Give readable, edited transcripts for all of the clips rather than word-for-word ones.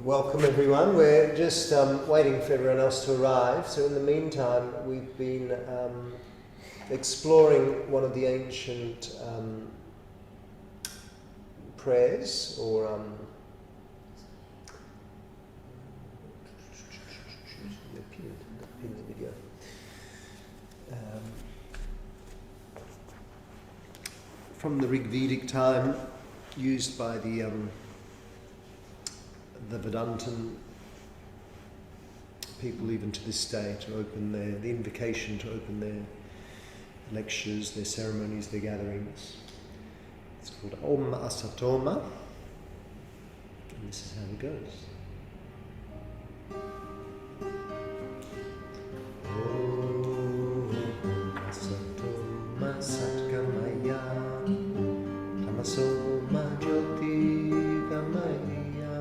Welcome everyone. We're just waiting for everyone else to arrive. So in the meantime, we've been exploring one of the ancient prayers, or the pin the video. From the Rig Vedic time, used by the Vedantan people even to this day to open the invocation to open their lectures, their ceremonies, their gatherings. It's called Om Asatoma, and this is how it goes. Om Asatoma Satgamaya Tamasoma Jyotirgamaya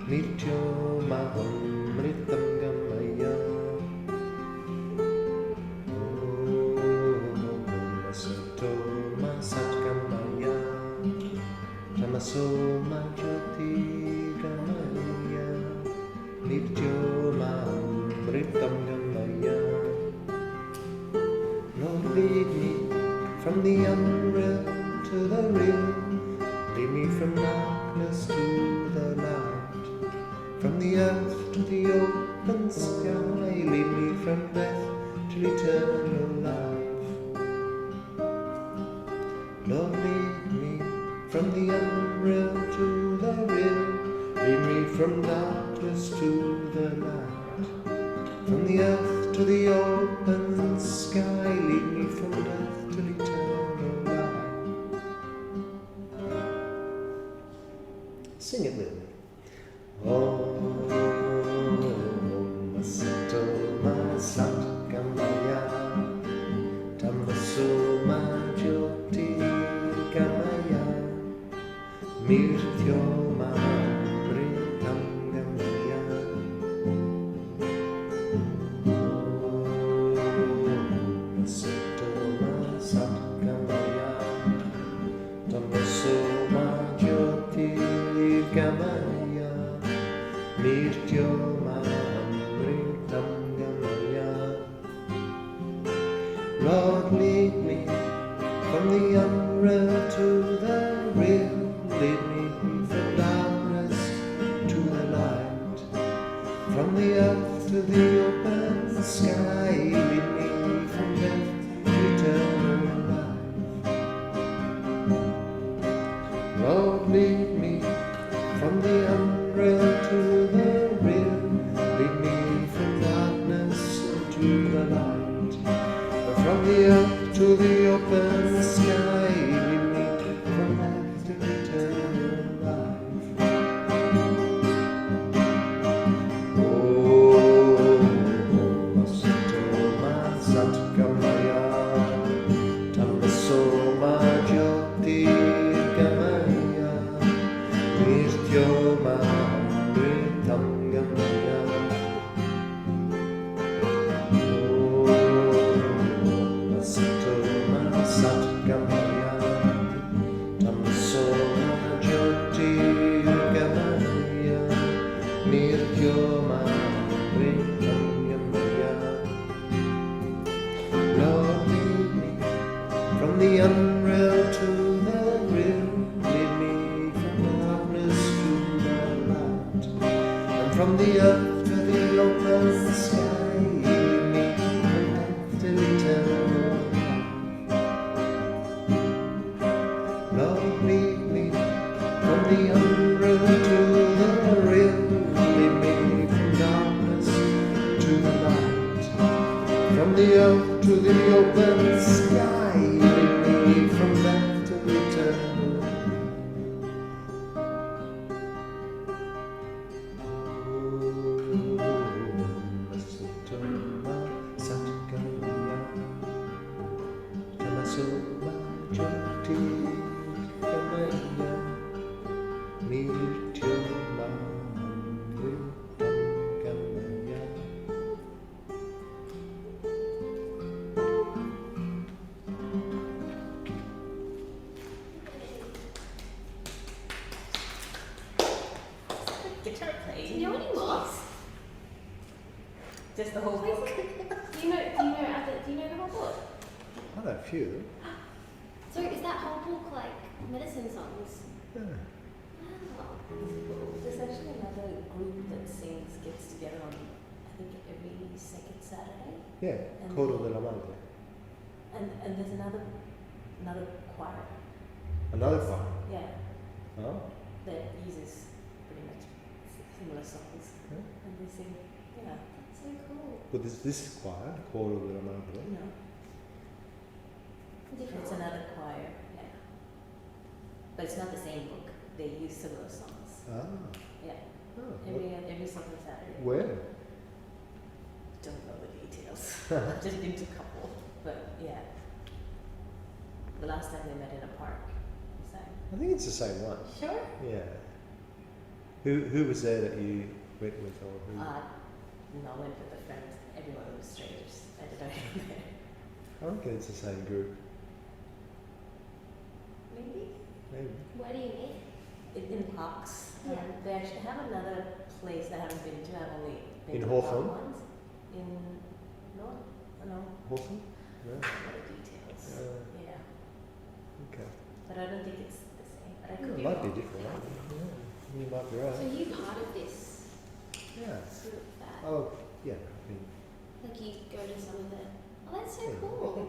Nityomaham-mritam gamaya. Om Asatoma Satgamaya Tamasoma Jyotirgamaya Nityomaham-mritam gamaya. Lord, lead me from the unreal to the real. Lead me from darkness to the light, from the earth to the open sky. Lead me from death to eternal life. Lord, lead me from the unreal to the real. Lead me from darkness to the light, from the earth to the open sky. Lead me from death to eternal life. Sing it with me. Om Asatoma Satgamaya Tamasoma Jyotirgamaya Mrityomaham-mritam gamaya. Om Asatoma Satgamaya Tamasoma Jyotirgamaya Mrityomaham-mritam gamaya. Lord, lead me from the unreal to the real. Lead me from darkness to the light, from the earth to the open sky. Lead me from death to eternal life. Lord, lead me from the unreal to the real. Lead me from darkness to the light, from the earth to the open sky. Lead me from death to eternal life. Om Asatoma Satgamaya Tamasoma Jyotirgamaya Mrityomaham-mritam gamaya. Om Asatoma Satgamaya Tamasoma Jyotirgamaya Mrityomaham-mritam gamaya. Lord, lead me from the unreal to the real. Lead me from darkness to the light, and from the earth to the open sky. Lead me from death to eternal life. Lord, lead me from the unreal to the real. Lead me from darkness to the light, from the earth to the open sky. Lead me from death to eternal life. Om Asatoma Satgamaya Tamasoma Jyotirgamaya Mrityomaham-mritam gamaya. play. Do you know any more? Just the whole book. Do you know the whole book? I know a few of them. So is that whole book like medicine songs? Yeah. Wow. There's actually another group that gets together on, I think, every second Saturday. Yeah, And Coro de la Madre. And there's another choir. Another one. Yeah, Oh, that uses pretty much similar songs. yeah. And they sing, yeah, That's so cool. Well, this choir, Coro de la Madre. you know, Different it's one. another choir, yeah. But it's not the same book. They use similar songs. Ah. Yeah, Oh, what, every second Saturday. where? Don't know the details. I've just been to a couple, but yeah. The last time they met in a park. Is that? I think it's the same one. Sure. Yeah. Who was there that you went with, or who? No, I went with a friend. Everyone was strangers. I didn't know anyone there. I reckon it's the same group. Maybe. Maybe. Where do you meet? In parks. Yeah. They actually have another place that I haven't been to. I've only been In to Hawthorne? park once. In no, Hawthorne? No. a lot of details. Yeah, Okay. but I don't think it's the same. But I could It be might wrong. be different, right? Yeah. You might be So right. you part of this Yeah. group that Oh, yeah. I mean, like you go to some of the that's so Yeah. cool.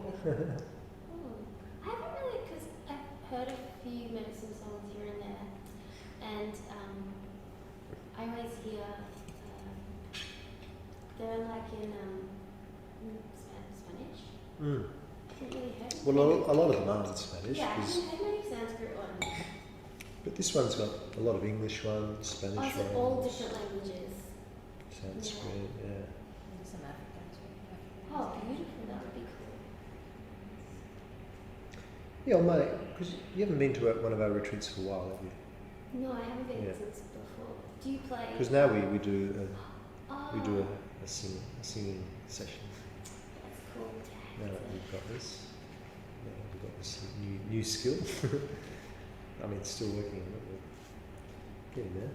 I haven't really because I've heard a few medicine songs here and there, and I always hear they're like in Spanish. mm. I haven't really heard. Well, a lot of them are in Spanish, Yeah, I 'cause- haven't heard many Sanskrit ones. but this one's got a lot of English ones, Spanish Oh, ones, so all different languages. Sanskrit, yeah. Maybe some African too. Oh, beautiful. That would be cool. Yeah, well, mate, because you haven't been to one of our retreats for a while, have you? No, I haven't been Yeah. since before. Do you play? Because now we do Oh, a singing session. That's cool. Now that we've got this, now that we've got this new skill. I mean, still working on it, but getting there.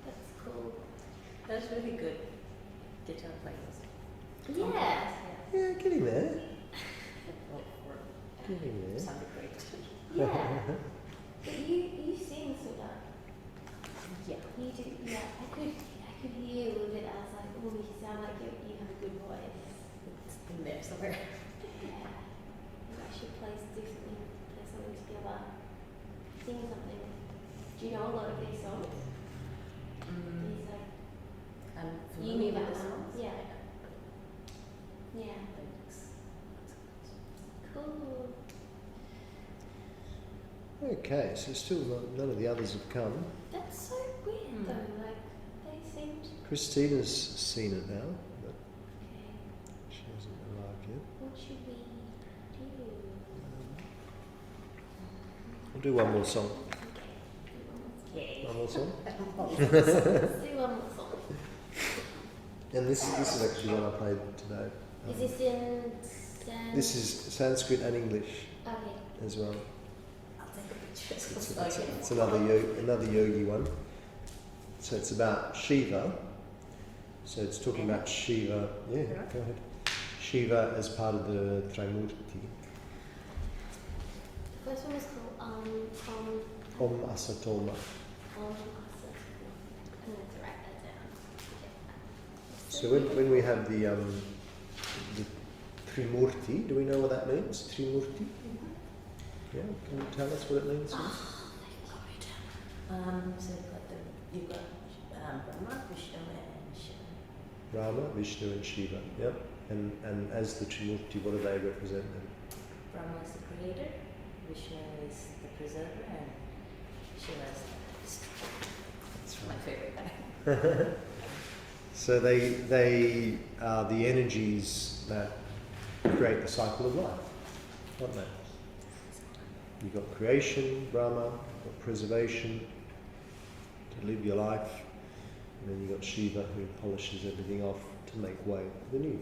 That's cool. That's really good guitar players. Yeah. Yeah, getting there. Or Getting there. sounded great. Yeah. But you sing so that Yeah. you do. Yeah, I could hear a little bit. I was like, oh, you sound like you have a good voice. It's in there somewhere. Yeah. You guys should play differently. Play something together. Sing something. Do you know a lot of these songs? These like I'm you familiar knew with that the one. songs. Yeah. Yeah. Thanks. Cool. Okay, so still none of the others have come. That's so weird though. Like they seemed. Christina's seen it now, but Okay. she hasn't arrived yet. What should we do? We'll do one more song. Okay. One more song. Let's do one more song. And this is actually one I played today. Is this in This is Sanskrit and English Okay. as well. I'll take a picture. It's another yogi one. So it's about Shiva. So it's talking about Shiva. Yeah, go ahead. Shiva as part of the Trimurti. The first one was called Om Asatoma. I'm going to write that down. So when we have the Trimurti, do we know what that means? Trimurti? Yeah, can you tell us what it means? So you've got Brahma, Vishnu, and Shiva. Rama, Vishnu and Shiva. Yep. And as the Trimurti, what do they represent then? Brahma is the creator, Vishnu is the preserver, and Shiva is the destroyer. That's My favorite guy. So they are the energies that create the cycle of life, aren't they? You've got creation, Brahma, you've got preservation, to live your life, and then you've got Shiva who polishes everything off to make way for the new.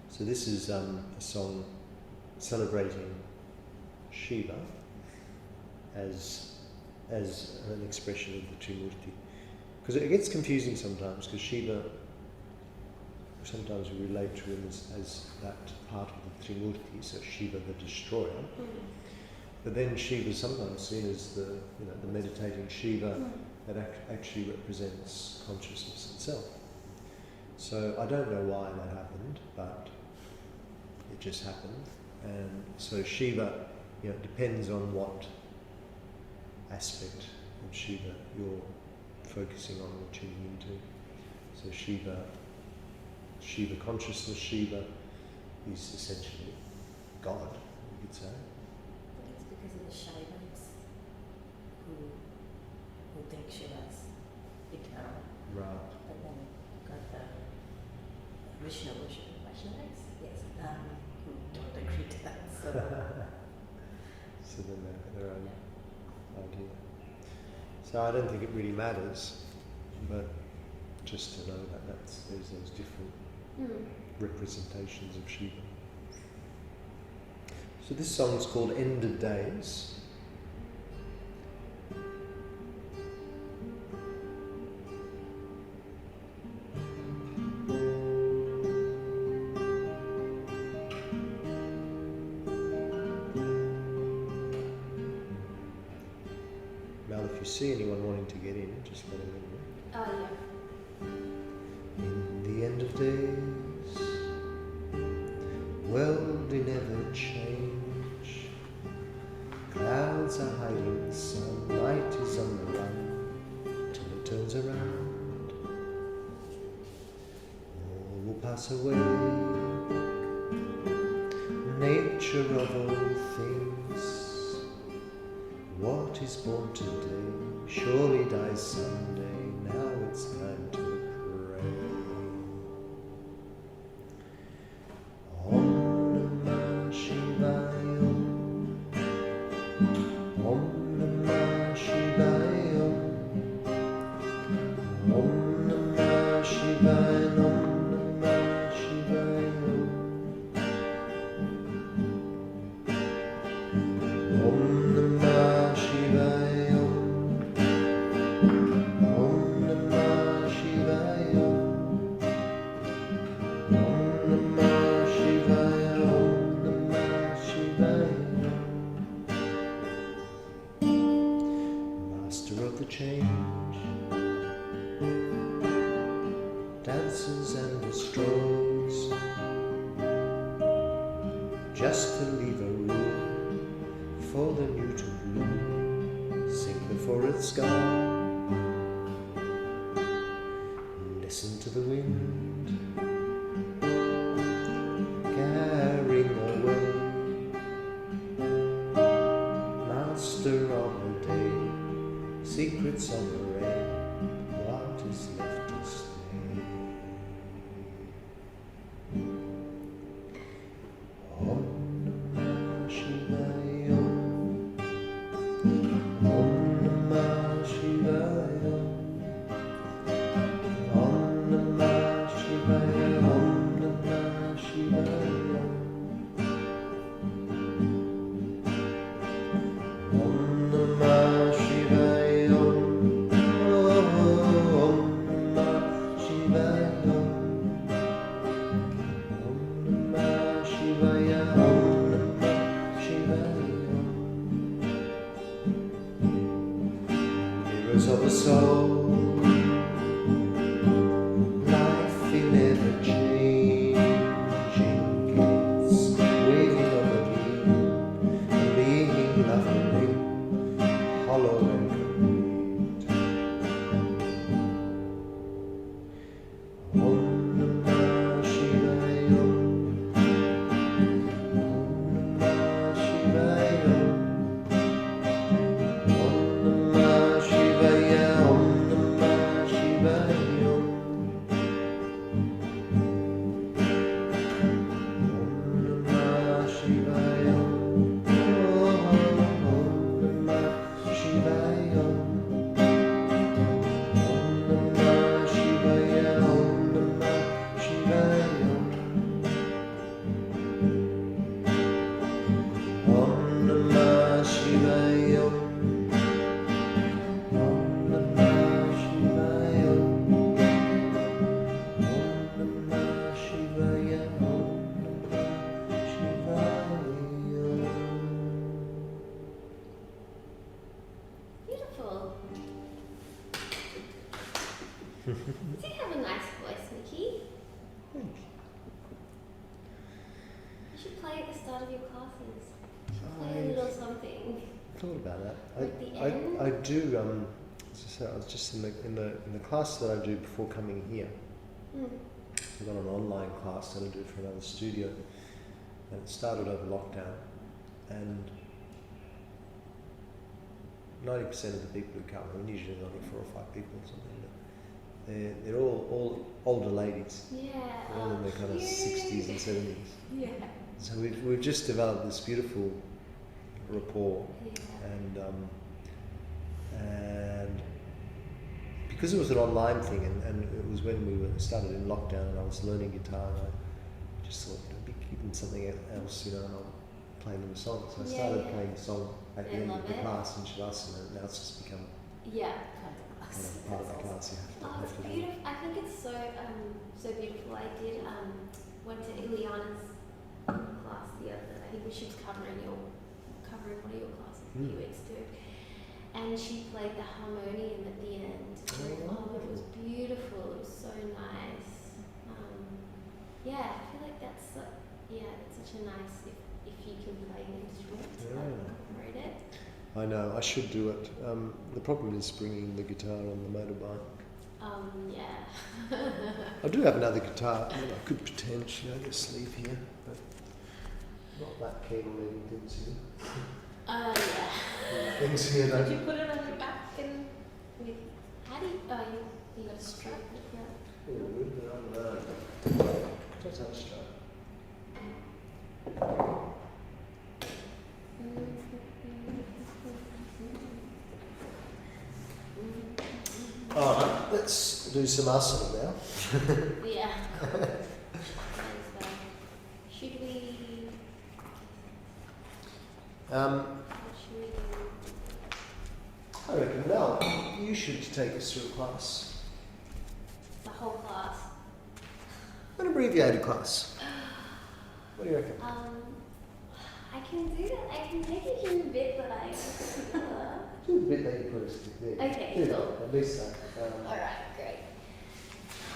So this is a song celebrating Shiva as an expression of the Trimurti. because it gets confusing sometimes, because Shiva, sometimes we relate to him as that part of the Trimurti, so Shiva the destroyer. But then Shiva is sometimes seen as the meditating Shiva that actually represents consciousness itself. So I don't know why that happened, but it just happened. And so Shiva, it depends on what aspect of Shiva you're focusing on or tuning into. So Shiva consciousness, Shiva is essentially God, you could say. I think it's because of the Shaivas who think Shiva's eternal. Right. But then you've got the Vaishnavas, yes, who don't agree to that. So So then their own idea. So I don't think it really matters, but just to know that there's those different representations of Shiva. So this song is called Ended Days. Now if you see anyone wanting to get in, just let them in. Oh In the end of days, world they never change. Clouds are hiding the sun, light is on the run, till it turns around. All will pass away. Nature of all things. What is born today surely dies someday. Now it's time to pray. Om Namah Shivaya. Om Namah Shivaya. Om Namah Shivaya. Om Namah Shivaya. Om Namah Shivaya. Om Namah Shivaya. Om Namah Shivaya. Om Namah Shivaya. Master of the change, dances and the strolls, just to leave a room for the new to bloom. Sing before it's gone. Listen to the wind carrying away. Master of the day, secrets of the rain. What is left to stay? Om Namah Shivaya. Om Namah Shivaya. Om Namah Shivaya. Om Namah Shivaya. Om Namah Shivaya. Om Namah Shivaya. Om Namah Shivaya. Om Namah Shivaya. Mirrors of a soul, life in ever changing gates, waiting on the beam, being lovely, hollow and complete. Om Namah Shivaya. Om Namah Shivaya. Om Namah Shivaya. Om Namah Shivaya. Om Namah Shivaya. Om Namah Shivaya. Om Namah Shivaya. Om Namah Shivaya. Om Namah Shivaya. Om Namah Shivaya. thought about that. At the end? I do. As I said, I was just in the class that I do before coming here. Mm. I've got an online class that I do for another studio, and it started over lockdown, and 90% of the people who come, and usually only 4 or 5 people or something, but they're all older ladies. Yeah. They're all in their kind of 60s and 70s. Yeah. So we've just developed this beautiful rapport, Yeah. and because it was an online thing, and it was when we started in lockdown, and I was learning guitar, and I just thought I'd be keeping something else, and I'll play them a song. So I Yeah, started yeah. playing a song at the I end love of the it. class in Shavasana, and now it's just become Yeah. kind of part of the class. You Oh, have it's to do. beautiful. I think it's so beautiful. I did went to Ileana's class the other. I think she was covering one of your classes a few weeks too. And she played the harmonium at the end. Oh, It was beautiful. It was so nice. Yeah, I feel like that's such a nice if you can play an instrument to like incorporate it. I know, I should do it. The problem is bringing the guitar on the motorbike. Yeah. I do have another guitar that I could potentially, just leave here, but not that keen on leaving things here. Yeah. Things here Did don't. you put it on your back and with how do you you got a strap with your I don't know. What's that strap? Alright, let's do some asana now. Yeah. Should we what should we do? I reckon, Mel, you should take us through a class. The whole class. An abbreviated class. What do you reckon? I can do that. I can take it in a bit, but I Do the bit that you put us there. Okay, Do cool. that, at least that. Alright, great.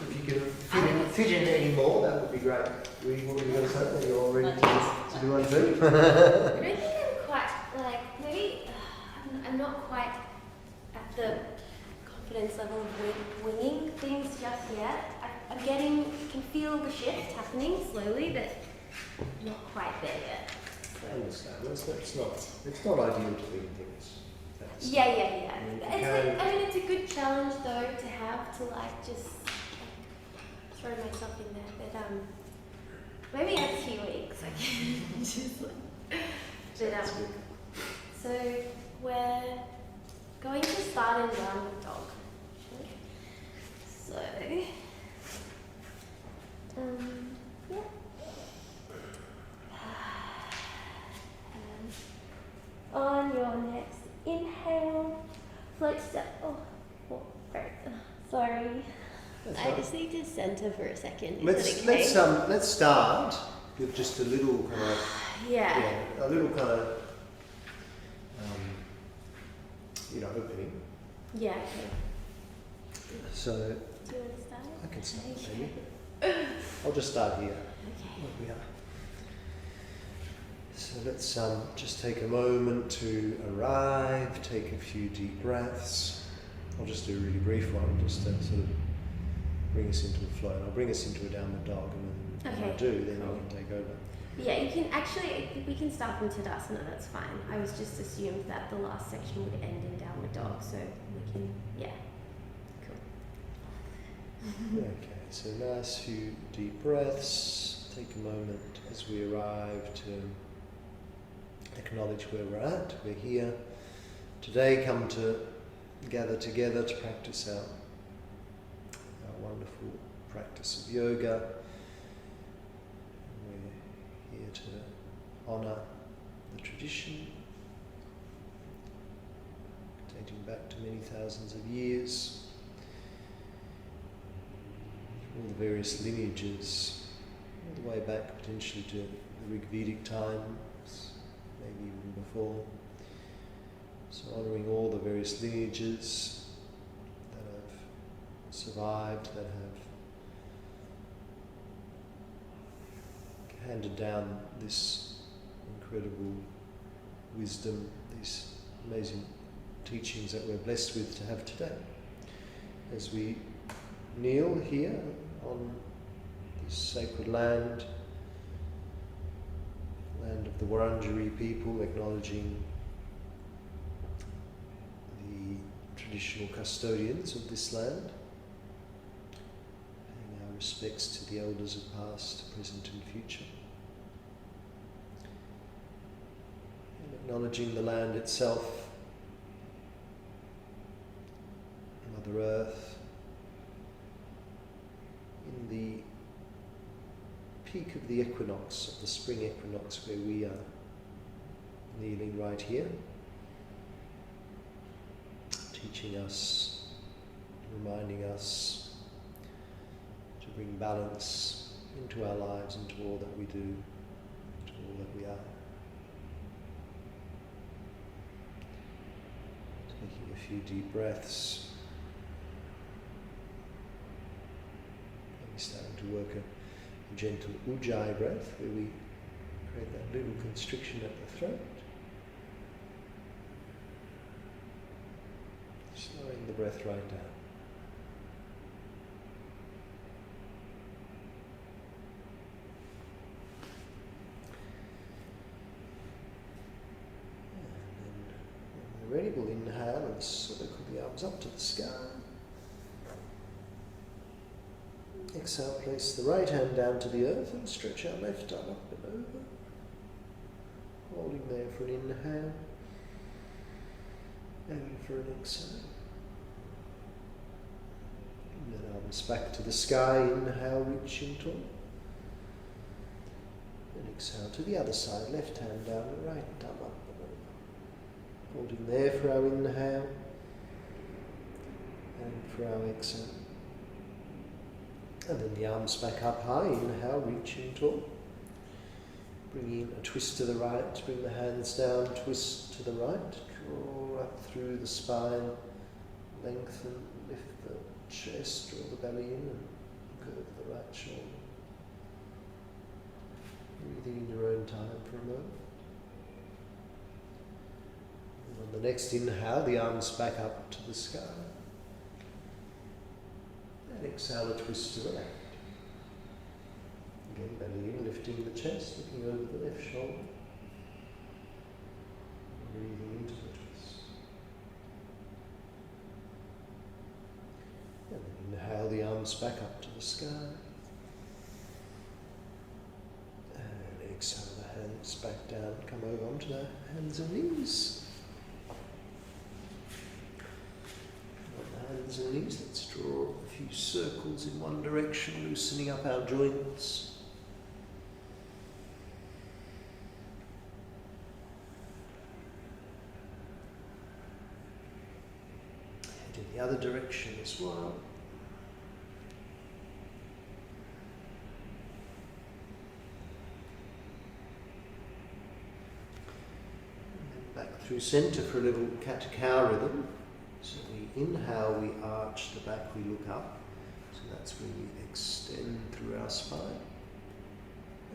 If you can fit in any more, that would be great. What were you going to say? Are you all ready to do one too? I don't think I'm quite maybe I'm not quite at the confidence level of winging things just yet. I'm can feel the shift happening slowly, but not quite there yet. I understand. It's not ideal to wing things. Yeah. I mean, It's a good challenge though to have to just throw myself in there. But maybe in a few weeks I can just That's good. so we're going to start in downward dog. So yeah. On your next inhale, float step. Right. Sorry. That's I fine. just need to center for a second. Let's start with just a little kind of Yeah. a little kind of opening. Yeah. Okay. So Do you want to start? I can start Okay. maybe. I'll just start here. Okay. Where we are. So let's just take a moment to arrive, take a few deep breaths. I'll just do a really brief one, just to sort of bring us into a flow. And I'll bring us into a downward dog, and then when I Okay. do, then you can take over. Yeah, you can actually, we can start from Tadasana, that's fine. I was just assumed that the last section would end in downward dog, so we can, yeah. Cool. Okay, so nice few deep breaths. Take a moment as we arrive to acknowledge where we're at. We're here today, come to gather together to practice our wonderful practice of yoga. We're here to honour the tradition dating back to many thousands of years. All the various lineages, all the way back potentially to the Rigvedic times, maybe even before. So honouring all the various lineages that have survived, that have handed down this incredible wisdom, this amazing teachings that we're blessed with to have today. As we kneel here on this sacred land, land of the Wurundjeri people, acknowledging the traditional custodians of this land, paying our respects to the elders of past, present and future, and acknowledging the land itself, Mother Earth, in the peak of the equinox, of the spring equinox, where we are kneeling right here, teaching us, reminding us to bring balance into our lives, into all that we do, into all that we are. Taking a few deep breaths. Starting to work a gentle ujjayi breath, where we create that little constriction at the throat. Slowing the breath right down. And then when we're ready, we'll inhale and circle the arms up to the sky. Exhale, place the right hand down to the earth and stretch our left arm up and over. Holding there for an inhale and for an exhale. And then arms back to the sky, inhale, reaching tall. And exhale to the other side, left hand down and right arm up and over. Holding there for our inhale and for our exhale. And then the arms back up high, inhale, reaching tall. Bringing a twist to the right, bring the hands down, twist to the right, draw up through the spine, lengthen, lift the chest, draw the belly in and curve the right shoulder. Breathing in your own time for a moment. And on the next inhale, the arms back up to the sky. And exhale, a twist to the left. Again, belly in, lifting the chest, looking over the left shoulder. Breathing into the twist. And then inhale the arms back up to the sky. And exhale the hands back down, come over onto the hands and knees. Hands and knees, let's draw a few circles in one direction, loosening up our joints. And in the other direction as well. And then back through centre for a little cat-cow rhythm. So we inhale, we arch the back, we look up. So that's where we extend through our spine.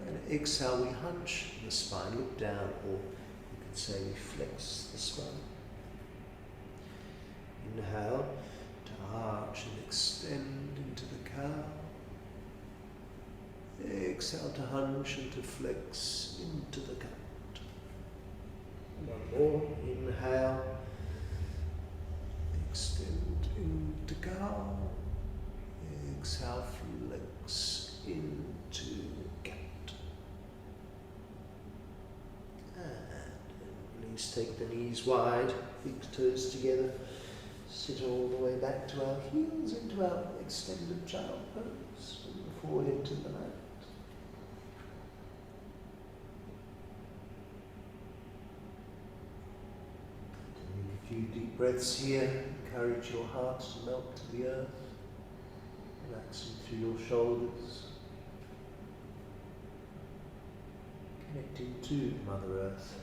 And exhale, we hunch the spine, look down, or you could say we flex the spine. Inhale to arch and extend into the cow. Exhale to hunch and to flex into the cat. One more, inhale. Extend into cow. Exhale, flex into cat. And release, take the knees wide, big toes together. Sit all the way back to our heels into our extended child pose. Bring the forehead to the mat. A few deep breaths here. Encourage your heart to melt to the earth. Relaxing through your shoulders. Connecting to Mother Earth.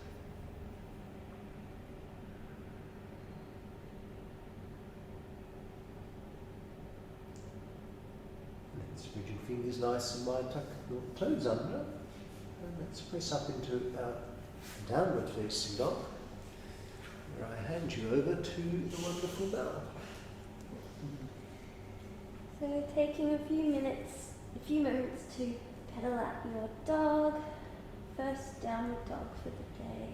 And then spread your fingers nice and wide, tuck your toes under. And let's press up into our downward facing dog. I hand you over to the wonderful Mel. So taking a few moments to pedal out your dog. First downward dog for the day.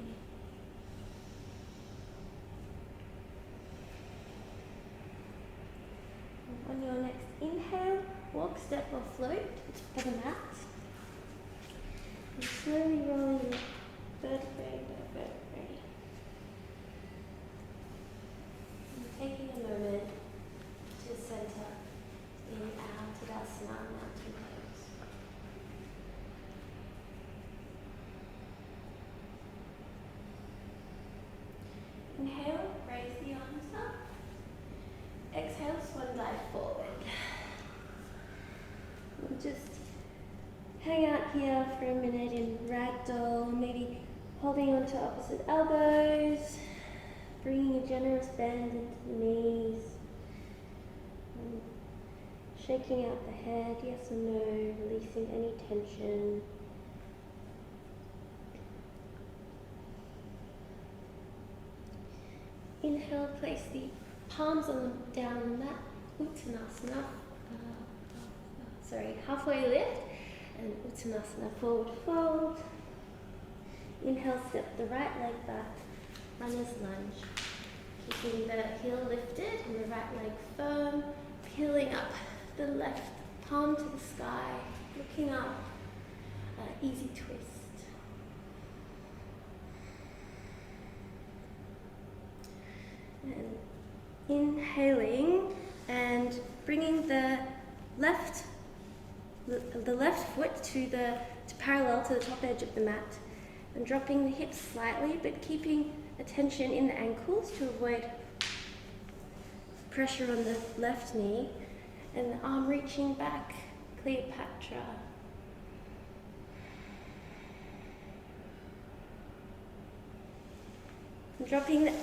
On your next inhale, walk, step or float for the mat. And slowly rolling your vertebrae by vertebrae. And taking a moment to center in our Tadasana mountain pose. Inhale, raise the arms up. Exhale, swan dive forward. We'll just hang out here for a minute in ragdoll, maybe holding onto opposite elbows, bringing a generous bend into the knees, and shaking out the head, yes or no, releasing any tension. Inhale, place the palms down on the mat, Uttanasana, halfway lift, and Uttanasana, forward fold. Inhale, step the right leg back, runner's lunge. Keeping the heel lifted and the right leg firm, peeling up the left palm to the sky, looking up, easy twist. And inhaling and bringing the left foot to parallel to the top edge of the mat, and dropping the hips slightly, but keeping attention in the ankles to avoid pressure on the left knee, and the arm reaching back, Cleopatra. And dropping the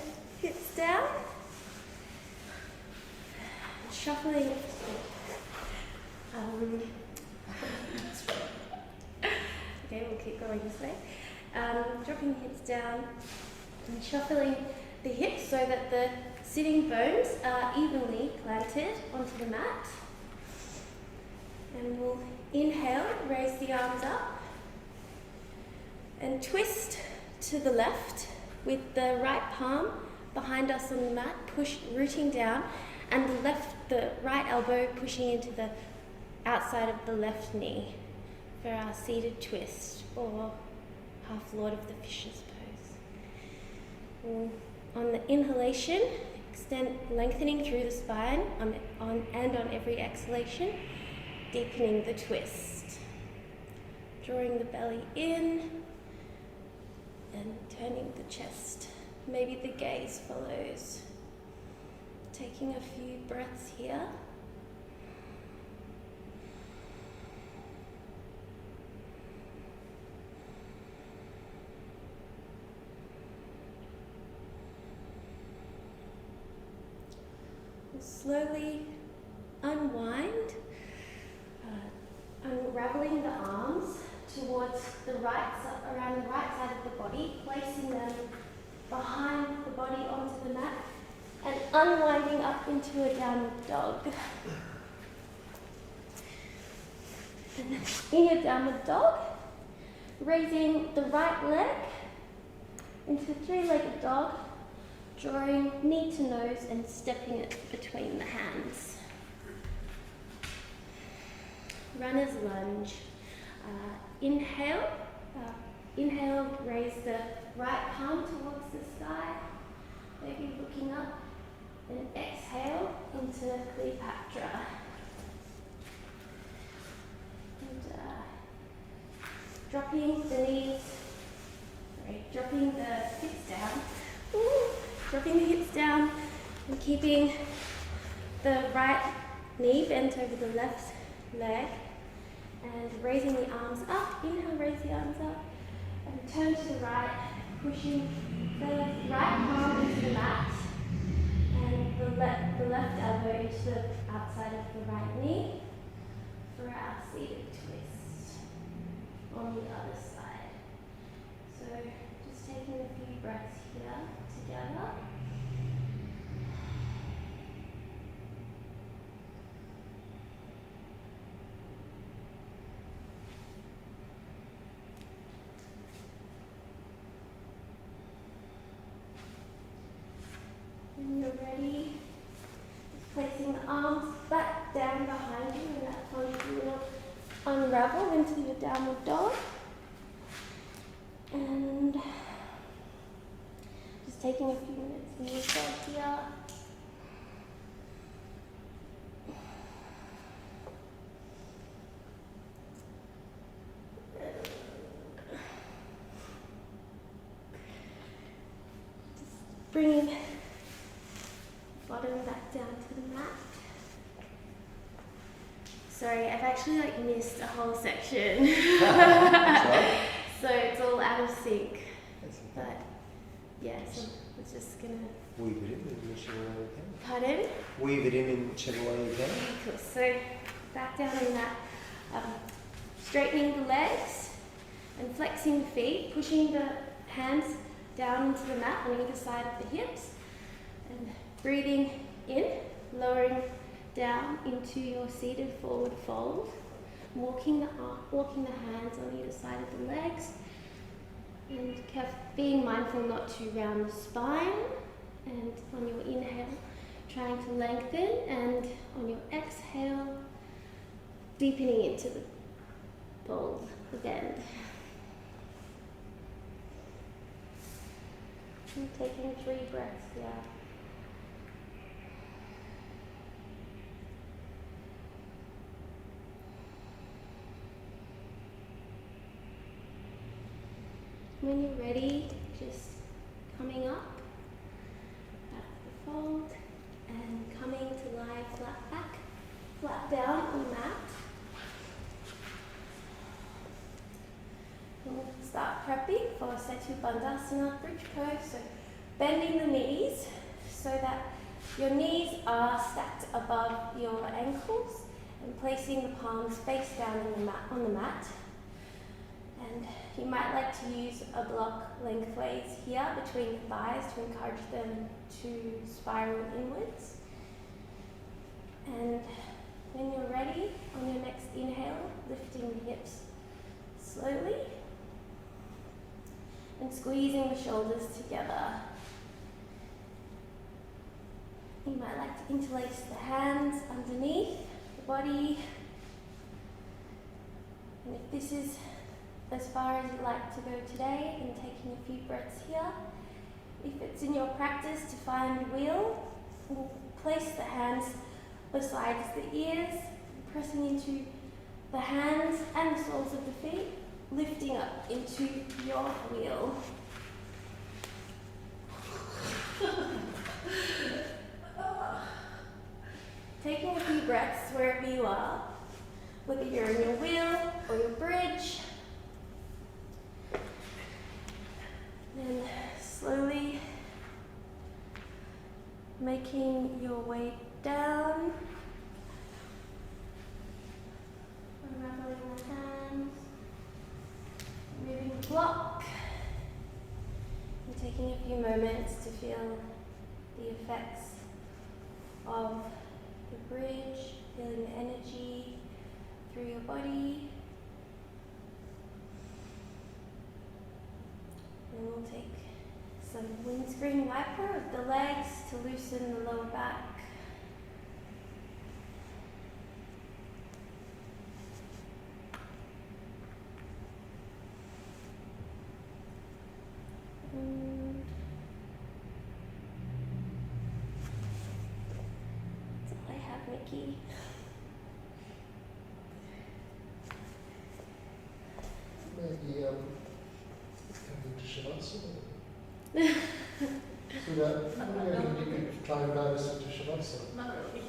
hips down, shuffling. Okay, we'll keep going this way. Dropping the hips down and shuffling the hips so that the sitting bones are evenly planted onto the mat. And we'll inhale, raise the arms up, and twist to the left with the right palm behind us on the mat, rooting down, and the right elbow pushing into the outside of the left knee for our seated twist, or half Lord of the Fishes pose. On the inhalation, lengthening through the spine, and on every exhalation, deepening the twist. Drawing the belly in and turning the chest. Maybe the gaze follows. Taking a few breaths here. Slowly unwind, unraveling the arms towards around the right side of the body, placing them behind the body onto the mat, and unwinding up into a downward dog. And in your downward dog, raising the right leg into three-legged dog, drawing knee to nose and stepping it between the hands. Runner's lunge. Inhale, raise the right palm towards the sky, maybe looking up, and exhale into Cleopatra. And dropping the hips down. Dropping the hips down and keeping the right knee bent over the left leg, and raising the arms up. Inhale, raise the arms up, and turn to the right, pushing the right palm into the mat, and the left elbow into the outside of the right knee for our seated twist on the other side. So just taking a few breaths here together. When you're ready, just placing the arms back down behind you, and that's when you will unravel into your downward dog. And just taking a few minutes in yourself here. Just bringing bottom back down to the mat. Sorry, I've actually missed a whole section. Sorry? So it's all out of sync. That's okay. But yeah, so we're just gonna Weave it in whichever way you can. pardon. Weave it in whichever way you can. Cool. So back down in that, straightening the legs and flexing the feet, pushing the hands down into the mat on either side of the hips, and breathing in, lowering down into your seated forward fold, walking the hands on either side of the legs, and being mindful not to round the spine, and on your inhale trying to lengthen, and on your exhale deepening into the fold, the bend. And taking 3 breaths here. When you're ready, just coming up out of the fold and coming to lie flat back, flat down on the mat. And we'll start prepping for Setu Bandhasana bridge pose. So bending the knees so that your knees are stacked above your ankles, and placing the palms face down on the mat. And you might like to use a block lengthways here between the thighs to encourage them to spiral inwards. And when you're ready, on your next inhale, lifting the hips slowly and squeezing the shoulders together. You might like to interlace the hands underneath the body. And if this is as far as you'd like to go today, and taking a few breaths here. If it's in your practice to find wheel, we'll place the hands beside the ears, pressing into the hands and the soles of the feet, lifting up into your wheel. Taking a few breaths wherever you are, whether you're in your wheel or your bridge. And slowly making your way down, unraveling the hands, moving the block, and taking a few moments to feel the effects of the bridge, feeling the energy through your body. And we'll take some windscreen wiper of the legs to loosen the lower back. That's all I have, Nikki. Maybe coming to Shavasana. So that you could try and guide us into Shavasana. Not really.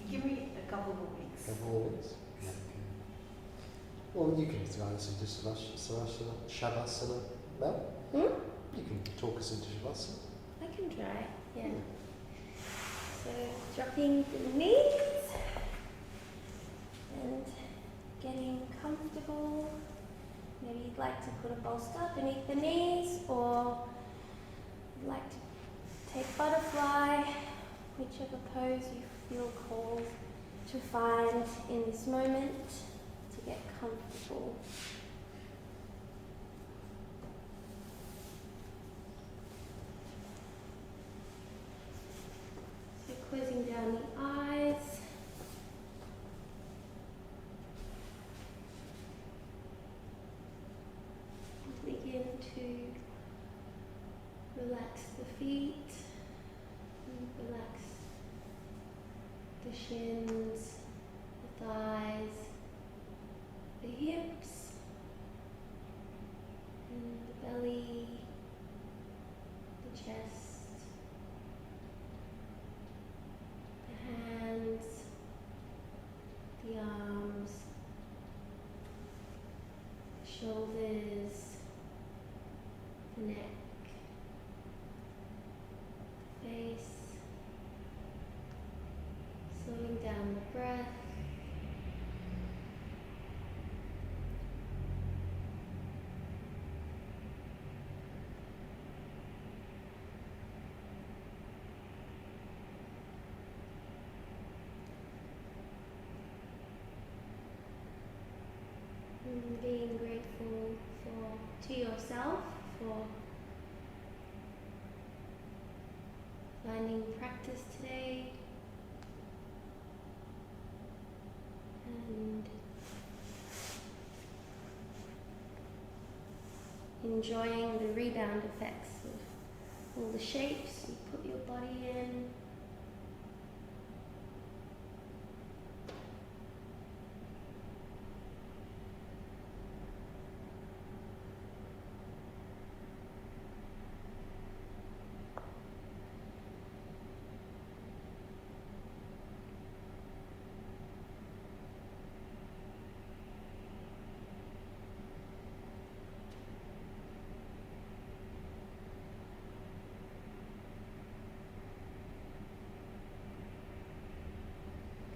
Give me a couple of weeks. Couple more weeks. Yeah. Well, you can guide us into Shavasana. Mel? You can talk us into Shavasana. I can try, yeah. So dropping the knees and getting comfortable. Maybe you'd like to put a bolster beneath the knees, or you'd like to take butterfly, whichever pose you feel called to find in this moment to get comfortable. finding practice today and enjoying the rebound effects of all the shapes you put your body in.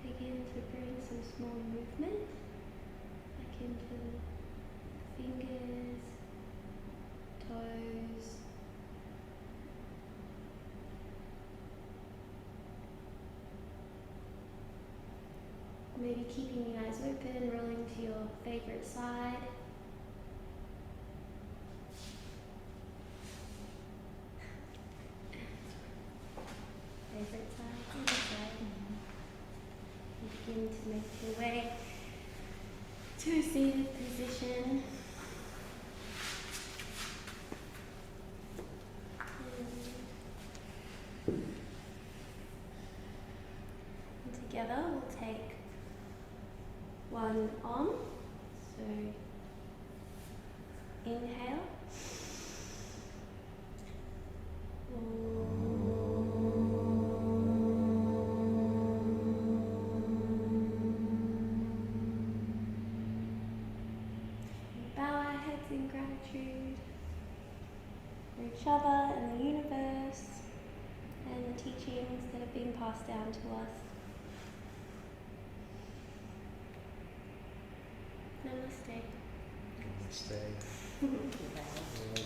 Begin to bring some small movement back into the fingers, toes. Maybe keeping the eyes open, rolling to your favorite side. Favorite side. Begin to make your way to a seated position. And together we'll take one on. So inhale. In gratitude for each other and the universe and the teachings that have been passed down to us. Namaste. Namaste. Well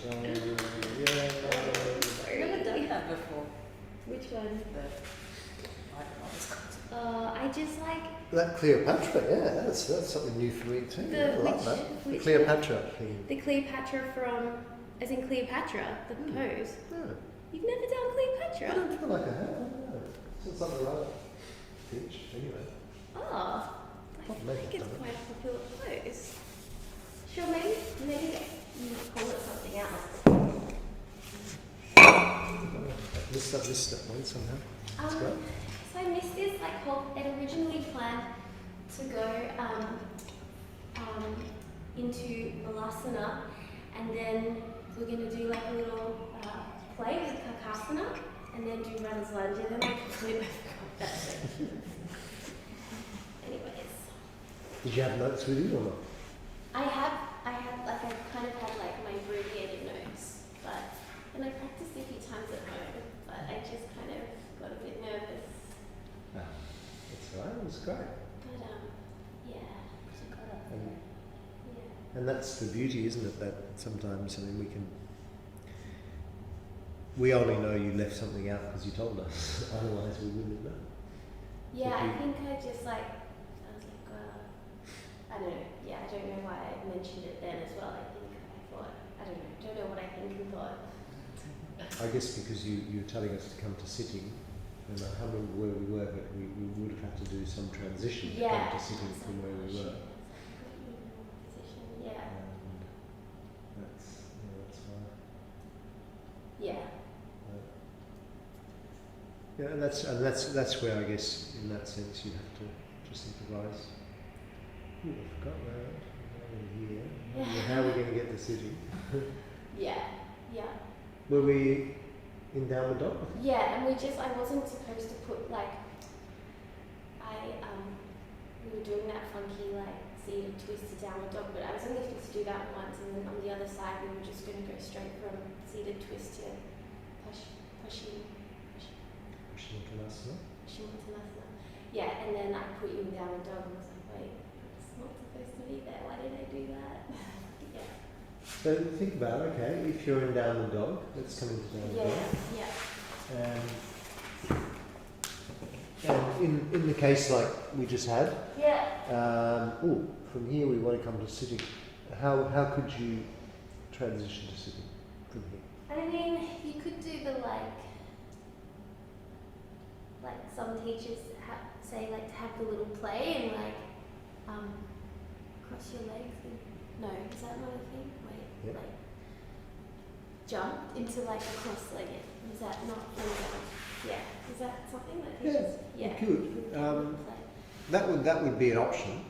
done. Yeah. I've never done that before. Which one? I don't know what it's called. I just like That Cleopatra, yeah, that's something new for me too. The I like which- that. which- Cleopatra thing. the Cleopatra from, as in Cleopatra, the pose. Yeah. You've never done I Cleopatra? don't feel like I have. No. It's not the right pitch, anyway. Oh, I Not feel maybe like it's done it. quite a popular pose. Sure, maybe you call it something else. I missed that one somehow. That's great. So I missed this, like, it originally planned to go into Balasana, and then we're going to do like a little play with Kakasana, and then do runner's lunge, and then I completely forgot that section. Anyways, Did you have notes with you or not? I had like, I kind of had like my abbreviated notes, and I practiced a few times at home, but I just kind of got a bit nervous. Ah, that's all right. It was great. But yeah, So got up And, there. yeah. and that's the beauty, isn't it? That sometimes, I mean, we only know you left something out because you told us. Otherwise, we wouldn't know. Yeah, If I you- think I was like, I don't know. Yeah, I don't know why I mentioned it then as well. I don't know what I think and thought. I guess because you were telling us to come to sitting, and I can't remember where we were, but we would have had to do some transition to Yeah. come to sitting from where we were. Yeah. And that's why. Yeah. Yeah, and that's where I guess in that sense you have to just improvise. Ooh, I forgot that. Here. How are we going to get to sitting? Yeah. Yeah. Were we in downward dog? Yeah, and I wasn't supposed to put like, we were doing that funky like seated twist to downward dog, but I was only supposed to do that once, and then on the other side we were just going to go straight from seated twist to Paschimottanasana. Paschimottanasana. Yeah, and then I put you in downward dog and was like, wait, it's not supposed to be there, why did I do that? Yeah. So think about, okay, if you're in downward dog, let's come into downward Yeah, dog. yeah. And in the case like we just had, Yeah. from here we want to come to sitting. How could you transition to sitting from here? I mean, you could do the like, some teachers say like to have the little play and like cross your legs and no, is that not a thing? Wait, Yeah. like jump into like a cross-legged. Is that not yeah? Is that something that teachers? You could. That would be an option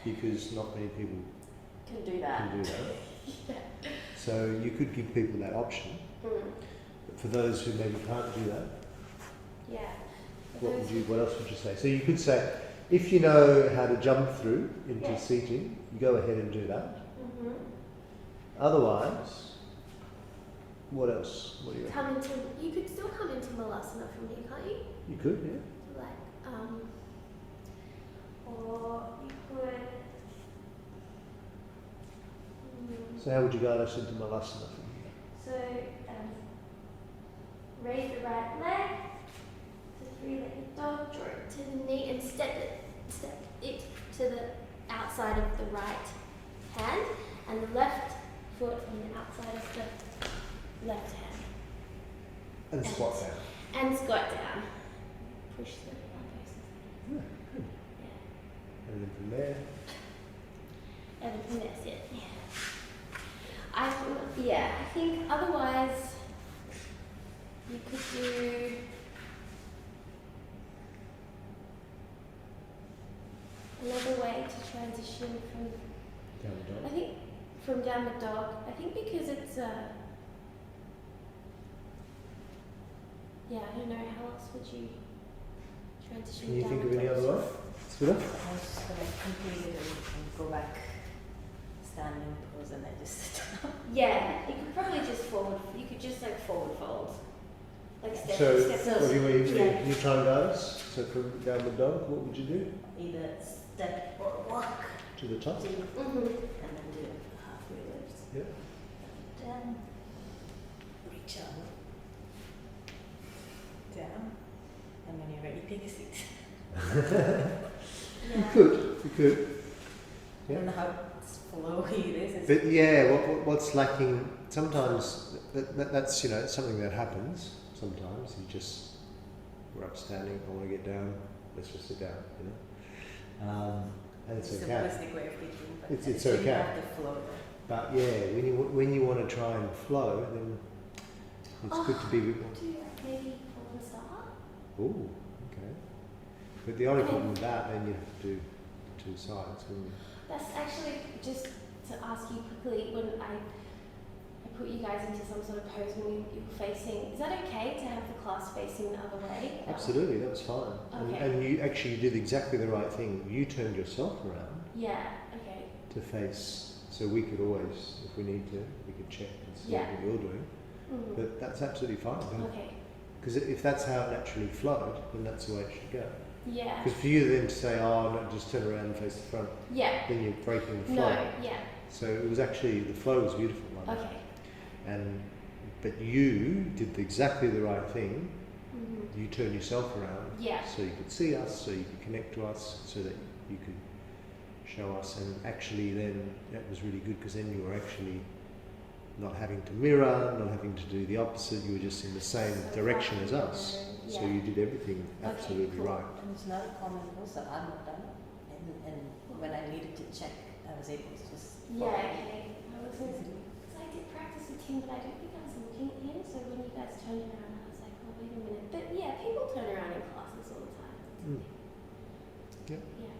because not many people Can do that. can do that. Yeah. So you could give people that option. But for those who maybe can't do that, Yeah. what else would you say? So you could say, if you know how to jump through into Yeah. seating, you go ahead and do that. Mm-hmm. Otherwise, what else? What do you reckon? Come into. You could still come into Malasana from here, can't you? You could, yeah. Like or you could. So how would you guide us into Malasana from here? So raise the right leg to three-legged dog, draw it to the knee, and step it to the outside of the right hand, and the left foot on the outside of the left hand. And squat down. And squat down. Push the elbows. Yeah, good. Yeah. And then from there, And then that's it. Yeah. I think otherwise you could do another way to transition from down the I dog. think from down the dog. I think because it's yeah, I don't know, how else would you transition Can you down think the of any dog? other way? Spinner? I was just gonna complete it and go back standing pose and then just sit down. Yeah, you could probably just forward. You could just like forward fold, like step So, step. what do you mean? Yeah. Can you try and guide us? So from down the dog, what would you do? Either step or walk To the top? to, and Mm-hmm. then do halfway lifts. Yeah. Down. Reach up. Down. And when you're ready, take a seat. You could. You could. I don't know how flowy it is. But yeah, what's lacking sometimes that's something that happens. Sometimes we're upstanding. I want to get down. Let's just sit down. And it's a okay. simplistic way of thinking, but It's it shouldn't okay. have to flow. But yeah, when you want to try and flow, then it's good to be a bit more. Do maybe pull the star? Ooh, okay. But the only problem with that, then you have to do two sides. Wouldn't you? That's actually just to ask you quickly. When I put you guys into some sort of pose when you were facing, is that okay to have the class facing the other way? Absolutely, that was fine. Okay. And you actually did exactly the right thing. You turned yourself around Yeah. Okay. to face, so we could always, if we need to, we could check and see Yeah. what you're doing. Mm. But that's absolutely fine. Okay. Because if that's how it naturally flowed, then that's the way it should go. Yeah. Because for you then to say, oh, no, just turn around and face the front, Yeah. then you're breaking the flow. No. Yeah. So it was actually, the flow was beautiful. Like that. Okay. But you did exactly the right thing. Mm-hmm. You turned yourself around Yeah. so you could see us, so you could connect to us, so that you could show us. And actually then that was really good because then you were actually not having to mirror, not having to do the opposite. You were just in the same direction as us. So Yeah. you did everything Okay, absolutely cool. right. And it's not common also, I'm not done. And when I needed to check, I was able to just Yeah. follow. Okay. Because I did practice with Tim, but I don't think I was looking at him. So when you guys turned around, I was like, oh wait a minute. But yeah, people turn around in classes all the time. Mm. Yeah. Yeah.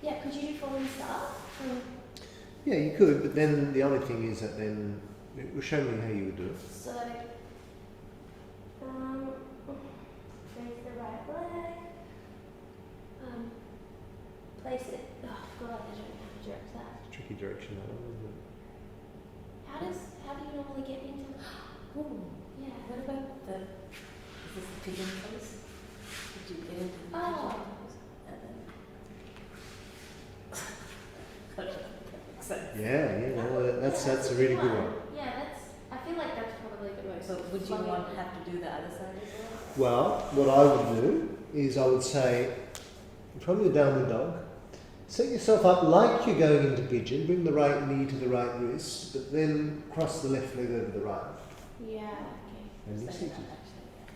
Yeah. Could you do falling star? Yeah, you could, but then the only thing is that then, show me how you would do it. So, raise the right leg. Place it. Oh God, I don't know how to direct that. Tricky direction, that one, isn't it? How do you normally get into? Ooh, Yeah. what about is this the pigeon pose? Did you get into the Oh. pigeon pose? And then, that makes sense. Yeah, well, that's a really good one. Yeah, I feel like that's probably the most. So would you fun want one. to have to do the other side as well? Well, what I would do is I would say, from the downward dog, set yourself up like you're going into pigeon, bring the right knee to the right wrist, but then cross the left leg over the right. Yeah. Okay. And you're Just like seated. that, actually, yeah.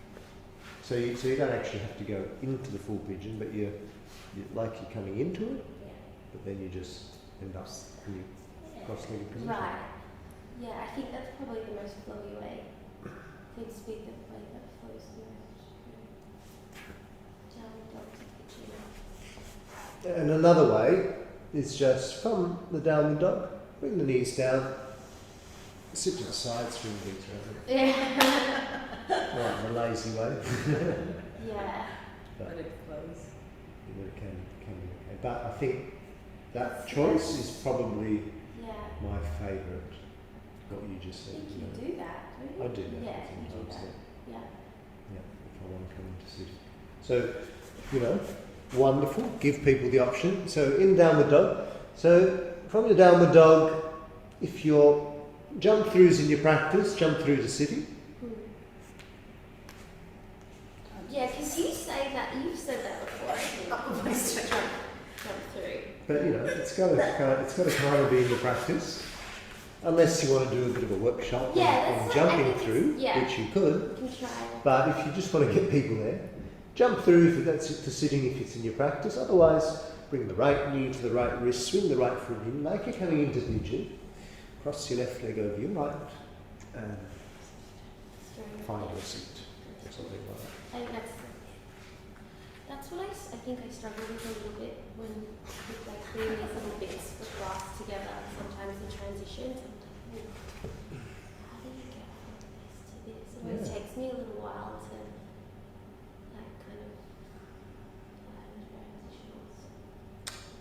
So you don't actually have to go into the full pigeon, but you're coming into it, Yeah. but then you just end up in your cross-legged position. Right. Yeah, I think that's probably the most flowy way. Seems to be the way that flows the most. Down dog to pigeon. And another way is just from the downward dog, bring the knees down, sit to the sides, swing the knees around. Yeah. Right, the lazy way. Yeah. But it flows. It can be okay. But I think that choice is probably Yeah. my favourite. What you just I said. think you you know. do that, don't you? I do that Yeah, you do sometimes. that. Yeah. Yeah, if I want to come into city. So, wonderful. Give people the option. So in downward dog. So from your downward dog, if your jump throughs in your practice, jump through to sitting. Yeah, because you say that, you've said that before, I think. Jump through. But it's got to kind of be in your practice, unless you want to do a bit of a workshop Yeah, on that's jumping I think through, yeah. which you could. You can try. But if you just want to get people there, jump through if that's it to sitting if it's in your practice. Otherwise, bring the right knee to the right wrist, swing the right foot in, like you're coming into pigeon. Cross your left leg over your right, and find your seat, or something like that. I think that's what I think I struggle with a little bit when with like doing these little bits for class together. Sometimes the transitions, I'm like, how do you get from this to this? It always Yeah. takes me a little while to like kind of learn transitions.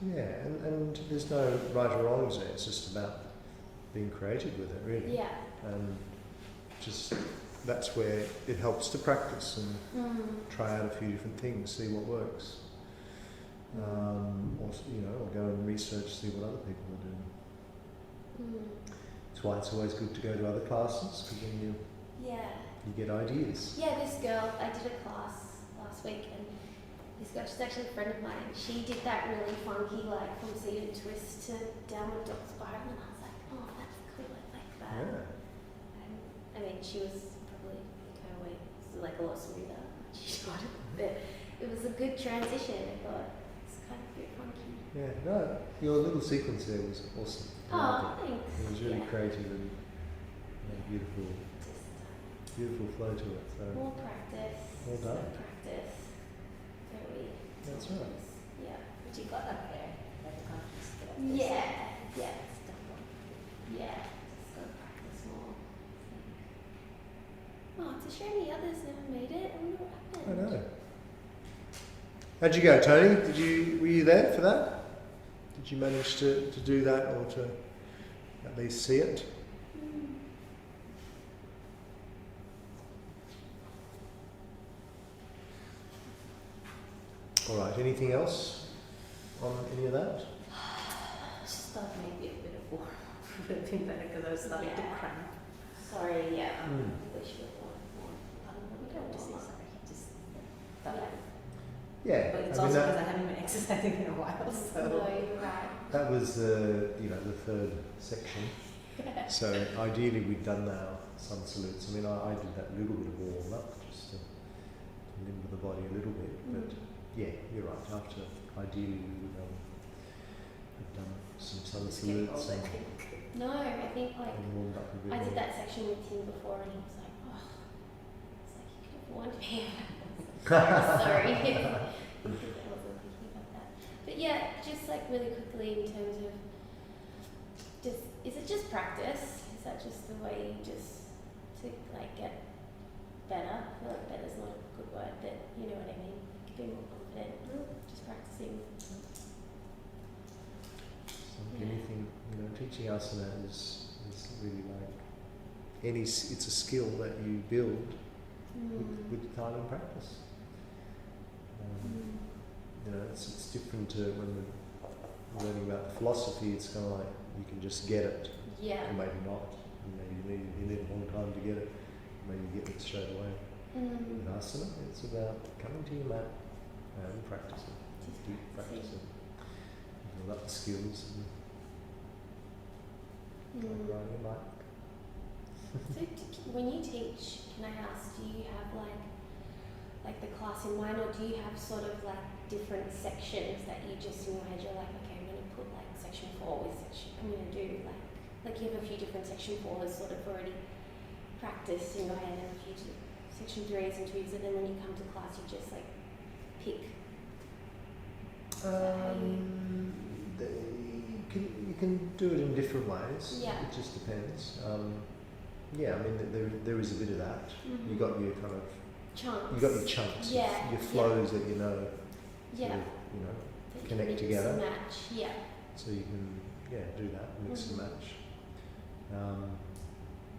Yeah, and there's no right or wrongs there. It's just about being creative with it, really. Yeah. And just that's where it helps to practice and try out a few different things, see what works. Or go and research, see what other people are doing. That's why it's always good to go to other classes, because then Yeah. you get ideas. Yeah, this girl, I did a class last week and this girl, she's actually a friend of mine, she did that really funky, like from seated twist to downward dog spiral, and I was like, oh, that's cool, I like that. Yeah. And, I mean, she was probably her way, like a lot smoother. She got it, but it was a good transition. I thought it's kind of a bit funky. Yeah, no, your little sequence there was awesome. I Oh, loved it. thanks. It was really Yeah. creative and beautiful, Just beautiful flow to it. So more practice. Well done. More practice. Very. That's right. Yeah. But you got up there. Like the confidence to get up there. Yeah. Yeah. It's difficult. Yeah. Just gotta practice more. Oh, it's a shame the others never made it. I wonder what I happened. know. How'd you go, Tony? Were you there for that? Did you manage to do that, or to at least see it? All right. Anything else on any of that? I just thought maybe a bit of warm would have been better because I was starting to Yeah. cramp. Sorry. Yeah. Mm. We should have won more. We don't just say sorry. Just thought. Yeah. Yeah. But it's I mean, also because that, I haven't been exercising in a while, so. No, you're right. that was the third section. So ideally we'd done some salutes. I mean, I did that little bit of warm up just to limber the body a little bit. But yeah, you're right. After ideally we would have done some sun Just getting salutes old, I and think. No, I think like warmed up a bit I more. did that section with Tim before, and he was like, "Oh, it's like you could have warned me." Sorry, I wasn't thinking about that. But yeah, just like really quickly in terms of is it just practice? Is that just the way you just to like get better? I feel like better's not a good word, but you know what I mean. Be more confident. Just practicing. So anything, teaching asana is really like it's a skill that you build with time and practice. It's different to when we're learning about philosophy. It's kind of like you can just get it, Yeah. or maybe not. And maybe you need a long time to get it. Maybe you get it straight away. With asana, it's about coming to your mat and practicing, Just keep practicing. practicing. Build up the skills and riding a bike. So when you teach, can I ask, do you have like like the class in mind, or do you have sort of like different sections that you just in your head you're like, okay, I'm going to put like section 4 with section, I'm going to do like you have a few different section 4s sort of already practiced in your head and a few section 3s and 2s, and then when you come to class you just like pick. You can do it in different ways. Yeah. It just depends. Yeah, I mean there is a bit of that. Mm-hmm. You got your kind of Chunks. you got your chunks, Yeah. your flows that you know, Yeah. sort of, That you connect mix together. and match. Yeah. So you can do that, mix and Mhm. match.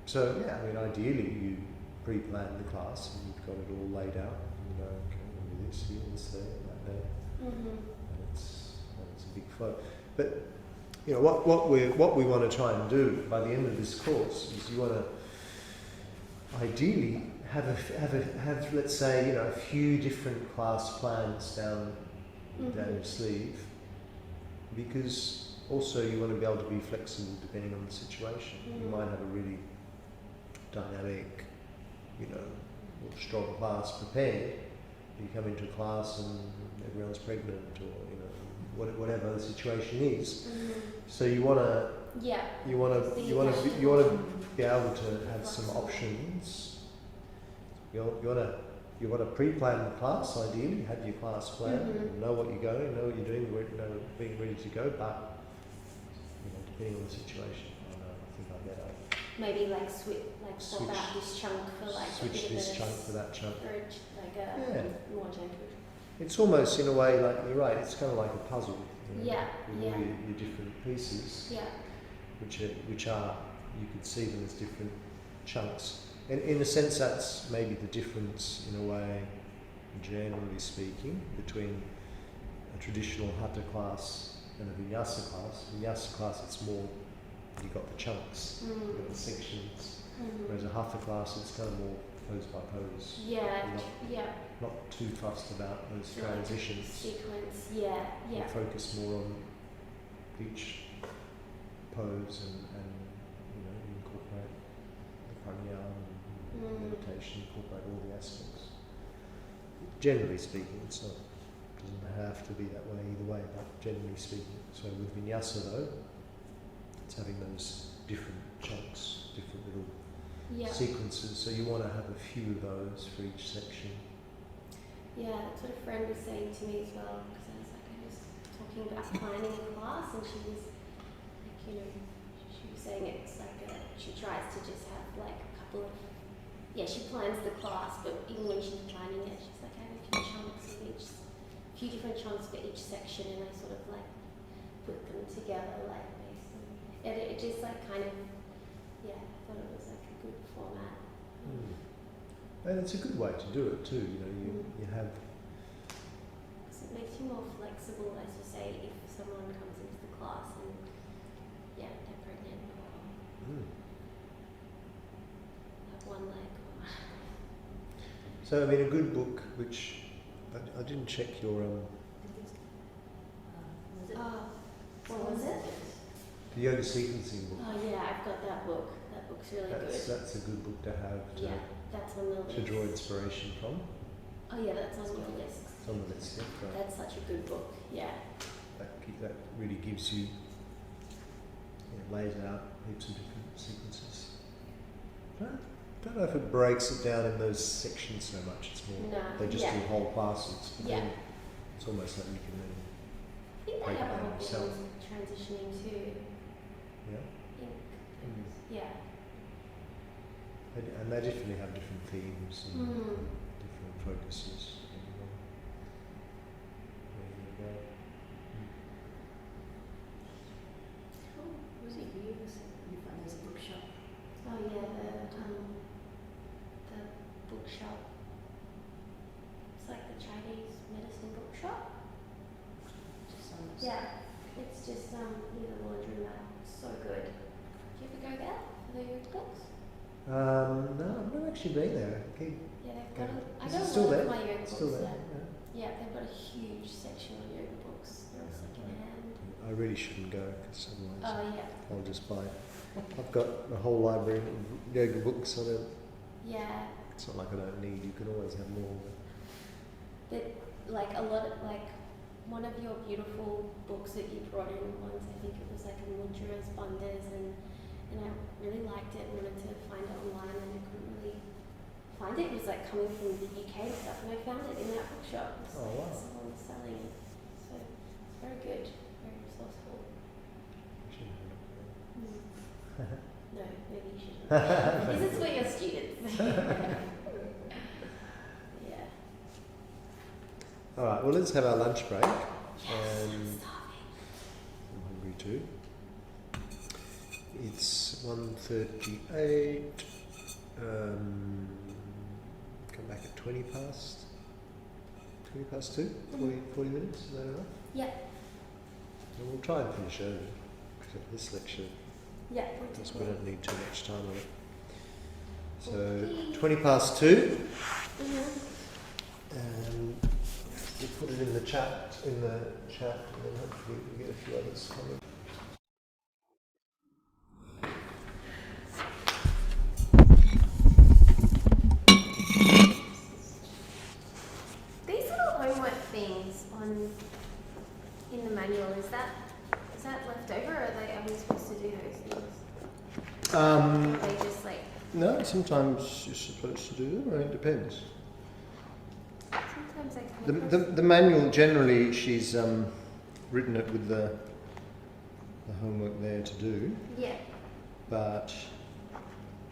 So yeah, I mean ideally you pre-plan the class and you've got it all laid out. You know, okay, we'll do this here, this there, that there. Mm-hmm. And it's a big flow. But you know what we want to try and do by the end of this course is you want to ideally have let's say a few different class plans down your sleeve, because also you want to be able to be flexible depending on the situation. You might have a really dynamic, or strong class prepared. You come into class and everyone's pregnant, or whatever the situation is. So you want to be able to have some options. You want to pre-plan the class. Ideally, have your class plan, know what you're going, know what you're doing, being ready to go. But depending on the situation, I think I better Maybe like swap out this chunk for like switch a bit this of chunk for that chunk. more gentle. It's almost in a way like you're right. It's kind of like a puzzle. Yeah, with yeah. all your different pieces, Yeah. which are you could see them as different chunks. And in a sense, that's maybe the difference in a way, generally speaking, between a traditional hatha class and a vinyasa class. Vinyasa class, it's more you've got the chunks, you've got the sections. Whereas a hatha class, it's kind of more pose by pose. Yeah, Not too fussed about those So like transitions. sequence, yeah. You focus more on each pose and incorporate the pranayama and meditation, incorporate all the aspects. Generally speaking, it doesn't have to be that way either way, but generally speaking. So with vinyasa though, it's having those different chunks, different little sequences. So you want to have a few of those for each section. Yeah, that's what a friend was saying to me as well, because I was talking about planning a class, and she was like, she was saying it's like she tries to just have like a couple of, she plans the class, but even when she's planning it, she's like, I have a few chunks of each, a few different chunks for each section, and I sort of like put them together like based on, it just like kind of, I thought it was like a good format. And it's a good way to do it too. You have. Because it makes you more flexible, as you say, if someone comes into the class and they're pregnant or have one leg. So I mean, a good book, which I didn't check your What was it? the yoga sequencing book. Oh yeah, I've got that book. That book's really good. That's a good book to have That's on the list. to draw inspiration from. Oh yeah, that's on your list. It's on the list, yeah. Right. That's such a good book. Yeah. That really gives you, lays out heaps of different sequences. I don't know if it breaks it down in those sections so much. It's more they just do whole classes. But then it's almost like you can then I think they break it have a down whole yourself. thing transitioning to Yeah. Yeah. And they definitely have different themes and different focuses. Was it you who said you find this bookshop? Oh yeah, the bookshop. It's like the Chinese medicine bookshop. Just on the Yeah, it's just near the laundromat. So good. Do you ever go there for the books? No, I've never actually been there. Okay. Yeah, they've got. I Is got it a still lot there? of my yoga Still books there? there. Yeah, they've got a huge section on yoga books. They're all secondhand. I really shouldn't go because otherwise Oh yeah. I'll just buy. I've got a whole library of yoga books. Yeah. It's not like I don't need. You can always have more. But like a lot of like one of your beautiful books that you brought in once, I think it was like a Mudras Bandhas, and I really liked it. Wanted to find it online and I couldn't really find it. It was like coming from the UK and stuff, and I found it in that bookshop. It was Oh, wow. someone was selling it, so very good, very resourceful. No, maybe you shouldn't. This is for your students. Yeah. All right, well, let's have our lunch break. Yes, I'm And starving. I'm hungry too. It's 1:38. Come back at 20 past 2, 40 minutes, is that enough? Yeah, And we'll try and finish early, because this lecture, yeah. because we don't need too much time on it. So, Okay. 20 past 2, Mm-hmm. and we'll put it in the chat, and then hopefully we get a few others coming. These little homework things in the manual, is that left over, or are we supposed to do those things? Are they just like No, sometimes you're supposed to do them, it depends. sometimes I come across The manual, generally, she's written it with the homework there to do, yeah. but,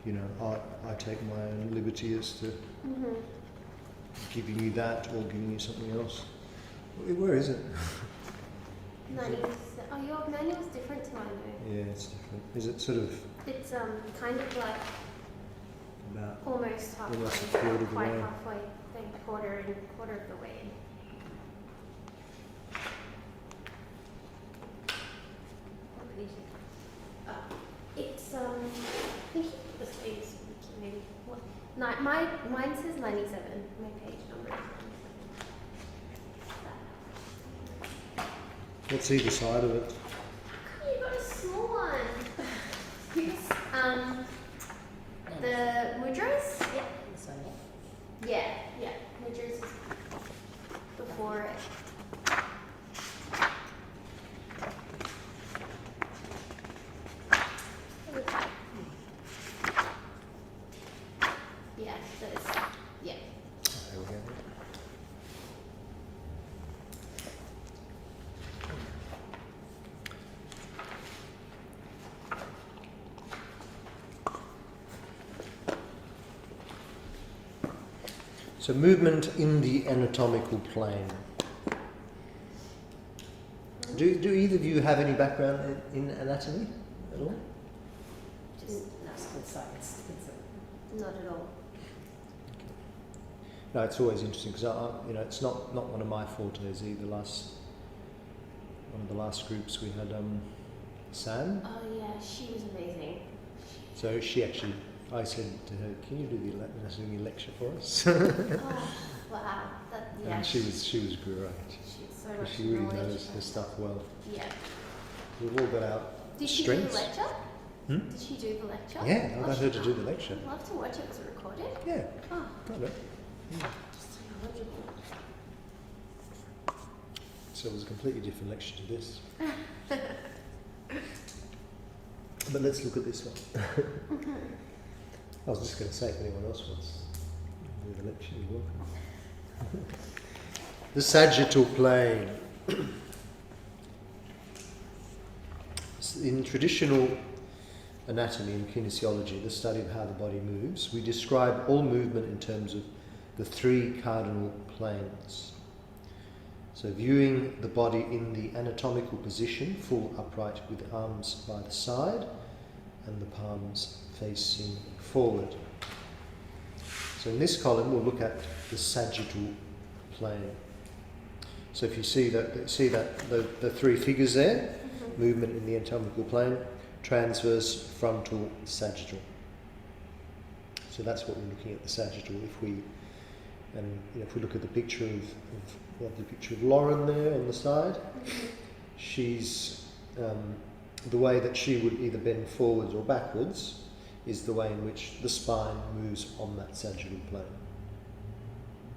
you know, I take my own liberty as to Mm-hmm. giving you that or giving you something else. Where is it? 90%. Oh, your manual's different to mine though. Yeah, it's different. Is it sort of It's kind of like about... almost halfway, Almost a quarter of the quite way. halfway, like quarter of the way in. What page is it? It's I think you put the same as Wiki, maybe. What? Mine says 97. My page number is 97. What's either side of it? You got a small one. Here's the Mudras. Yeah. This one, Yeah, yeah. Mudras is before it. Yeah, those. Yeah. There we go. So movement in the anatomical plane. Do either of you have any background in anatomy at all? just that's good science. It's Not at all. No, it's always interesting because you know, it's not one of my fortes either. One of the last groups we had Sam. Oh yeah, she was amazing. So she actually, I said to her, "Can you do the anatomy lecture for us?" Oh wow, that yeah. And she was great. She's so much She really knowledge. knows her stuff well. Yeah. We've all got our Did she do the strengths. lecture? Hmm? Did she do the lecture? Yeah, I Oh, got her to do the lecture. I'd love to watch it. Was it recorded? Yeah, Oh, got it. just so knowledgeable. So it was a completely different lecture to this. But let's look at this one. I was just going to say, if anyone else wants to do the lecture, you're welcome. The sagittal plane. In traditional anatomy and kinesiology, the study of how the body moves, we describe all movement in terms of the 3 cardinal planes. So viewing the body in the anatomical position, full upright with arms by the side and the palms facing forward. So in this column we'll look at the sagittal plane. So if you see that the 3 figures there, movement in the anatomical plane, transverse, frontal, sagittal. So that's what we're looking at, the sagittal. If we look at the picture of Lauren there on the side, she's the way that she would either bend forwards or backwards is the way in which the spine moves on that sagittal plane.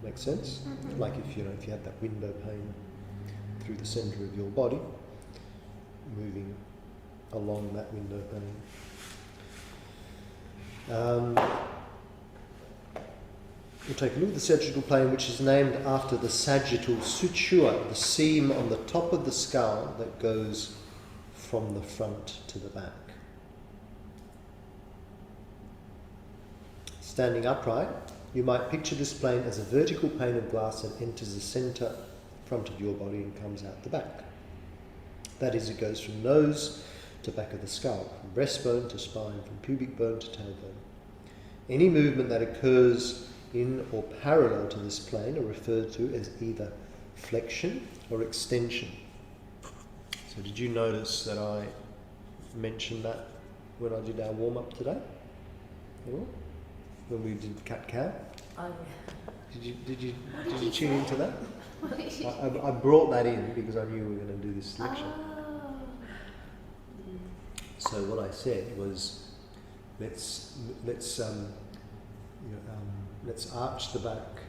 Makes sense? Like if you had that window pane through the centre of your body, moving along that window pane. We'll take a look at the sagittal plane, which is named after the sagittal suture, the seam on the top of the skull that goes from the front to the back. Standing upright, you might picture this plane as a vertical pane of glass that enters the centre front of your body and comes out the back. That is, it goes from nose to back of the skull, from breastbone to spine, from pubic bone to tailbone. Any movement that occurs in or parallel to this plane are referred to as either flexion or extension. So did you notice that I mentioned that when I did our warm-up today? When we did cat-cow? Oh yeah. Did you tune into that? I brought that in because I knew we were going to do this lecture. Oh. So what I said was, let's arch the back,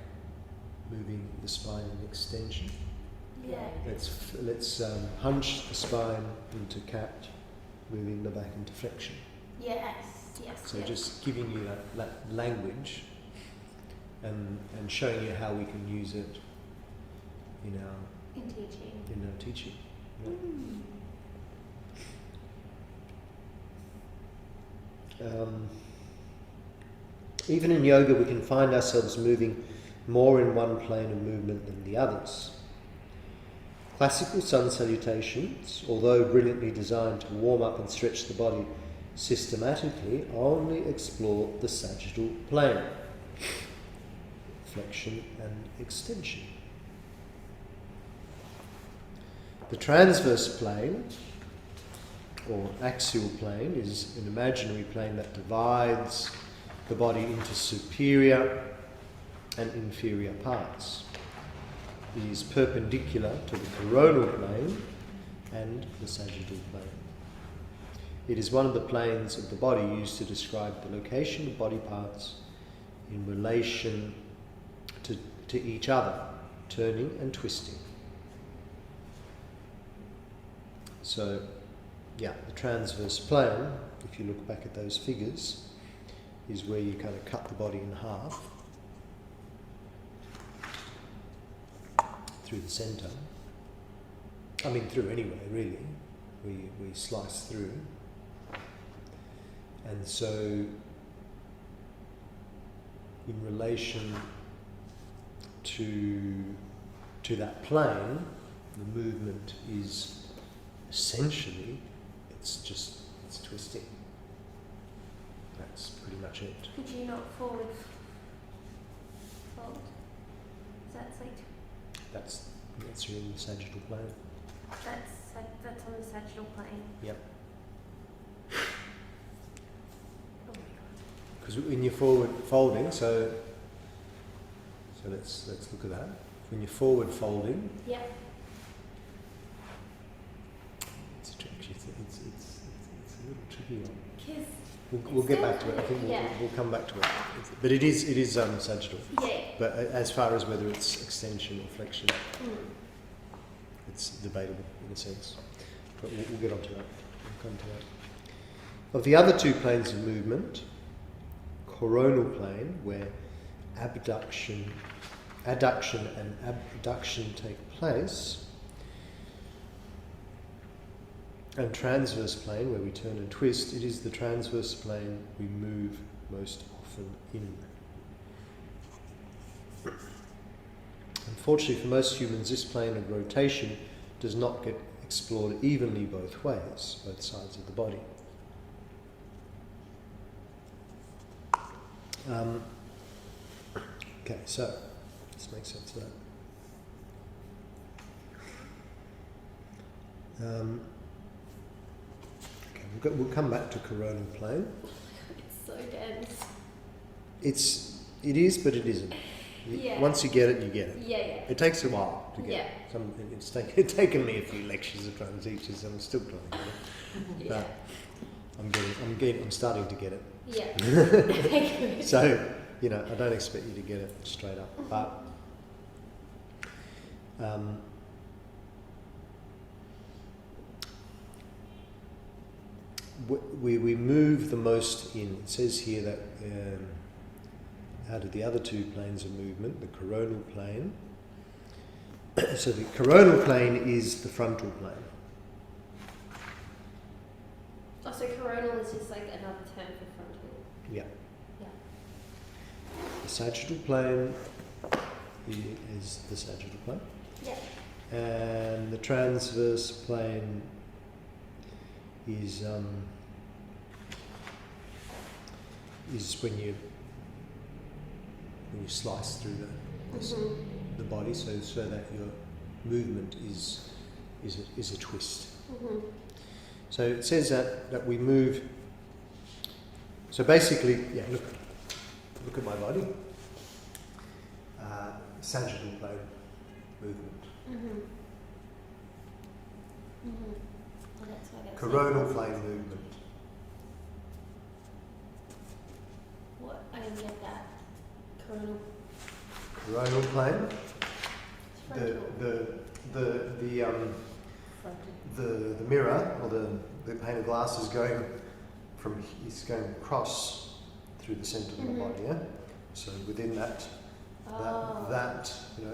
moving the spine in extension. Yeah. Let's hunch the spine into cat, moving the back into flexion. Yes. Yes. So yes. just giving you that language and showing you how we can use it in our teaching. Yeah. Even in yoga, we can find ourselves moving more in one plane of movement than the others. Classical sun salutations, although brilliantly designed to warm up and stretch the body systematically, only explore the sagittal plane, flexion and extension. The transverse plane, or axial plane, is an imaginary plane that divides the body into superior and inferior parts. It is perpendicular to the coronal plane and the sagittal plane. It is one of the planes of the body used to describe the location of body parts in relation to each other, turning and twisting. So, yeah, the transverse plane, if you look back at those figures, is where you kind of cut the body in half through the centre. I mean, through anyway, really. We slice through. And so, in relation to that plane, the movement is essentially, it's twisting. That's pretty much it. Could you not forward fold? Is that like? That's in the sagittal plane. That's on the sagittal plane. Yep. Oh my god. Because when you're forward folding, so let's look at that. When you're forward folding, Yep. it's a little tricky one. Because We'll get back to it. I think we'll come back to it. But it is sagittal. yeah. But as far as whether it's extension or flexion, it's debatable in a sense. But we'll get onto that. We'll come to that. Of the other two planes of movement, coronal plane, where adduction and abduction take place, and transverse plane, where we turn and twist, it is the transverse plane we move most often in. Unfortunately for most humans, this plane of rotation does not get explored evenly both ways, both sides of the body. Okay, so this makes sense of that. We'll come back to coronal plane. It's so dense. It is, but it isn't. Yeah. Once you get it, you get it. Yeah. It takes a while to get Yeah. it. It's taken me a few lectures of trying to teach this, and I'm still trying to get it. Yeah. But I'm starting to get it. Yeah. So, I don't expect you to get it straight up, but we move the most in. It says here that out of the other two planes of movement, the coronal plane. So the coronal plane is the frontal plane. Oh, so coronal is just like another term for frontal. Yeah. Yeah. The sagittal plane is the sagittal plane. Yeah. And the transverse plane is when you slice through the body, so that your movement is a twist. Mm-hmm. So it says that we move. So basically, yeah, look at my body. Sagittal plane movement. Mm-hmm. Mm-hmm. Well, that's why that's Coronal plane movement. What? I didn't get that. Coronal. Coronal plane. Frontal. The mirror or the pane of glass is going across through the centre of the body. Yeah. So within that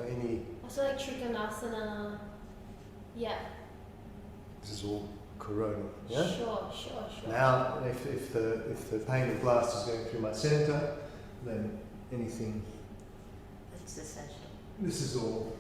any. Also like Trikonasana. Yeah. This is all coronal. Yeah. Sure. Now, if the pane of glass is going through my centre, then anything. That's the sagittal. This is all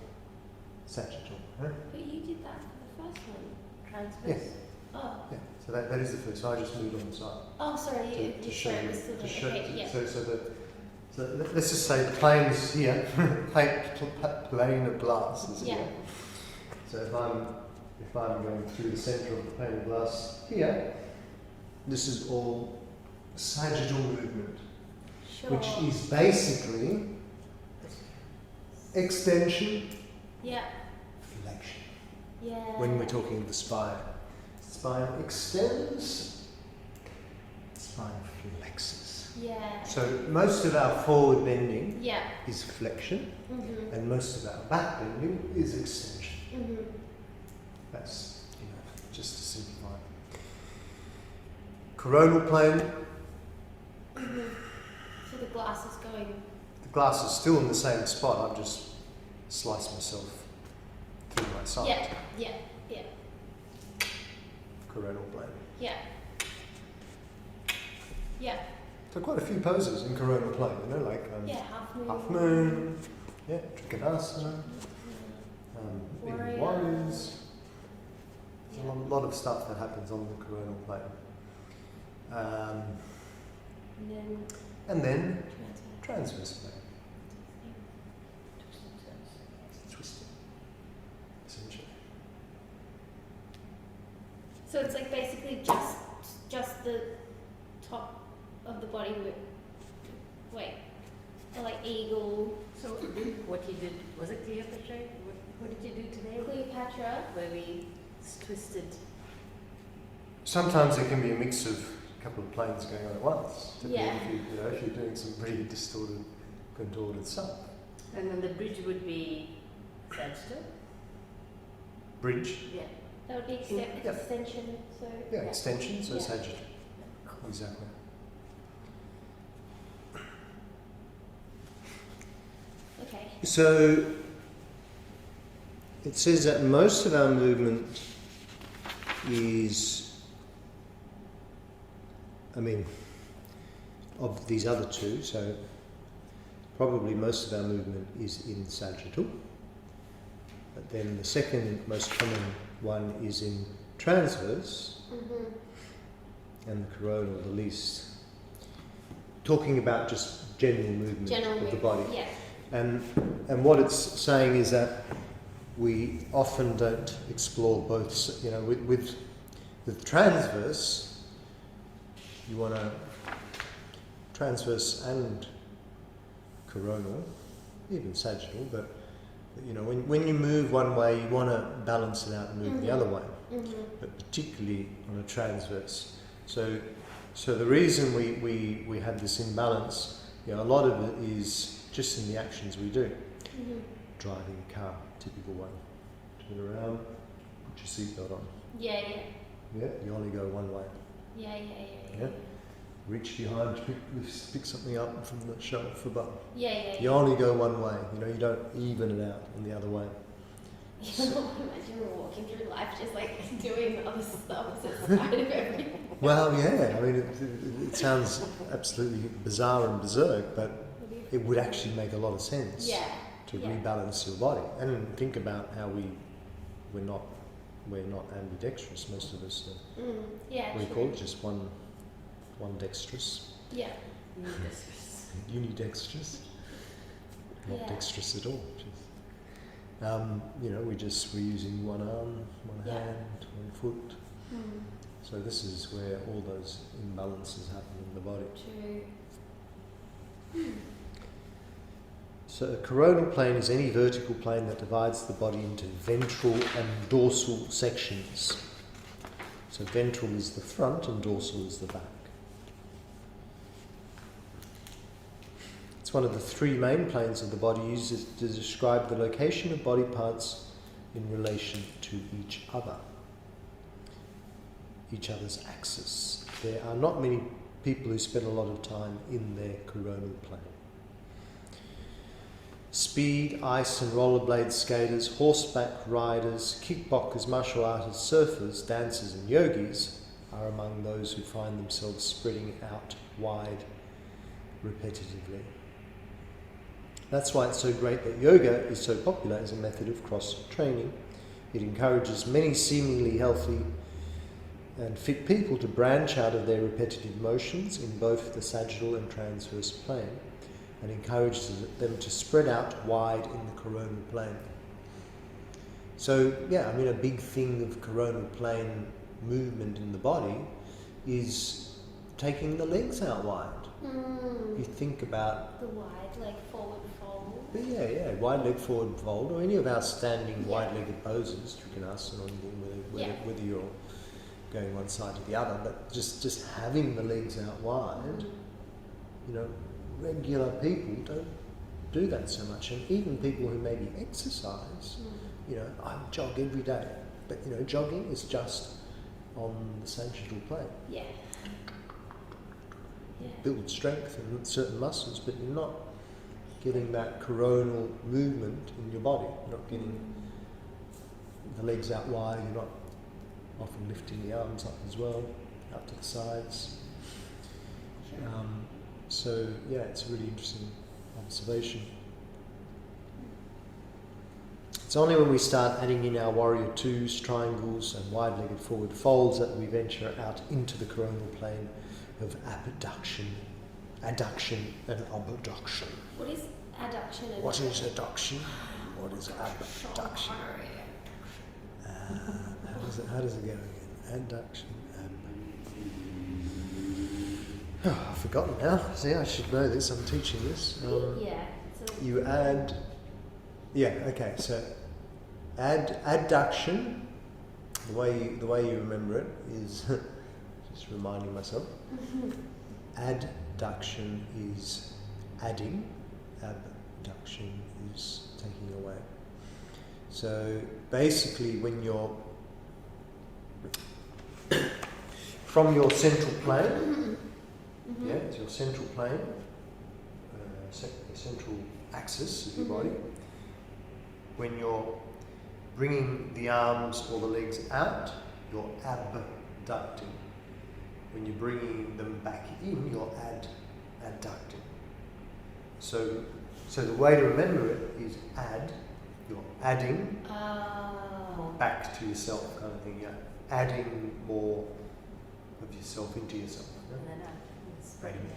sagittal. Huh? But you did that for the first one. Transverse. Yes. Oh. Yeah. So that is the first. So I just moved on the side. Oh, sorry. You To just show showed you. us the To show, okay, yeah. So let's just say the plane is here. plane of glass is Yeah. here. So if I'm going through the centre of the pane of glass here, this is all sagittal movement, Sure. which is basically extension, Yeah. flexion. Yeah. When we're talking of the spine extends, spine flexes. Yeah. So most of our forward bending Yeah. is flexion, Mhm. and most of our back bending is extension. Mhm. That's, just to simplify. Coronal plane, Mhm. So the glass is going. the glass is still in the same spot. I've just sliced myself through my side. Yeah. Coronal plane. Yeah. Yeah. So quite a few poses in coronal plane, like Yeah. Half moon. half moon, yeah, Trikonasana, even Warrior. warriors. There's Yeah. a lot of stuff that happens on the coronal plane. And then And then transfer. transverse plane, twisting, essentially. So it's like basically just the top of the body. Wait. Or like eagle. So what you did, was it Cleopatra? What did you do today? Cleopatra. Where we twisted. Sometimes there can be a mix of a couple of planes going on at once. Yeah. If you're doing some pretty distorted, contorted stuff. And then the bridge would be sagittal. Bridge, Yeah. That would be Yeah. extension. So yeah, extension, so Yeah. sagittal. Exactly. Okay. So it says that most of our movement is, of these other two, so probably most of our movement is in sagittal. But then the second most common one is in transverse, Mhm. and the coronal the least. Talking about just general movement of the body. Yeah. And what it's saying is that we often don't explore both. With transverse, you want to transverse and coronal, even sagittal. But when you move one way, you want to balance it out and move the other way. Mhm. But particularly on a transverse. So the reason we have this imbalance, a lot of it is just in the actions we do. Mhm. driving a car, typical one. Turn around, put your seatbelt on. Yeah. Yeah, you only go one way. Yeah. Reach behind, pick something up from the shelf above. Yeah. You only go one way, you know, you don't even it out in the other way. Imagine we're walking through life just like doing the opposite side of everything. Well, yeah, I mean, it sounds absolutely bizarre and berserk, but it would actually make a lot of sense to rebalance your body. And think about how we're not ambidextrous, most of us. Yeah. What do you call it? Just one dexterous. Yeah. Unidextrous. Not dexterous at all. You know, we're using one arm, one hand, one foot. So this is where all those imbalances happen in the body. True. So a coronal plane is any vertical plane that divides the body into ventral and dorsal sections. So ventral is the front and dorsal is the back. It's one of the three main planes of the body used to describe the location of body parts in relation to each other's axis. There are not many people who spend a lot of time in their coronal plane. Speed, ice and rollerblade skaters, horseback riders, kickboxers, martial artists, surfers, dancers and yogis are among those who find themselves spreading out wide repetitively. That's why it's so great that yoga is so popular as a method of cross-training. It encourages many seemingly healthy and fit people to branch out of their repetitive motions in both the sagittal and transverse plane, and encourages them to spread out wide in the coronal plane. So, yeah, I mean, a big thing of coronal plane movement in the body is taking the legs out wide. You think about the wide leg forward fold. Yeah, wide leg forward fold, or any of our standing wide-legged poses, Trikonasana, or anything, whether you're going one side to the other, but just having the legs out wide, you know, regular people don't do that so much, and even people who maybe exercise, you know, I jog every day, but you know, jogging is just on the sagittal plane. Yeah. Build strength and certain muscles, but you're not getting that coronal movement in your body. You're not getting the legs out wide. You're not often lifting the arms up as well, up to the sides. So yeah, it's a really interesting observation. It's only when we start adding in our warrior twos, triangles and wide-legged forward folds that we venture out into the coronal plane of abduction and abduction. What is adduction? And What is adduction? What is abduction? How does it go again? Adduction. Oh, I've forgotten now. See, I should know this. I'm teaching this. You add. Yeah. Okay. So, adduction. The way you remember it is just reminding myself. Adduction is adding. Abduction is taking away. So basically, when you're from your central plane, it's your central plane, central axis of your body. When you're bringing the arms or the legs out, you're abducting. When you're bringing them back in, you're adducting. So the way to remember it is add. You're adding back to yourself, kind of thing. Yeah, adding more of yourself into yourself. And then spreading it.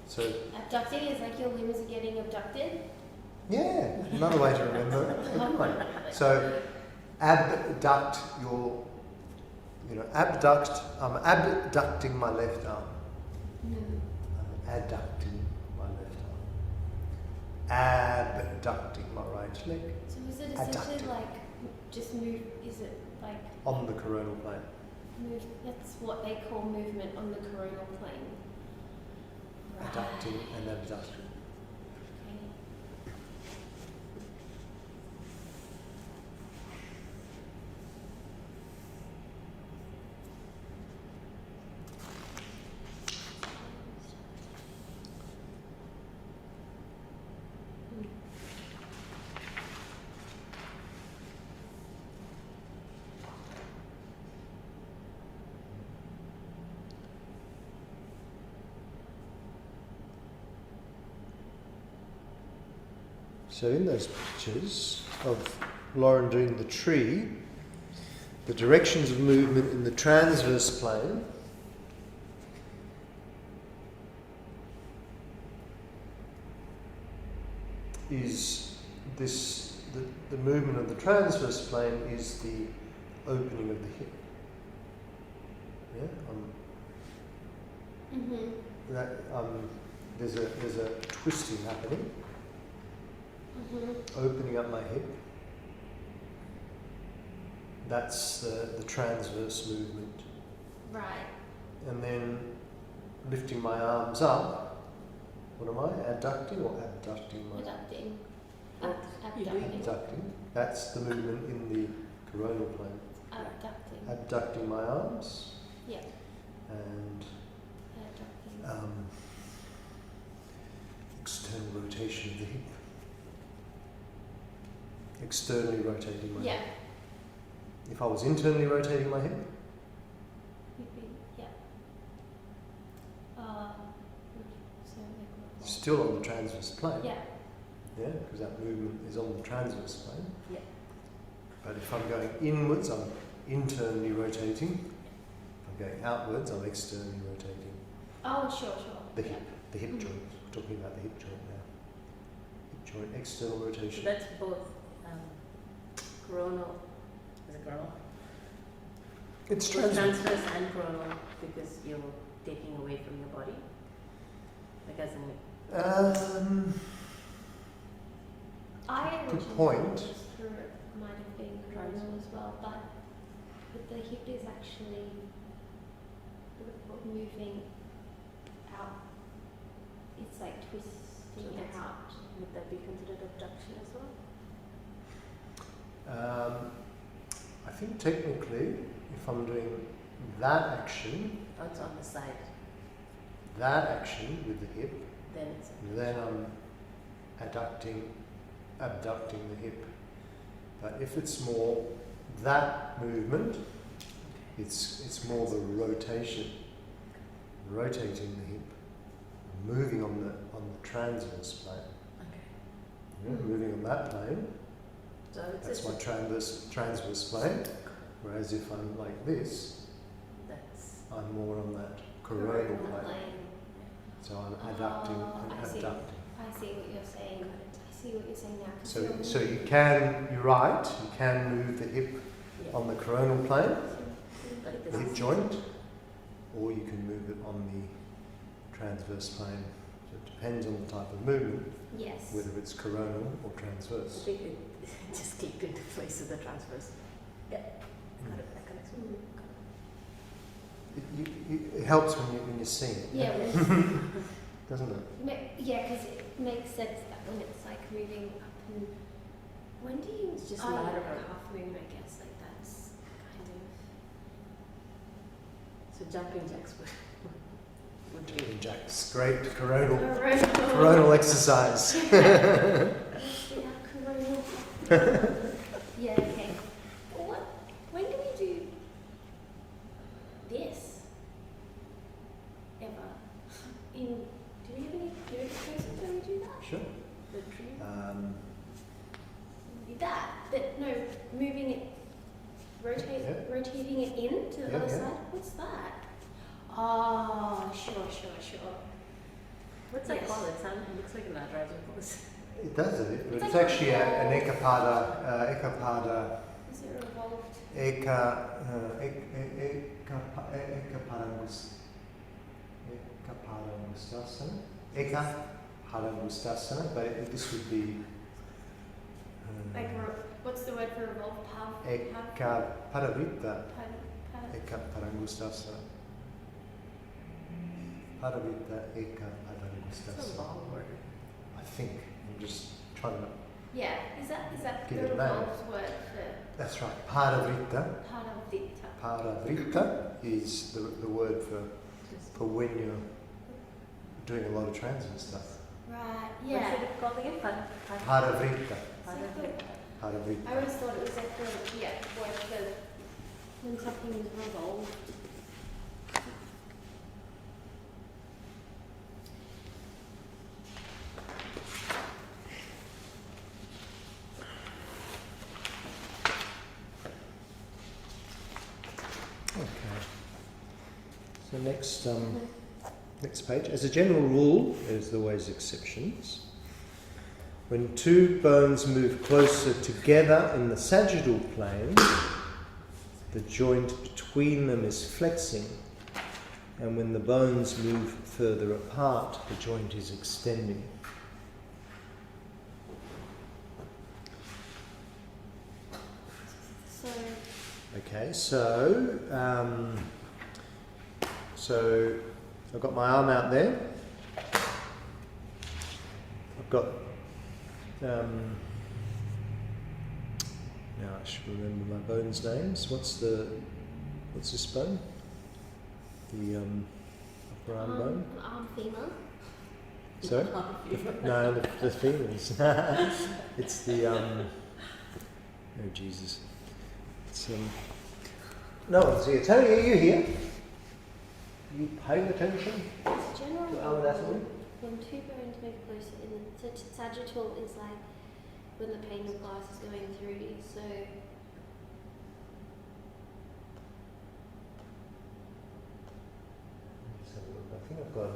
So abducting is like your limbs are getting abducted. Yeah, another way to remember it. So abduct your, abduct. I'm abducting my left arm. I'm adducting my left arm. Abducting my right leg. So is it essentially like just move? Is it like on the coronal plane? Move. That's what they call movement on the coronal plane. Adducting and abduction. So in those pictures of Lauren doing the tree, the directions of movement in the transverse plane is this, the movement of the transverse plane is the opening of the hip. Yeah, there's a twisting happening, opening up my hip. That's the transverse movement. Right. And then lifting my arms up. What am I? Adducting or abducting my? Adducting. Abducting. Abducting. That's the movement in the coronal plane. Abducting. Abducting my arms. Yeah. And Abducting. external rotation of the hip. Externally rotating my hip. Yeah. If I was internally rotating my hip, You'd be, yeah. So like still on the transverse plane. yeah. Yeah, because that movement is on the transverse plane. Yeah. But if I'm going inwards, I'm internally rotating. If I'm going outwards, I'm externally rotating. Oh, sure. The Yeah. hip, the hip joint. We're talking about the hip joint now. Hip joint, external So rotation. that's both coronal. Is it coronal? It's Both transverse. transverse and coronal because you're taking away from your body. Like as in I Good originally point. thought it was might have been coronal as well, but the hip is actually moving out. It's like twisting it that's- out. would that be considered abduction as well? I think technically, if I'm doing that action Oh, it's on the side. with the hip, Then it's then I'm abducting the hip. But if it's more that movement, it's more the rotation, rotating the hip, moving on the transverse plane. okay. Yeah, moving on that plane, So it's that's just my transverse plane. Whereas if I'm like this, that's I'm more on that coronal plane. plane. So I'm adducting and I see. abducting. I see what you're saying. I see what you're saying now. 'cause So, you're so moving- you're right, you can move the hip yeah. on the coronal plane, Like the this hip is- joint, or you can move it on the transverse plane. So it depends on the type of movement, Yes. whether it's coronal or I transverse. think it just clicked into place with the transverse. Yeah. Got it. That connects with it. It helps when you're seeing it, Yeah. doesn't it? Yeah, because it makes sense that when it's like moving up and when do you? It's just oh, lateral. like half moon, I guess. Like that's kind of. So jumping jacks would be Jumping jacks, great coronal Coronal. coronal exercise. Yeah, coronal. Yeah. Okay. What? When do we do this? Ever? Do we have any yoga poses where we do that? Sure. the tree. That no, moving it, Yeah. rotating it in to the Yeah, other yeah. side. What's that? Oh, sure. What's that Yes. called? It looks like a Nataraja pose. It does it, but It's it's like actually a an ball. ekapada, Is it revolved? ekaparangustasana, ekaparangustasana, but this would be Like what's the word for revolved? ekaparavritta, ekaparangustasana, paravritta Some ekaparangustasana. ball word. I think I'm just trying to. Yeah, is that Give the it a name. revolved word for That's right. Paravritta. part of Vitta? Paravritta is the word for when you're doing a lot of transient stuff. Right. What's Yeah. it called again? Paravritta. Paravritta. I always thought it was like the word for when something is revolved. the next page. As a general rule, there's always exceptions. When two bones move closer together in the sagittal plane, the joint between them is flexing, and when the bones move further apart, the joint is extending. Okay, so I've got my arm out there. I've got now I should remember my bones' names. What's this bone? The upper arm bone. Arm femur. Sorry? No, the femurs. It's the oh Jesus. It's no one's here. Tony, are you here? Are you paying attention It's general to our anatomy? when two bones move closer in the sagittal is like when the painful glass is going through you. So I think I've got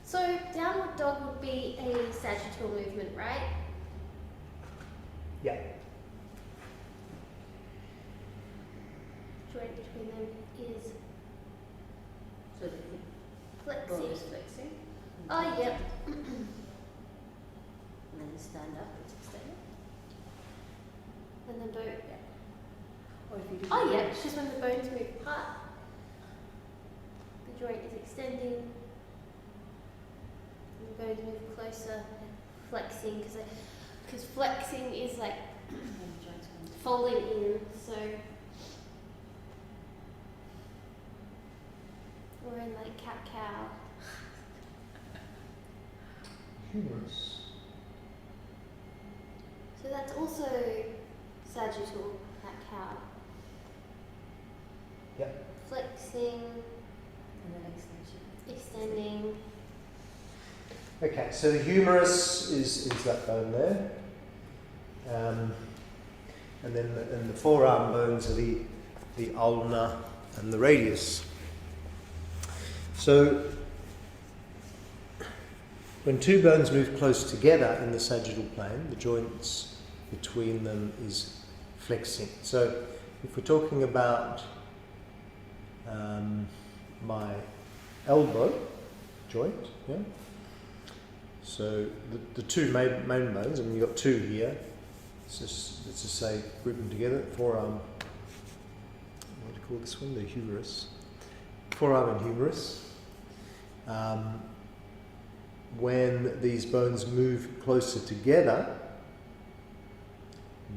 So downward dog would be a sagittal movement, right? yeah. Joint between them is So the bone flexing. is flexing. Oh, yep. And then you stand up, it's extended. And the bone. Or if you do Oh, yeah. It's just when the bones move apart, the joint is extending. And the bones move closer, flexing, because flexing is like And the joints come together. folding in. So we're in like cat cow. Humerus. So that's also sagittal, cat cow. Yep. Flexing, And then extension. extending. Okay, so the humerus is that bone there, and then the forearm bones are the ulna and the radius. So when two bones move close together in the sagittal plane, the joints between them is flexing. So if we're talking about my elbow joint, yeah. So the two main bones, I mean you've got two here. Let's just say group them together. Forearm. What do you call this one? The humerus. Forearm and humerus. When these bones move closer together,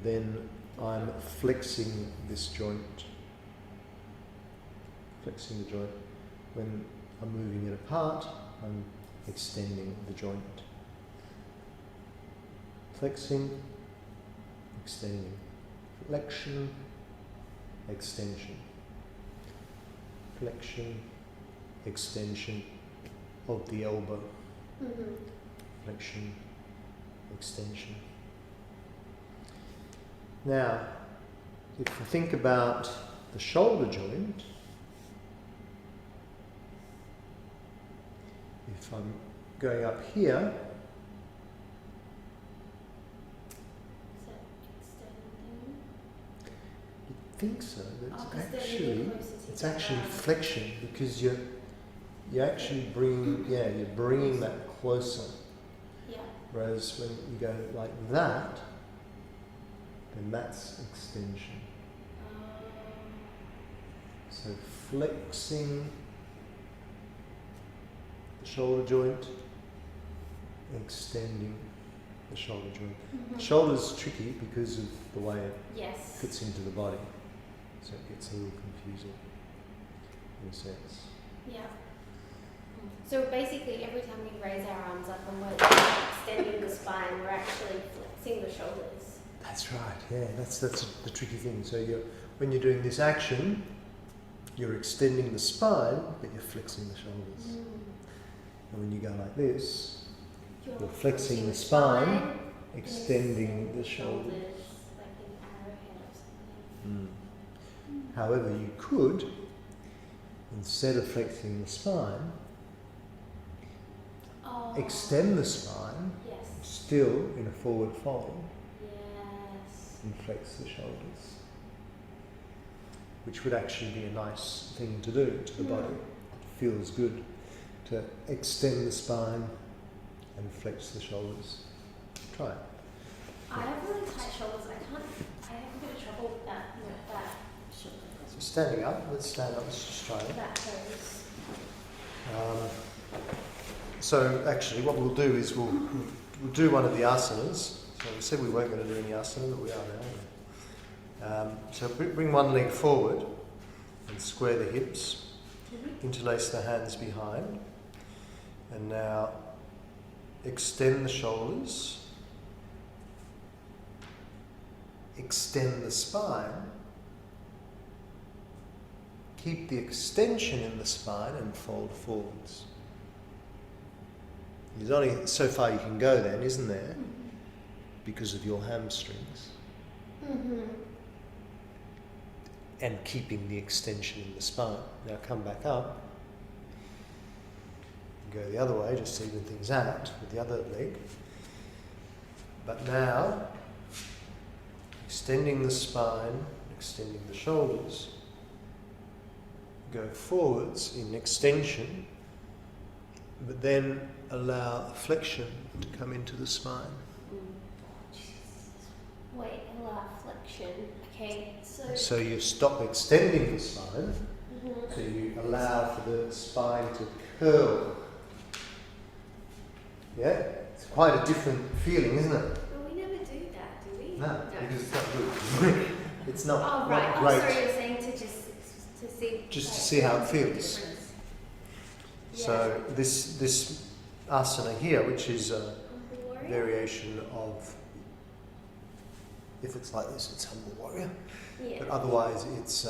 then I'm flexing this joint. Flexing the joint. When I'm moving it apart, I'm extending the joint. Flexing, extending. Flexion, extension. Flexion, extension of the elbow. Mm-hmm. Flexion, extension. Now, if you think about the shoulder joint, if I'm going up here, Is that extending? you'd think so, but Oh, 'cause they're really closer it's together. actually flexion because you actually bring you're bringing that closer. Yeah. Whereas when you go like that, then that's extension. So flexing the shoulder joint, extending the shoulder joint. Mhm. Shoulder's tricky because of the way it Yes. fits into the body, so it gets a little confusing in a sense. Yeah. So basically, every time we raise our arms up and we're extending the spine, we're actually flexing the shoulders. That's right. Yeah, that's the tricky thing. So when you're doing this action, you're extending the spine, but you're flexing the shoulders. And when you go like this, you're flexing the spine, extending the shoulders. Like an arrowhead or something. However, you could, instead of flexing the spine, Oh. extend the spine, Yes. still in a forward fold, Yes. and flex the shoulders, which would actually be a nice thing to do to the body. It feels good to extend the spine and flex the shoulders. Try it. I have really tight shoulders. I have a bit of trouble with that. So standing up, let's stand up, let's just try it. That pose. So actually what we'll do is we'll do one of the asanas. So we said we weren't going to do any asana, but we are now. So bring one leg forward and square the hips, interlace the hands behind, and now extend the shoulders, extend the spine, keep the extension in the spine and fold forwards. There's only so far you can go then, isn't there? Because of your hamstrings. And keeping the extension in the spine. Now come back up. Go the other way, just to even things out with the other leg. But now, extending the spine, extending the shoulders. Go forwards in extension, but then allow flexion to come into the spine. Wait, allow flexion. Okay, So you stop extending the spine, so you allow for the spine to curl. Yeah? It's quite a different feeling, isn't it? Well, we never do that, do we? No, because it's not good. It's not, Oh, not right. great. Oh, sorry, you're saying to see. Just to see how it feels. Difference. So this asana here, which is a Humble warrior? variation of, if it's like this, it's humble warrior. Yeah. But otherwise, it's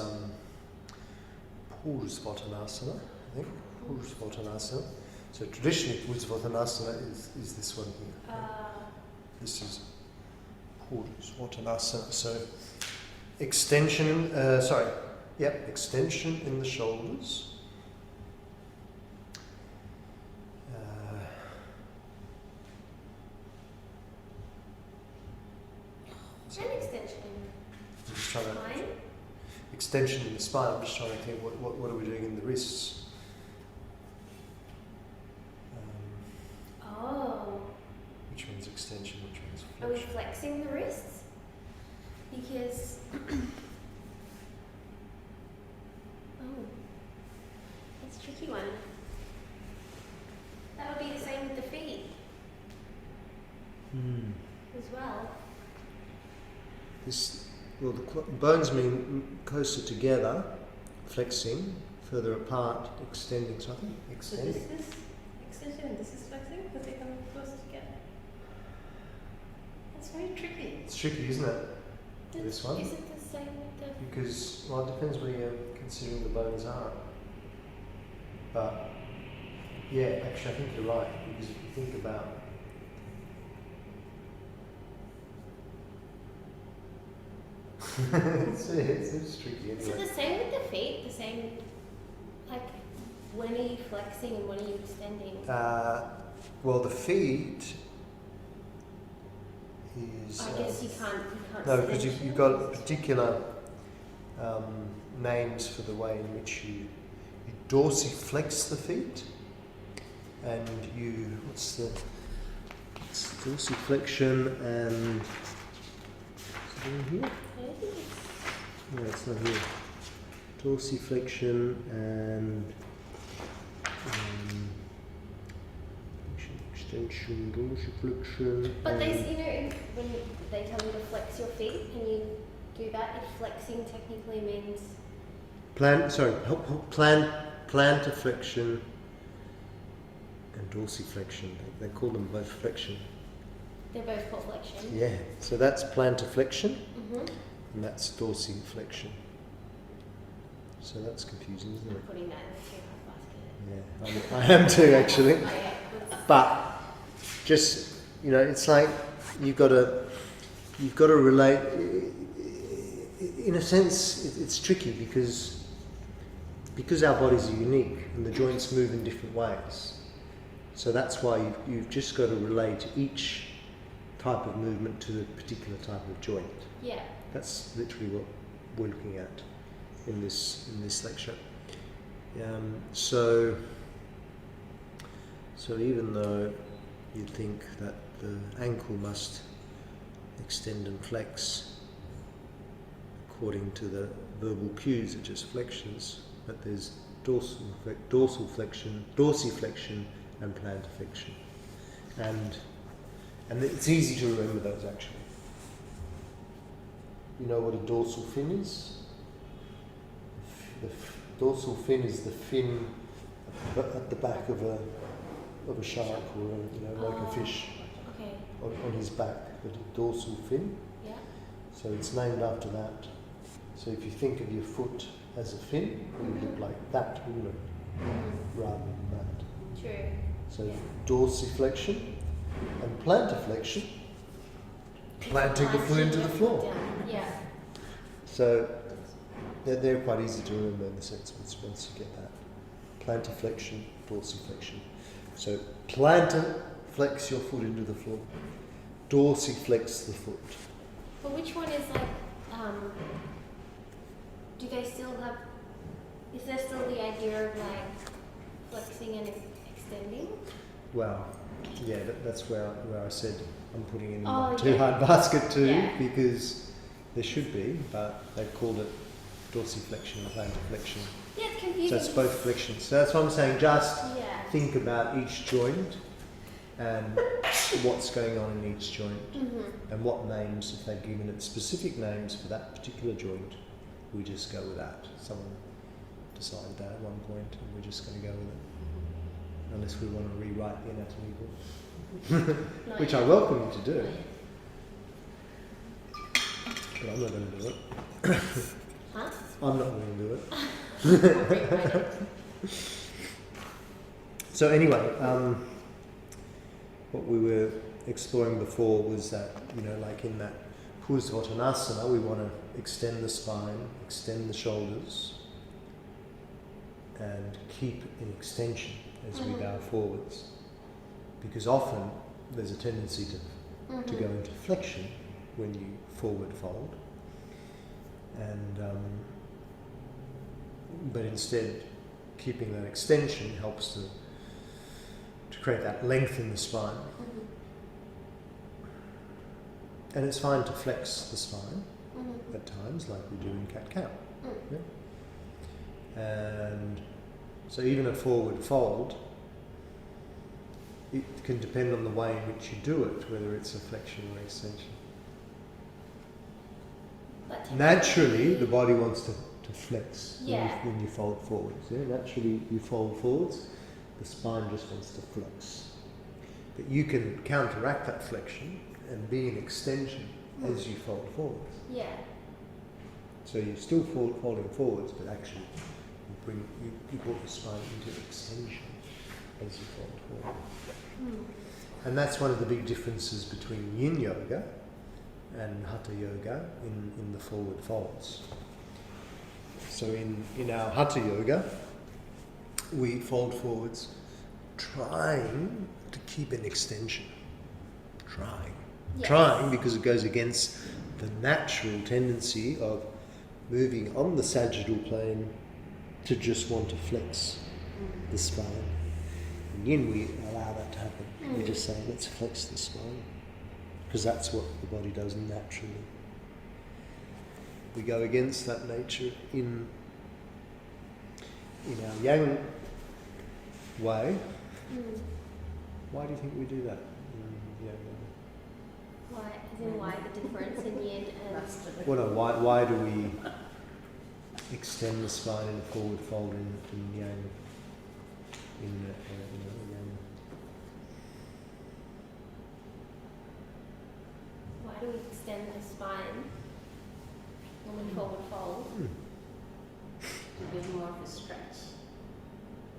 Purusvartanasana, I think. Purusvartanasana. So traditionally, Purusvartanasana is this one here. This is Purusvartanasana. So extension, extension in the shoulders. An extension. I'm just trying to Spine? extension in the spine. I'm just trying to think what are we doing in the wrists. Oh. Which one's extension? Which one's Are we flexion? flexing the wrists? Because. Oh. That's a tricky one. That would be the same with the feet as well. The bones mean closer together, flexing, further apart, extending. So I think So extending. this is extension and this is flexing because they come closer together. That's very tricky. It's tricky, isn't it? This one? Is it the same with the. Because, well, it depends where you're considering the bones are. But, yeah, actually I think you're right, because if you think about it's tricky Is it anyway. the same with the feet? The same, like, when are you flexing and when are you extending? Well, the feet is... I guess you can't. No, because you've got particular names for the way in which you dorsiflex the feet, and it's dorsiflexion and... Is it in here? I don't think it's. No, it's not here. Dorsiflexion and extension, dorsiflexion. But and there's, when they tell you to flex your feet and you do that, if flexing technically means. Plantarflexion and dorsiflexion. They call them both flexion. They're both called flexion. Yeah. So that's plantarflexion Mm-hmm. and that's dorsiflexion. So that's confusing, isn't it? Putting that in the two-half basket. Yeah, I am too actually. Oh, yeah. But just it's like you've got to relate. in a sense, it's tricky because our bodies are unique and the joints move in different ways. So that's why you've just got to relate each type of movement to the particular type of joint. Yeah. That's literally what we're looking at in this lecture. So even though you think that the ankle must extend and flex according to the verbal cues, are just flexions, but there's dorsiflexion, and plantarflexion, and it's easy to remember those actually. You know what a dorsal fin is? The dorsal fin is the fin at the back of a shark or like a fish Okay. on his back, the dorsal fin. Yeah. So it's named after that. So if you think of your foot as a fin, it would look like that, wouldn't it? Rather than that. True. So Yeah. dorsiflexion and plantarflexion, planting the foot into the floor. Down. Yeah. So they're quite easy to remember in the sense once you get that. Plantarflexion, dorsiflexion. So plantar, flex your foot into the floor. Dorsiflex the foot. But which one is like, do they still have, is there still the idea of like flexing and extending? Well, yeah, that's where I said I'm putting in Oh, too yeah. hard basket too, Yeah. because there should be, but they've called it dorsiflexion and plantarflexion. Yeah, it's confusing. So it's both flexions. So that's what I'm saying, just Yeah. think about each joint and what's going on in each joint and what names, if they've given it specific names for that particular joint, we just go with that. Someone decided that at one point and we're just going to go with it. Unless we want to rewrite the anatomy book, Not which yet. I welcome you to do, Not yet. but I'm not going to do it. Huh? I'm not going to do it. Rewrite it. So anyway, what we were exploring before was that, like in that Purusvottanasana, we want to extend the spine, extend the shoulders, and keep in extension as we bow forwards. Because often there's a tendency to go into flexion when you forward fold. And but instead, keeping that extension helps to create that length in the spine. And it's fine to flex the spine at times, like we do in cat-cow. Yeah? And so even a forward fold, it can depend on the way in which you do it, whether it's a flexion or extension. But Naturally, the body wants to flex Yeah. when you fold forwards. Yeah? Naturally, you fold forwards, the spine just wants to flex. But you can counteract that flexion and be in extension as you fold forwards. Yeah. So you're still folding forwards, but actually you brought the spine into extension as you fold forward. And that's one of the big differences between Yin Yoga and Hatha Yoga in the forward folds. So in our Hatha Yoga, we fold forwards trying to keep an extension. Yes. Trying because it goes against the natural tendency of moving on the sagittal plane to just want to flex the spine. In Yin, we allow that to happen. We just say, let's flex the spine, because that's what the body does naturally. We go against that nature in our Yang way. Why do you think we do that in Yang? Why? As in why the difference in Yin and Well, no, why do we extend the spine in a forward fold in Yang? Yang. why do we extend the spine when we forward fold? To give more of a stretch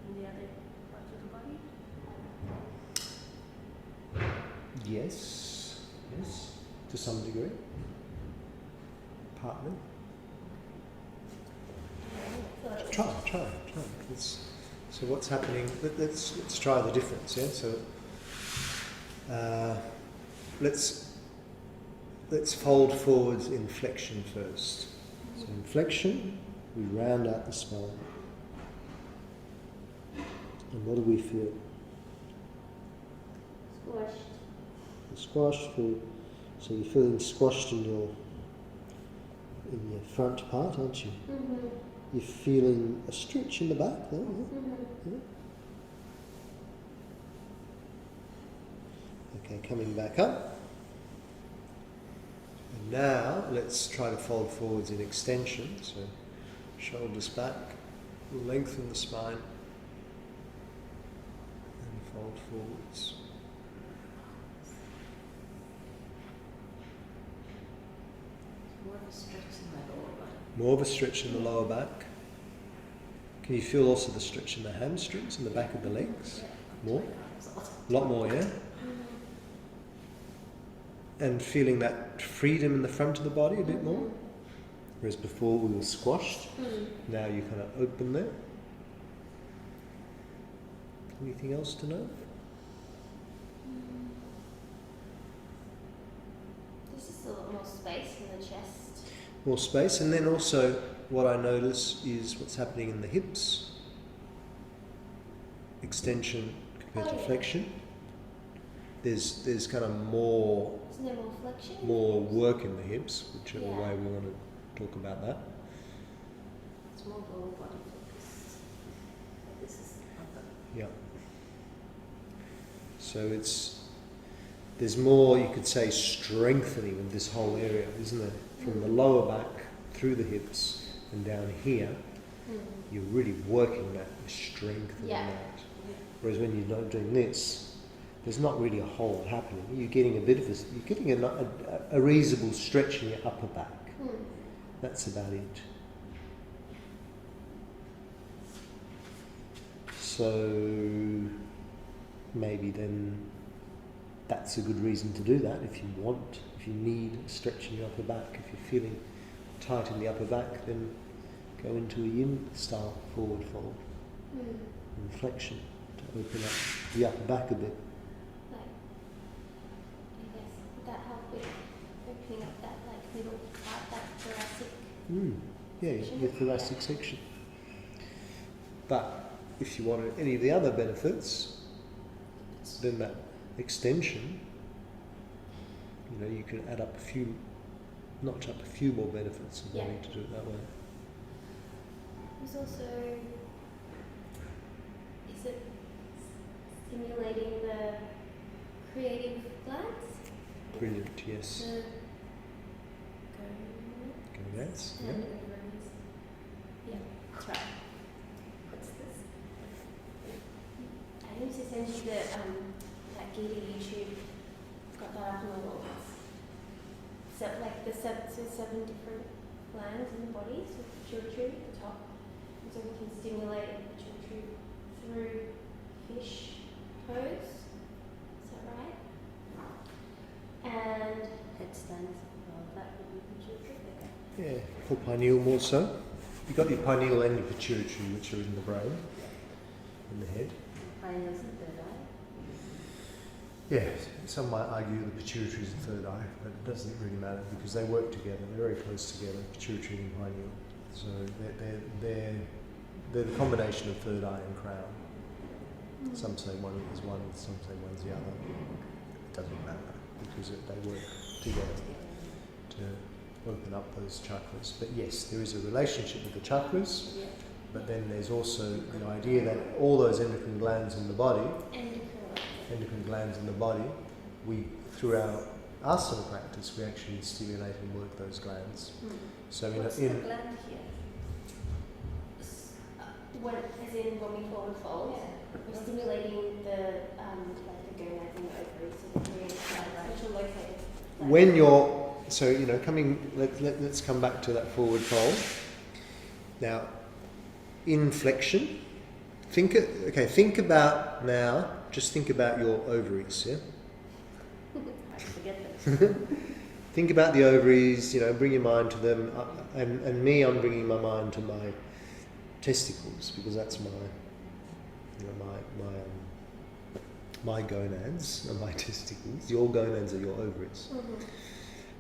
in the other parts of the body. Yes, to some degree, partly. thought it was. Try. So what's happening? Let's try the difference. Yeah. So let's fold forwards in flexion first. So in flexion, we round out the spine. And what do we feel? Squashed. The squash feel. So you're feeling squashed in your front part, aren't you? Mm-hmm. You're feeling a stretch in the back, though. Yeah? Mm-hmm. Yeah. Okay, coming back up. And now let's try to fold forwards in extension. So shoulders back, lengthen the spine, and fold forwards. More of a stretch in my lower body. More of a stretch in the lower back. Can you feel also the stretch in the hamstrings and the back of the legs? Yeah. More? A lot more, yeah? And feeling that freedom in the front of the body a bit more. Whereas before we were squashed, now you kind of open there. Anything else to know? This is a lot more space in the chest. More space, and then also what I notice is what's happening in the hips. Extension compared to flexion. There's kind of more Isn't there more flexion? more work in the hips, whichever Yeah. way we want to talk about that. It's more lower body focused. This is upper. Yeah. So there's more, you could say, strengthening of this whole area, isn't there? From the lower back through the hips and down here, you're really working that, strengthening Yeah. that. Whereas when you're not doing this, there's not really a whole lot happening. You're getting a reasonable stretch in your upper back. That's about it. So maybe then that's a good reason to do that if you need a stretch in your upper back. If you're feeling tight in the upper back, then go into a yin style forward fold and flexion to open up the upper back a bit. Like, I guess, would that help with opening up that like middle part, that thoracic? Yeah, your thoracic section. But if you wanted any of the other benefits, then that extension, you can add up notch up a few more benefits of wanting to do it that way. There's also, is it stimulating the creative glands? Brilliant, yes. The Gonads, yeah. and ovaries. Yeah, that's right. What's this? I used to send you that Gita YouTube. Got that up on my wall. So like the seven different glands in the body, so the pituitary at the top. And so we can stimulate the pituitary through fish pose. Is that right? And Headstands. Well, that would be pituitary. Okay. Yeah, for pineal more so. You've got your pineal and your pituitary, which are in the brain, in the head. Pineals and third eye. Yeah, some might argue the pituitary is the third eye, but it doesn't really matter because they work together. They're very close together, pituitary and pineal. So they're the combination of third eye and crown. Some say one is one, some say one's the other. It doesn't matter because they work together to open up those chakras. But yes, there is a relationship with the chakras, but then there's also the idea that all those endocrine glands in the body, we, through our asana practice, we actually stimulate and work those glands. So What's the gland here? as in when we forward fold, we're stimulating the like the gonads and the ovaries, so the creative glands, which are located. when you're, let's come back to that forward fold. Now, in flexion, think about now, just think about your ovaries, yeah? I forget this. Think about the ovaries, bring your mind to them, and me, I'm bringing my mind to testicles, because that's my, you know, my gonads are my testicles. Your gonads are your ovaries.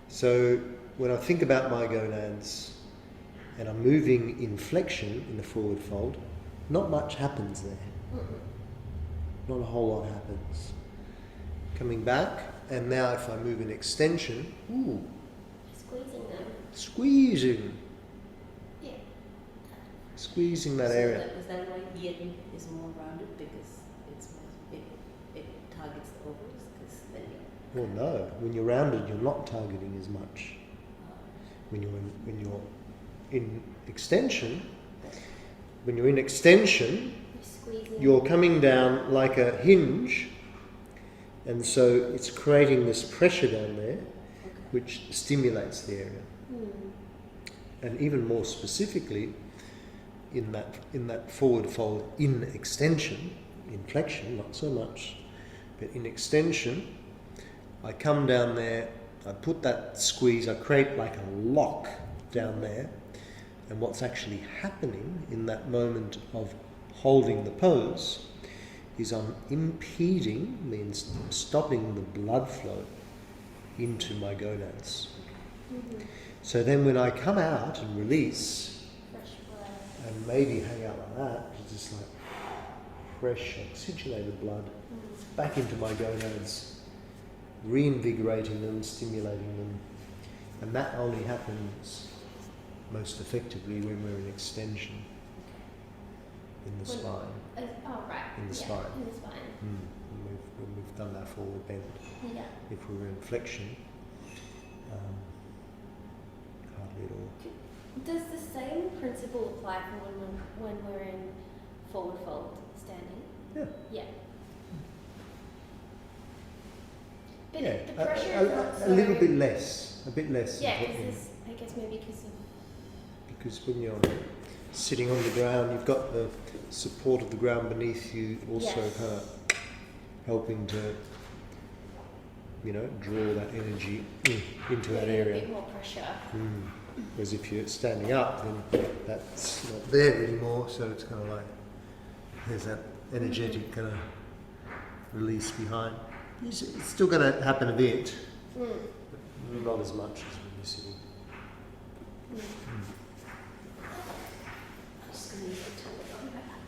So when I think about my gonads and I'm moving in flexion in the forward fold, not much happens there. Not a whole lot happens. Coming back, and now if I move in extension, ooh, Squeezing them. squeezing, Yeah. squeezing that So area. is that why yin is more rounded, because it targets the ovaries? Because then you Well, no. When you're rounded, you're not targeting as much. When you're in extension, You're squeezing. you're coming down like a hinge, and so it's creating this pressure down there, which stimulates the area. And even more specifically, in that forward fold, in extension, in flexion, not so much, but in extension, I come down there, I put that squeeze, I create like a lock down there, and what's actually happening in that moment of holding the pose is I'm impeding, means stopping the blood flow into my gonads. So then when I come out and release, Fresh blood. and maybe hang out like that, it's just like fresh oxygenated blood back into my gonads, reinvigorating them, stimulating them. And that only happens most effectively when we're in extension in the spine. Oh, right. In the yeah, spine. In the spine. When we've done that forward bend. Yeah. If we were in flexion, hardly at all. Does the same principle apply for when we're in forward fold standing? Yeah. Yeah. But Yeah, the pressure is not a so... little bit less. A bit less. Yeah, is what you- because I guess maybe because of... because when you're sitting on the ground, you've got the support of the ground beneath you, also Yes. kind of helping to, you know, draw that energy into that A area. bit more pressure. Whereas if you're standing up, then that's not there anymore, so it's kind of like there's that energetic kind of release behind. It's still going to happen a bit, but not as much as when you're sitting. I'm just going to use the toilet on my back.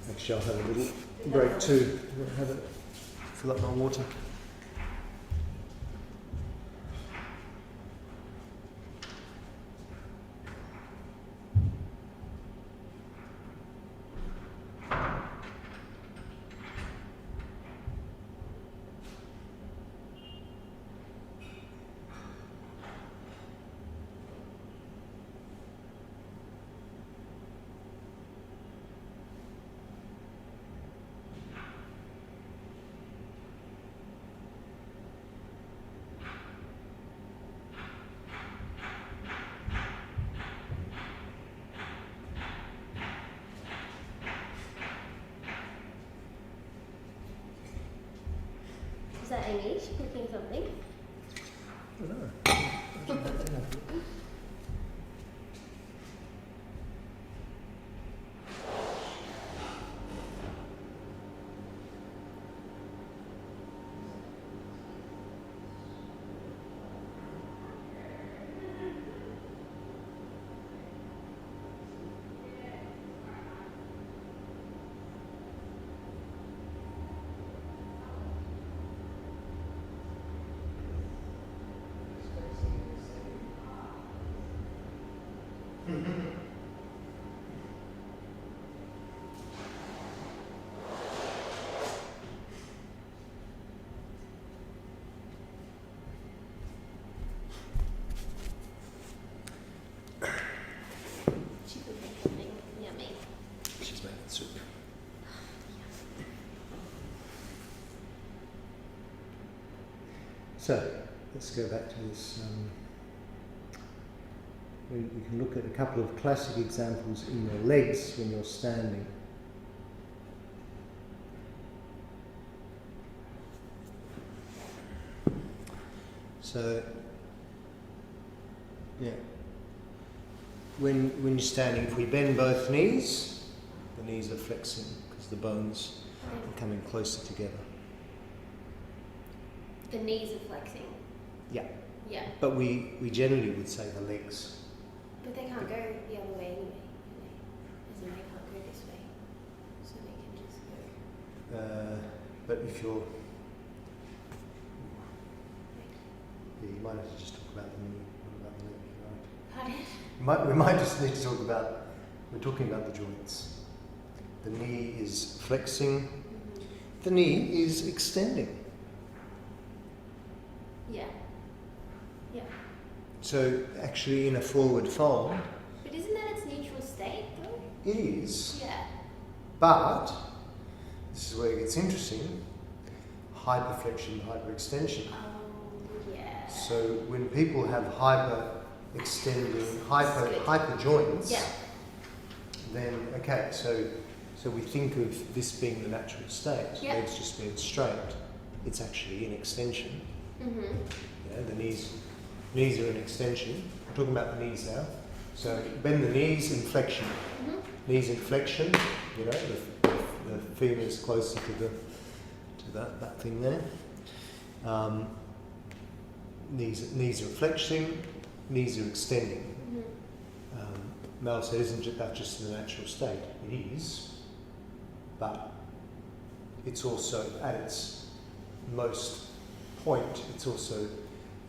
Actually, I'll have a little break too. I'll have it, fill up my water. Is that Amy? She's cooking something? I don't know. She's cooking something yummy. She's making soup. So, let's go back to this. We can look at a couple of classic examples in your legs when you're standing. So, yeah. when you're standing, if we bend both knees, the knees are flexing because the bones are coming closer together. The knees are flexing. Yeah. Yeah. But we generally would say the legs. But they can't go the other way anyway. As in, they can't go this way. So they can just go. But if you're... Yeah, you might have to just talk about the knee, not about the leg, right? Pardon? We might just need to talk about... We're talking about the joints. The knee is flexing. Mm-hmm. The knee is extending. Yeah. Yeah. So actually in a forward fold, But isn't that its neutral state though? it is. Yeah. But, this is where it gets interesting, hyperflexion, hyperextension. Oh, yeah. So when people have hyperextending, hyper joints, Yeah. then, okay, so we think of this being the natural state, Yeah. legs just being straight, it's actually in extension. Mm-hmm. Yeah, the knees are in extension. I'm talking about the knees now. So bend the knees in flexion. Mm-hmm. Knees in flexion, you know, the femur is closer to that thing there. Knees are flexing, knees are extending. Mm-hmm. Mel said, isn't that just the natural state? It is, but it's also at its most point, it's also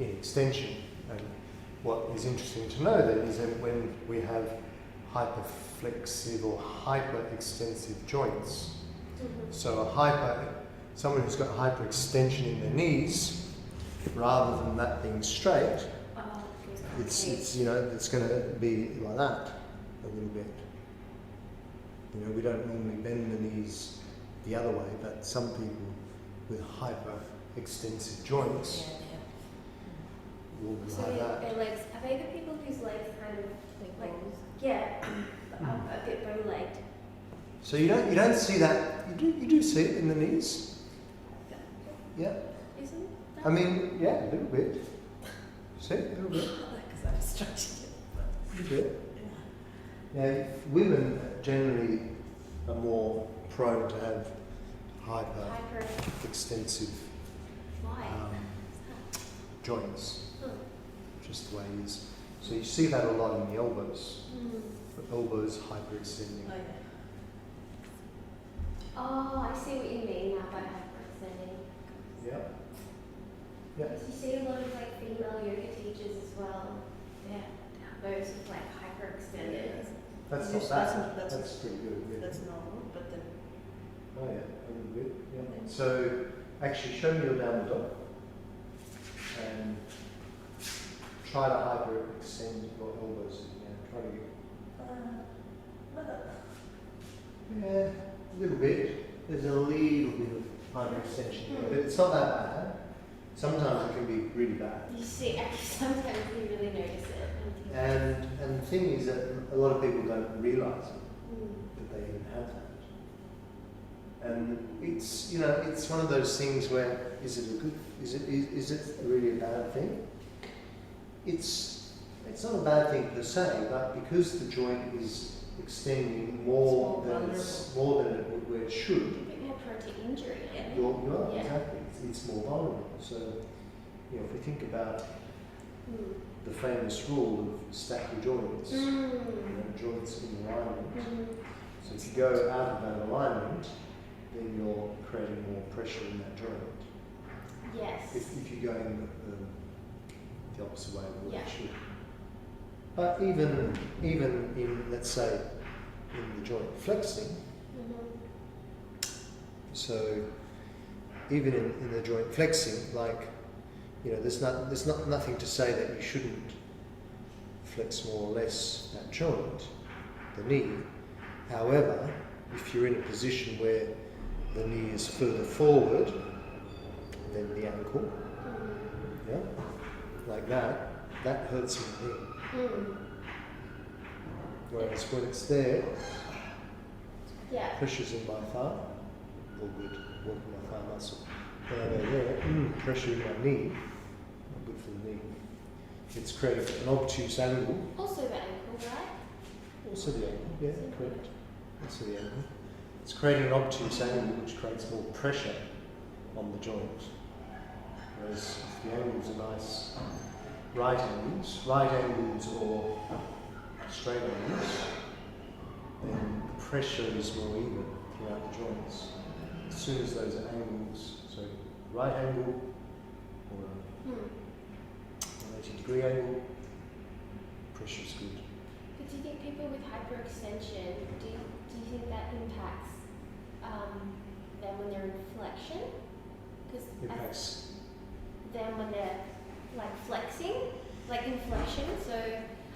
in extension. And what is interesting to know then is that when we have hyperflexive or hyperextensive joints, Mm-hmm. so someone who's got hyperextension in their knees, rather than that being straight, Oh, it's you know, it's going to be like that a little bit. You know, we don't normally bend the knees the other way, but some people with hyperextensive joints will So have that. their legs, are they the people whose legs kind of like, Like yeah, a bit bow-legged? So you don't see that. You do see it in the knees. Yeah. Isn't that? I mean, yeah, a little bit. See, a little bit. Because I'm stretching it. A little bit. Now, women generally are more prone to have Hyper. extensive Why? joints, Oh. just the way it is. So you see that a lot in the elbows. Mm. The elbows hyperextending. Oh, yeah. Oh, I see what you mean now by hyperextending. Yeah. Yeah. Because you see a lot of like female yoga teachers as well. Yeah. Those with like hyperextended. That's Yes, not bad. that's- That's pretty good. Yeah. That's normal, but then Oh yeah, a little bit. Yeah. So actually, show me your downward dog, and try to hyperextend your elbows. Yeah. Try to get. Yeah, a little bit. There's a little bit of hyperextension, but it's not that bad. Sometimes it can be really bad. You see, actually, sometimes you really notice it. And the thing is that a lot of people don't realise it, Mm. that they even have that. And it's, you know, it's one of those things where is it really a bad thing? It's not a bad thing per se, but because the joint is extending more than it would where it should, A bit more prone to injury. you're Yeah. exactly, it's more vulnerable. So, you know, if we think about Mm. the famous rule of stack your joints, you Mm. know, joints in alignment. Mm. So if you go out of that alignment, then you're creating more pressure in that joint. Yes. If you're going the opposite way of what Yeah. it should. But even in, let's say, in the joint flexing, Mhm. so even in the joint flexing, like, you know, there's nothing to say that you shouldn't flex more or less that joint, the knee. However, if you're in a position where the knee is further forward than the ankle, Mhm. yeah, like that hurts your knee. Mm. Whereas when it's there, Yeah. pressure's in my thigh, all good, working my thigh muscle. When I go there, pressure in my knee, not good for the knee. It's creating an obtuse angle. Also the ankle, right? Also the angle, yeah, correct. Also the angle. It's creating an obtuse angle which creates more pressure on the joint. Whereas if the angles are nice right angles or straight angles, then the pressure is more even throughout the joints. As soon as those angles, so right angle or a 90-degree angle, pressure's good. But do you think people with hyperextension, do you think that impacts them when they're in flexion? Because Impacts. them when they're like flexing, like in flexion. So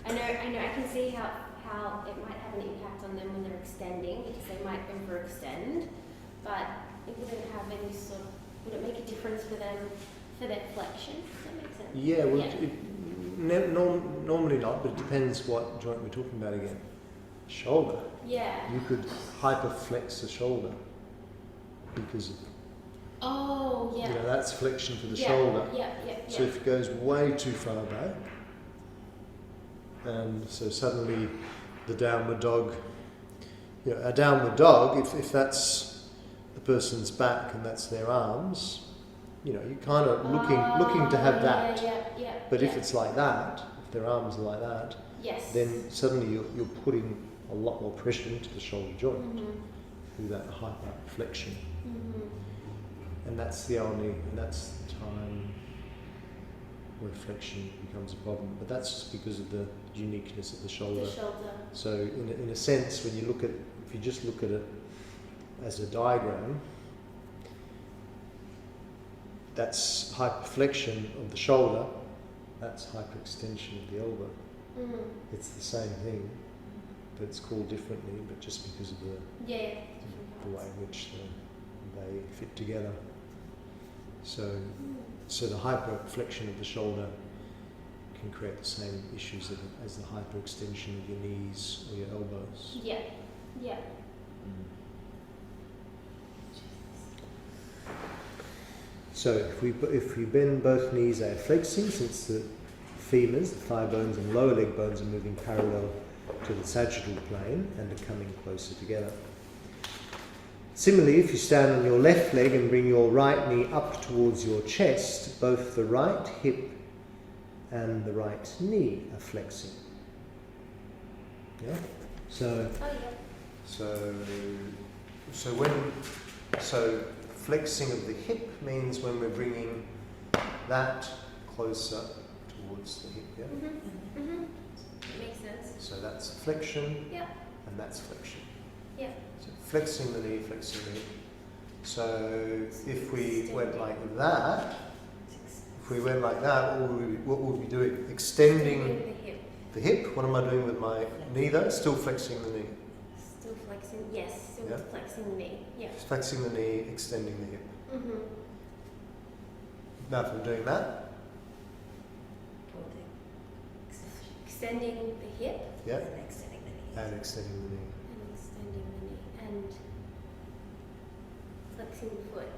I know I can see how it might have an impact on them when they're extending because they might overextend, but it wouldn't have any sort of, would it make a difference for them for their flexion? Does that make sense? Yeah, well, normally not, but it depends what joint we're talking about again. Shoulder. Yeah. You could hyperflex the shoulder because Oh, yeah. you know, that's flexion for the Yeah, shoulder. Yeah. So if it goes way too far back, and so suddenly the downward dog, you know, a downward dog, if that's the person's back and that's their arms, you know, you're kind of looking to have that. Yeah. But if it's like that, if their arms are like that, yes. then suddenly you're putting a lot more pressure into the shoulder joint through that hyperflexion. And that's the time where flexion becomes a problem. But that's just because of the uniqueness of the shoulder. The shoulder. So in a sense, when you look at, if you just look at it as a diagram, that's hyperflexion of the shoulder, that's hyperextension of the elbow. It's the same thing, but it's called differently, but just because of the way in which they fit together. So the hyperflexion of the shoulder can create the same issues as the hyperextension of your knees or your elbows. Yeah. So if we bend both knees, they are flexing, since the femurs, the thigh bones and lower leg bones are moving parallel to the sagittal plane and are coming closer together. Similarly, if you stand on your left leg and bring your right knee up towards your chest, both the right hip and the right knee are flexing. Yeah? So flexing of the hip means when we're bringing that closer towards the hip, yeah? Makes sense. So that's flexion, Yeah. and that's flexion. Yeah. So flexing the knee, flexing the hip. So if we went like that, what would we be doing? Extending the hip. What am I doing with my knee though? Still flexing the knee. Still flexing, yes. Still Yeah. flexing the knee. Yeah. Flexing the knee, extending the hip. Now if I'm doing that, Extending the hip. yeah, And extending the knees. and extending the knee. And extending the knee. And flexing the foot.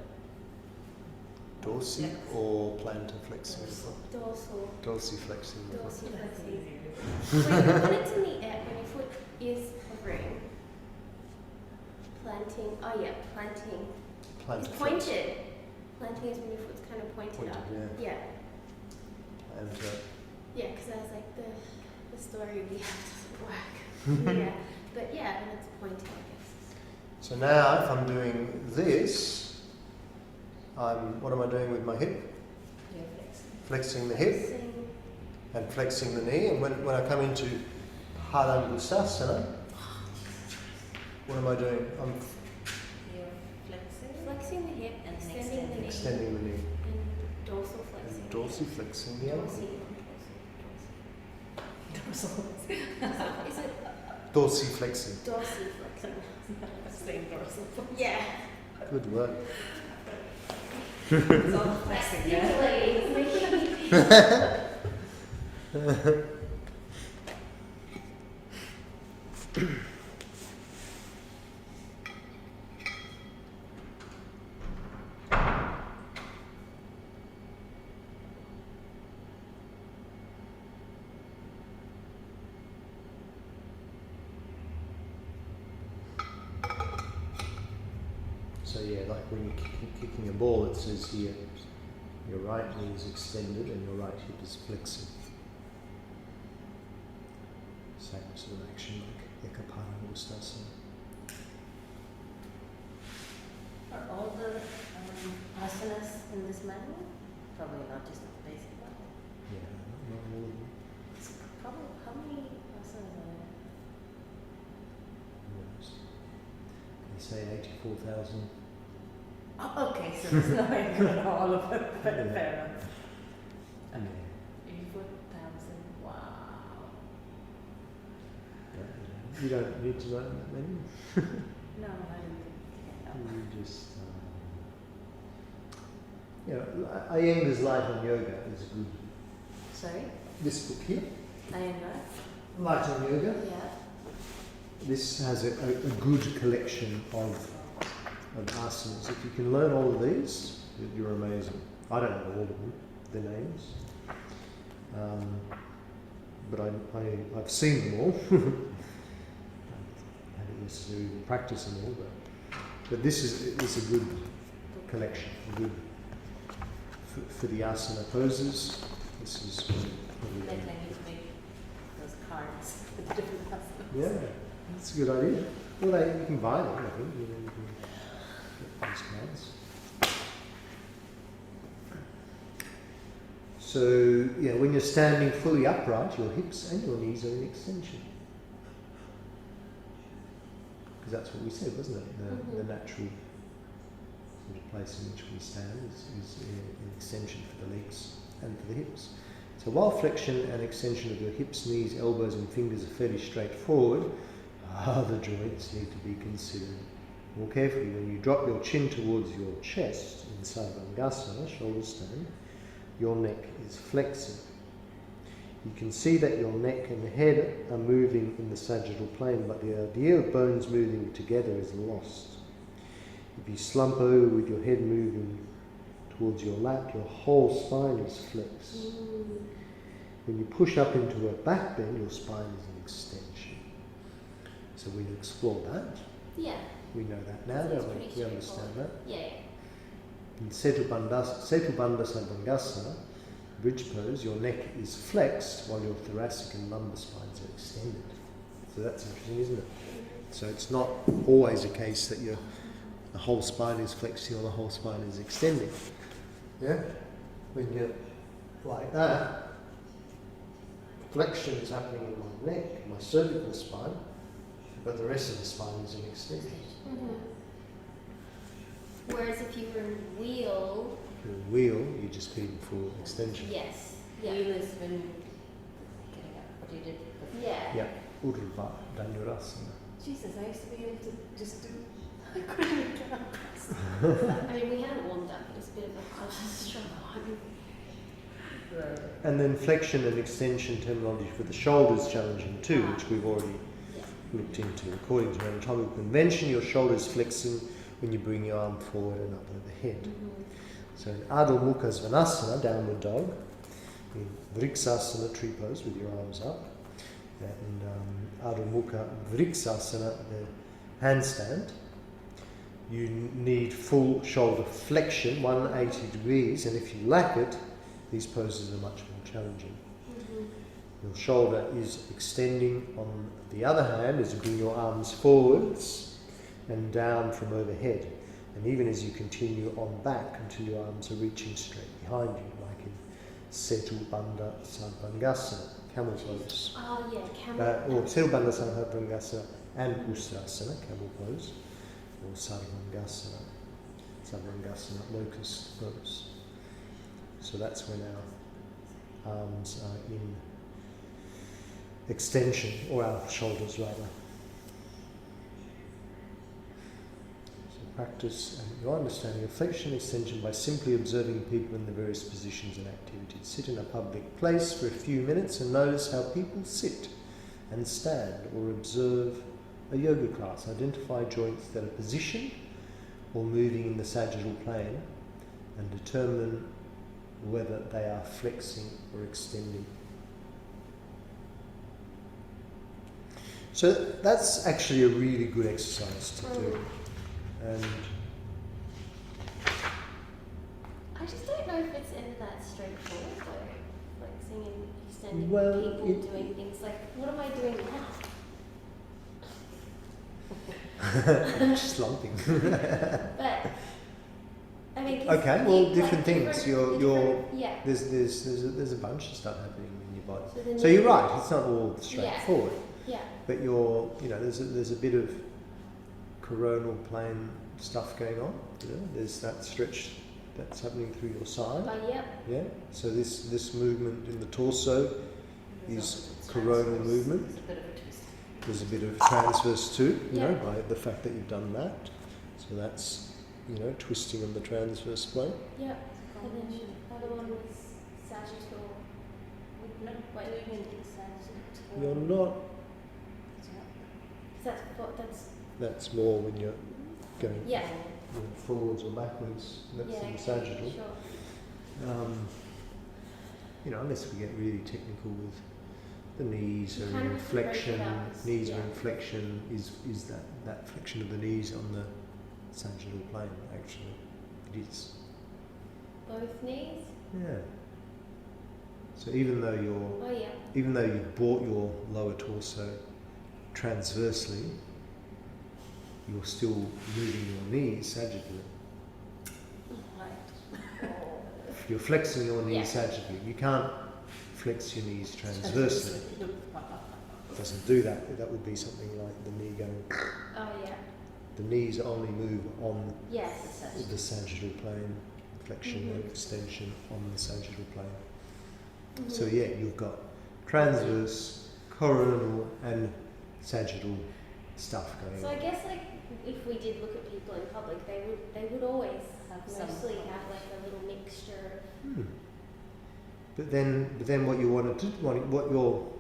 Dorsi or plantar flexing the foot? Dorsal. Dorsi flexing the foot. Dorsal flexing. When it's in the air, when your foot is hovering, planting. Oh yeah, planting. Plantar It's flex. pointed. Planting is when your foot's kind of pointed up. Yeah. Yeah. Plantar. Yeah, because I was like, the story we have doesn't work. Yeah. But yeah, and it's pointed, I guess. So now if I'm doing this, what am I doing with my hip? Yeah, flexing. Flexing the hip Flexing. and flexing the knee. And when I come into Harangussasana, what am I doing? I'm You're flexing. Flexing the hip, And extending the knee, extending the knee. and dorsal flexing. And dorsiflexing the ankle. Dorsal. Is it Dorsiflexing. dorsiflexing? Saying dorsal. Yeah. Good work. It's all flexing, yeah. So yeah, like when you're kicking a ball, it says here, your right knee is extended and your right hip is flexing. Same sort of action like Ekapada Ustasana. Are all the asanas in this manual? Probably not just the basic one. Yeah, not all of them. It's probably, how many asanas are there? Yes. They say 84,000. Oh, okay, so there's no way to know all of them. Fair enough. Yeah. 84,000, wow. You don't need to know that many. No, I didn't think I know. You just, Iyengar's Light on Yoga is good. Sorry? This book here, Iyengar? Light on Yoga, Yeah. this has a good collection of asanas. If you can learn all of these, you're amazing. I don't know all of them, the names, but I've seen them all. I haven't necessarily practiced them all, but this is a good collection, good for the asana poses. This is probably Maybe I need to make those cards with different asanas. yeah, that's a good idea. Well, you can buy them, I think. You can get these cards. So, yeah, when you're standing fully upright, your hips and your knees are in extension. Because that's what we said, wasn't it? The natural sort of place in which we stand is an extension for the legs and for the hips. So while flexion and extension of your hips, knees, elbows and fingers are fairly straightforward, other joints need to be considered more carefully. When you drop your chin towards your chest in Sarvangasana, shoulder stand, your neck is flexing. You can see that your neck and the head are moving in the sagittal plane, but the idea of bones moving together is lost. If you slump over with your head moving towards your lap, your whole spine is flexed. When you push up into a back bend, your spine is an extension. So we'll explore that. Yeah. We know that now, That's don't we? pretty We understand that. Yeah. In Setubandha Sarvangasana, bridge pose, your neck is flexed while your thoracic and lumbar spines are extended. So that's interesting, isn't it? So it's not always a case that the whole spine is flexing or the whole spine is extending. Yeah? When you're like that, flexion is happening in my neck, my cervical spine, but the rest of the spine is an extension. Whereas if you were in wheel, The wheel, you just feed for extension. yes. Yeah. Wheel is when getting up, what you did before. Yeah. Yeah. Urva Dhanurasana. Jesus, I used to be able to just do, I couldn't even get up. I mean, we hadn't warmed up. It was a bit of a struggle. And then flexion and extension terminology for the shoulders challenging too, which we've already looked into. According to anatomical convention, your shoulders flexing when you bring your arm forward and up overhead. So in Adho Mukha Svanasana, downward dog, in Vriksasana, tree pose with your arms up, and Adho Mukha Vriksasana, the handstand, you need full shoulder flexion, 180 degrees, and if you lack it, these poses are much more challenging. Your shoulder is extending on the other hand as you bring your arms forwards and down from overhead. And even as you continue on back until your arms are reaching straight behind you, like in Setubandha Sarvangasana, camel pose. Oh yeah, camel. Or Setubandha Sarvangasana and Ustrasana, camel pose, or Sarvangasana, locust pose. So that's when our arms are in extension, or our shoulders rather. So practice your understanding of flexion and extension by simply observing people in the various positions and activities. Sit in a public place for a few minutes and notice how people sit and stand, or observe a yoga class. Identify joints that are positioned or moving in the sagittal plane and determine whether they are flexing or extending. So that's actually a really good exercise to do. And understanding Well, people doing things like, what am I doing now? Slumping. But I mean, 'cause Okay, well, you- different things. different- yeah. There's a bunch of stuff happening in your body. then So you're right. It's not all straightforward. Yeah. But there's a bit of coronal plane stuff going on. You know, there's that stretch that's happening through your side. Yep. Yeah. So this movement in the torso is coronal movement. There's a bit of a twist. There's a bit of transverse too, Yeah. by the fact that you've done that. So that's, twisting on the transverse plane. Yep. And then the other one was sagittal. No, Wait. doing it sagittal. You're not. That's That's more when you're going yeah. forwards or backwards. That's Yeah. in the sagittal. Sure. Unless we get really technical with the knees You or kind of have to break it inflection, up. knees Yeah. or inflection is that flexion of the knees on the sagittal plane, actually. It is. Both knees. Yeah. So even though Oh yeah. you brought your lower torso transversely, you're still moving your knees sagittally. Right. You're flexing your knees Yeah. sagittally. You can't flex your knees transversely. It doesn't do that. That would be something like the knee going. Oh yeah. The knees only move on Yes. the sagittal plane, flexion and Mhm. extension on the sagittal plane. Mhm. So yeah, you've got transverse, coronal, and sagittal stuff going So I on. guess if we did look at people in public, they would always Have some mostly have a little mixture. Hmm. But then what you want to do, what your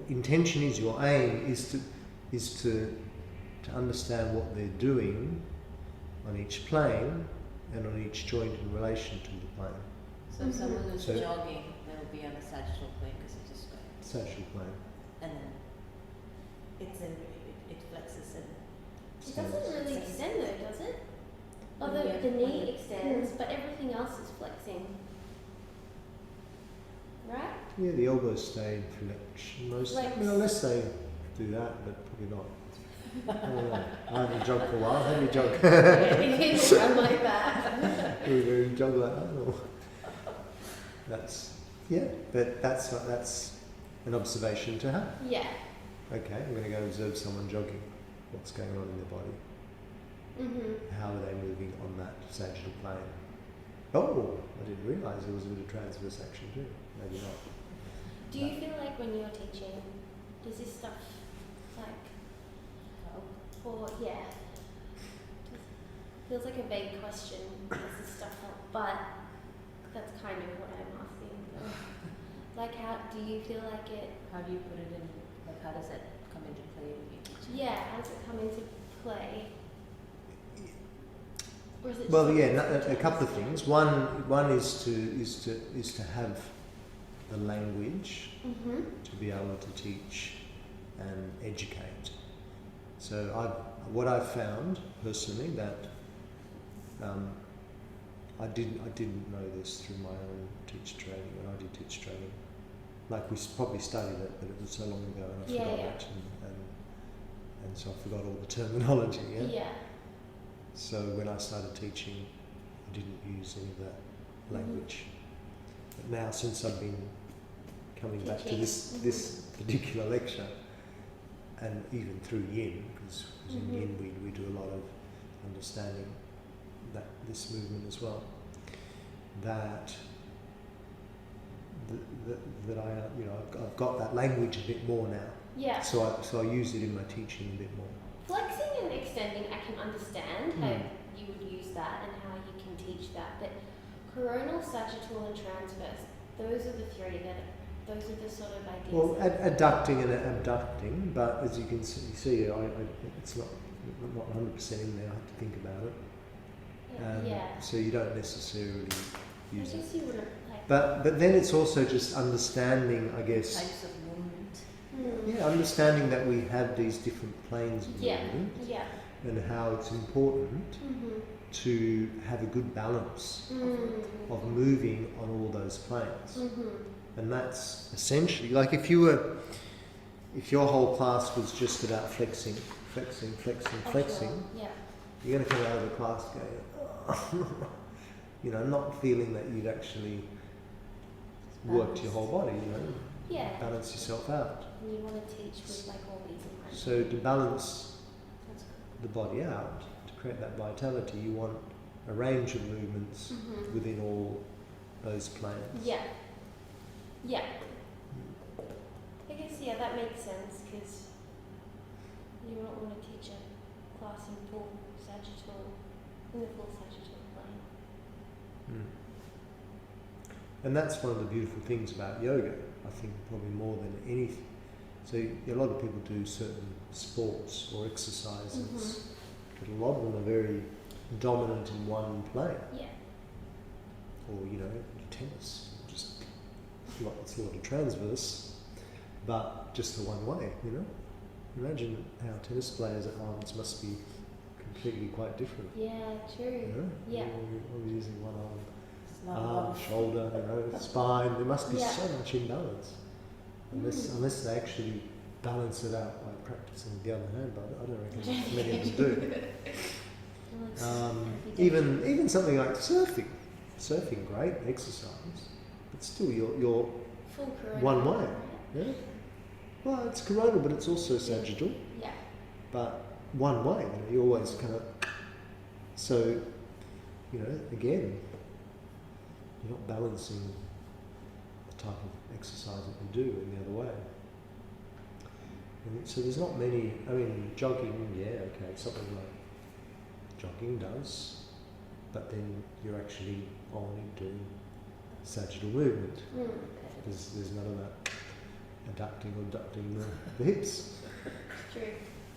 intention is, your aim is to understand what they're doing on each plane and on each joint in relation to the plane. So if someone who's So- jogging, they'll be on the sagittal plane because it's just going. Sagittal plane. And then it flexes and It doesn't really extend though, does it? When Although you- the when knee you- extends, but everything else is flexing. Right? Yeah, the elbows stay in flexion most. Like- Unless they do that, but probably not. I don't know. I haven't jogged for a while. How do you jog? It's around like that. Do you jog like that? Or? But that's an observation to have. Yeah. Okay, I'm going to go observe someone jogging. What's going on in their body? Mhm. How are they moving on that sagittal plane? Oh, I didn't realise there was a bit of transverse action too. Maybe not. Do you feel like when you're teaching, does this stuff feels like a vague question, does this stuff help? But that's kind of what I'm asking. Like, how do you feel like it? how do you put it in? Like, how does it come into play when you teach? Yeah, how does it come into play? Or is it Well, just yeah, something a couple of things. One is to have the language Mhm. to be able to teach and educate. So what I've found personally that I didn't know this through my own teacher training when I did teacher training. Like we probably studied it, but it was so long ago and I forgot Yeah. it, and so I forgot all the terminology. Yeah. Yeah. So when I started teaching, I didn't use any of that language. But now, since I've been coming back to Teaching. this particular lecture, and even through Yin, because in Mhm. Yin we do a lot of understanding this movement as well. That I've got that language a bit more now. Yeah. So I use it in my teaching a bit more. Flexing and extending, I can understand how Mm. you would use that and how you can teach that. But coronal, sagittal, and transverse, those are the three those are the sort of ideas. Well, adducting and abducting, but as you can see, it's not 100% in there. I have to think about it. Yeah. So you don't necessarily I use it. guess you wouldn't like. But then it's also just understanding, I guess. Types of movement. Hmm. Yeah, understanding that we have these different planes of Yeah. movement Yeah. and how it's important Mhm. to have a good balance of moving on all those planes. And that's essentially, like if your whole class was just about flexing, Yeah. you're going to come out of the class going, oh, you know, not feeling that you'd actually worked your whole body, you know, Yeah. balance yourself out. And you want to teach with like all these different. So to balance That's the body out, to create that vitality, you want a range of movements within all those planes. Yeah. Yeah. I guess, yeah, that makes sense because you don't want to teach a class in the full sagittal plane. Mm. And that's one of the beautiful things about yoga, I think, probably more than anything. So a lot of people do certain sports or exercises, but a lot of them are very dominant in one plane. Yeah. Or, you know, tennis, just it's a lot of transverse, but just the one way, you know. Imagine how tennis players' arms must be completely quite different. Yeah, true. You know? Yeah. You're using one arm, It's not a lot of shoulder, you know, spine. There must be Yeah. so much imbalance. Unless they actually balance it out by practicing the other hand, but I don't reckon many of them do. Well, it's every day. Even something like surfing. Surfing, great exercise, but still you're Full corona. one way. Right? Yeah. Well, it's coronal, but it's also sagittal. Yeah. But one way, you know, you always kind of. So, you know, again, you're not balancing the type of exercise that you do in the other way. And so there's not many. I mean, jogging, yeah, okay, something like jogging does, but then you're actually only doing sagittal movement. There's none of that adducting or ducting the hips. True.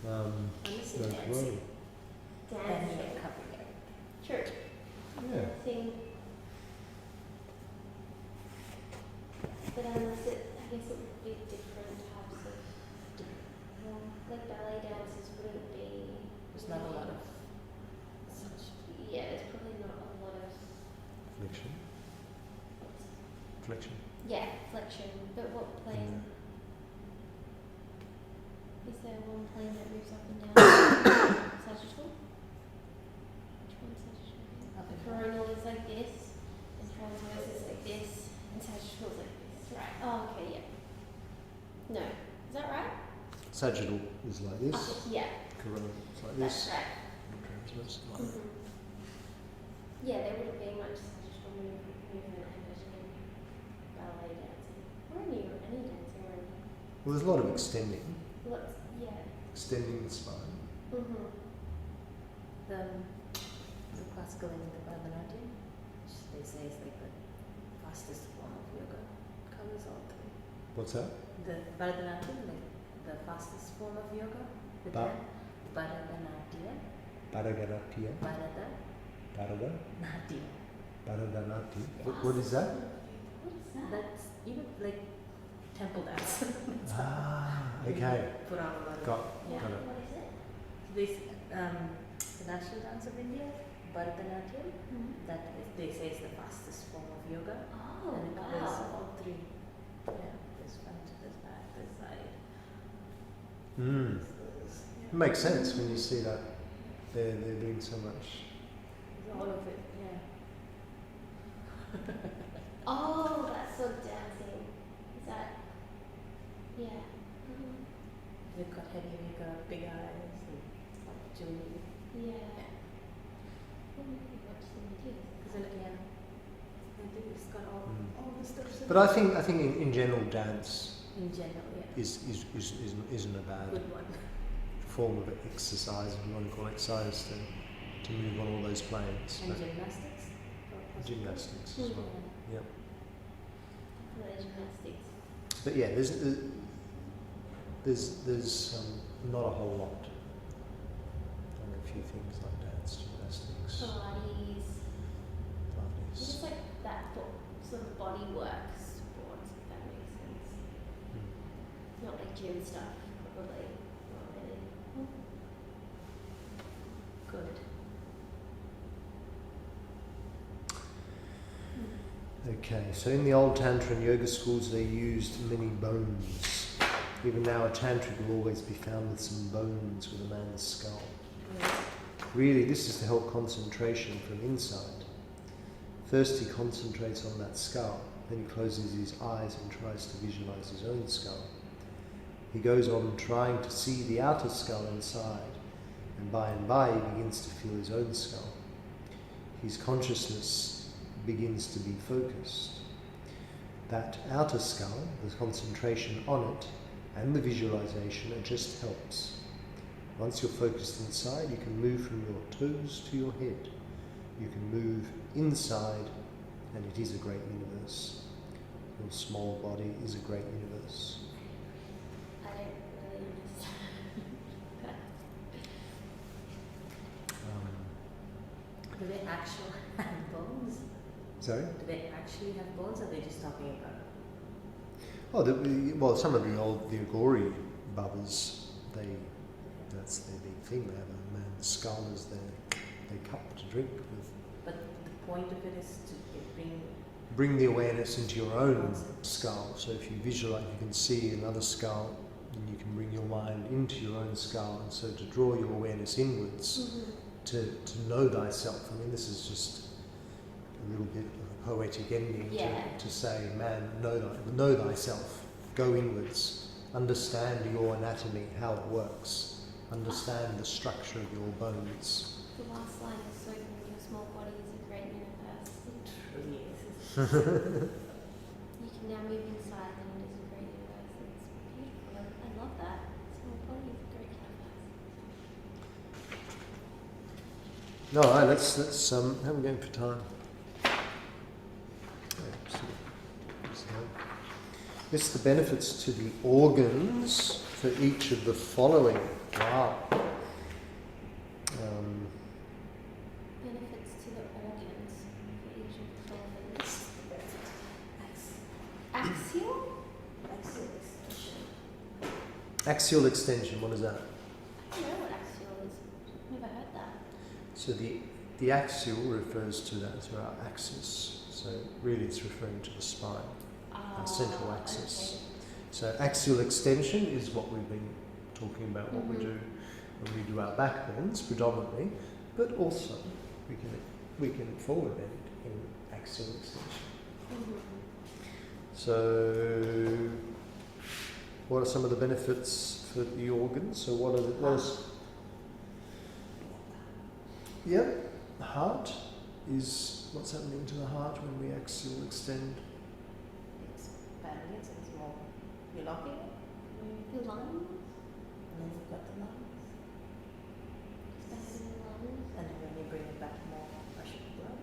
I'm missing No dancing. coronal. Bending Dancing. and covering it. True. Yeah. Dancing. But unless I guess it would be different types of, like ballet dances wouldn't be. There's not a lot of such. Yeah, there's probably not a lot of. Flexion. Flexion. Yeah, flexion. But what plane? Is there one plane that moves up and down? Sagittal? Which one's sagittal? Up and down. Coronal is like this, and transverse is like this, and sagittal is like this. Right. Oh, okay, yeah. No. Is that right? Sagittal is like this. Yeah, Coronal is like that's this. right. And transverse like that. Yeah, there wouldn't be much sagittal movement in ballet dancing. Or any dancing really. Well, there's a lot of extending Yeah. the spine. The classical and the Bharatanatyam, which they say is like the fastest form of yoga, covers all three. What's that? The Bharatanatyam, like the fastest form of yoga, the Ba- dance. Bharatanatyam. Bharatanatyam. Bharatanatyam. Bharatanatyam. What is that? What is that? That's even like temple dance. Okay. Put on a lot of. Got Yeah. it. What is it? This the national dance of India, Bharatanatyam. That is, they say is the fastest form of yoga, Oh, and it covers wow. all three. Yeah, this front, this back, this side. Mm. This, It makes sense when you see that they're doing so much. All of it, yeah. Oh, that's sort of dancing. Is that? Yeah. They've got heavy makeup, big eyes, and jewelry. Yeah. Well, maybe watch some videos. Because yeah, I think it's got all the stuff. But I think in general dance in general, yeah, isn't a bad good one. form of exercise, if you want to call it exercise, to move on all those planes. And But gymnastics. gymnastics as well. Yep. Definitely gymnastics. But yeah, there's not a whole lot. Only a few things like dance, gymnastics, Pilates. Pilates. Just like that sort of body work sports, if that makes sense. Not like gym stuff, probably. Not really. Good. Okay, so in the old Tantra and yoga schools they used many bones. Even now a tantric will always be found with some bones with a man's skull. Really, this is to help concentration from inside. First he concentrates on that skull, then he closes his eyes and tries to visualize his own skull. He goes on trying to see the outer skull inside, and by he begins to feel his own skull. His consciousness begins to be focused. That outer skull, the concentration on it, and the visualization, it just helps. Once you're focused inside, you can move from your toes to your head. You can move inside, and it is a great universe. Your small body is a great universe. I don't really understand. Do they actually have bones? Sorry? Do they actually have bones, or are they just talking about? Oh, well, some of the Agori Babas, that's their big thing. They have a man's skull as their cup to drink with. But the point of it is to Bring the awareness into your own skull. So if you visualize, you can see another skull, and you can bring your mind into your own skull. And so to draw your awareness inwards, to know thyself. I mean, this is just a little bit of a poetic ending to say, man, know thyself. Go inwards. Understand your anatomy, how it works. Understand the structure of your bones. The last line is so good. Your small body is a great universe. It truly is. You can now move inside and it is a great universe. It's beautiful. I love that. Small body is a great universe. No, all right, let's how are we going for time? This is the benefits to the organs for each of the following. Wow. Benefits to the organs for each of the organs. Axial? Axial extension. Axial extension, what is that? I don't know what axial is. Never heard that. So the axial refers to that as our axis. So really it's referring to the spine, our central axis. Okay. So axial extension is what we've been talking about, what we do when we do our back bends predominantly, but also we can forward bend in axial extension. So what are some of the benefits for the organs? So heart is what's happening to the heart when we axial extend. Expanding it, so it's more. You're locking it, Your lungs? and then you've got the lungs. Expanding the lungs. And then when you bring it back, more pressure to blood,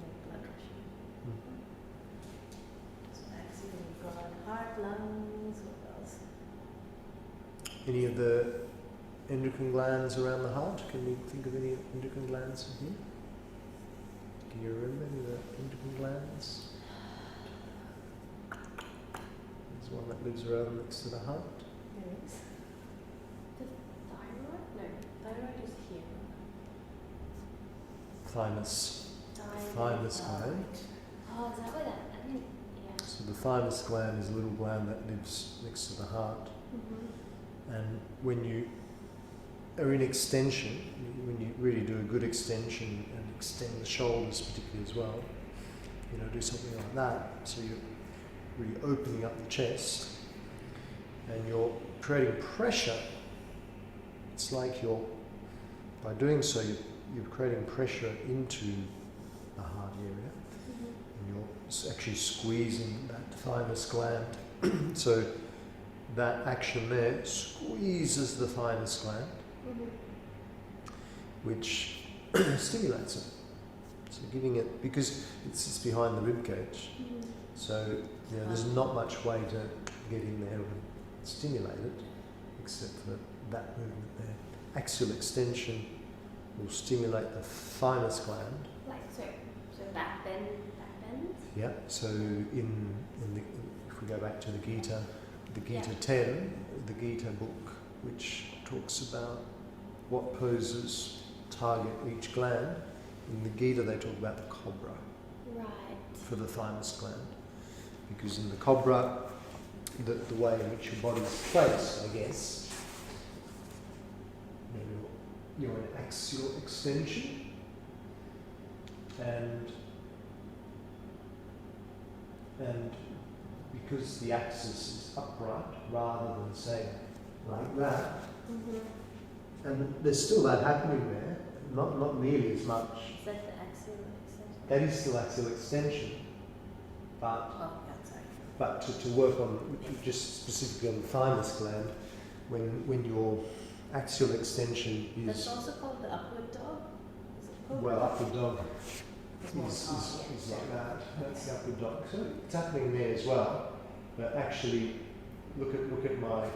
more blood pressure. So axial, you've got heart, lungs, what else? Any of the endocrine glands around the heart? Can you think of any endocrine glands in here? Can you remember any of the endocrine glands? There's one that lives around next to the heart. There is. The thyroid? No. Thyroid is here. Thymus. Thymus gland. Oh, is that where that? I didn't. Yeah. So the thymus gland is a little gland that lives next to the heart. And when you are in extension, when you really do a good extension and extend the shoulders particularly as well, do something like that, so you're really opening up the chest and you're creating pressure. It's like by doing so, you're creating pressure into the heart area, and you're actually squeezing that thymus gland. So that action there squeezes the thymus gland, which stimulates it. So giving it, because it's behind the rib cage, so there's not much way to get in there and stimulate it, except for that movement there. Axial extension will stimulate the thymus gland. Like so back bend. Yeah. So if we go back to the Gita 10, the Gita book, which talks about what poses target each gland. In the Gita, they talk about the cobra. Right. For for the thymus gland, because in the cobra, the way in which your body's placed, I guess, you're in axial extension, and because the axis is upright rather than say like that, and there's still that happening there, not nearly as much. Is that the axial extension? That is still axial extension, but Oh, yeah, sorry. but to work on just specifically on the thymus gland, when your axial extension That's is also called the upward dog? Is it called? well, upward dog It's more is yeah. like that. That's the upward dog. So it's happening there as well. But actually, look at my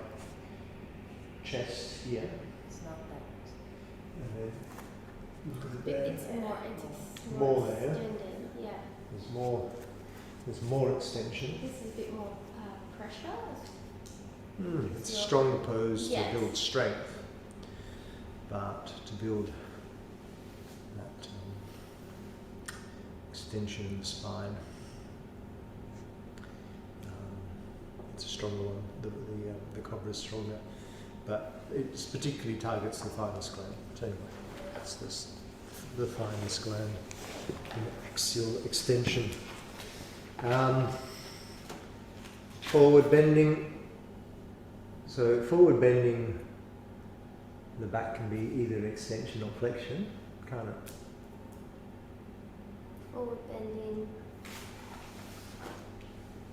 chest here, It's not that. and then look at it there. It's More there. extended. Yeah. There's more extension. This is a bit more pressure. It's a strong pose Yes. to build strength, but to build that extension in the spine, it's a stronger one. The cobra is stronger, but it particularly targets the thymus gland. So anyway, that's the thymus gland in axial extension. Forward bending. So forward bending, the back can be either extension or flexion, can't it? Forward bending.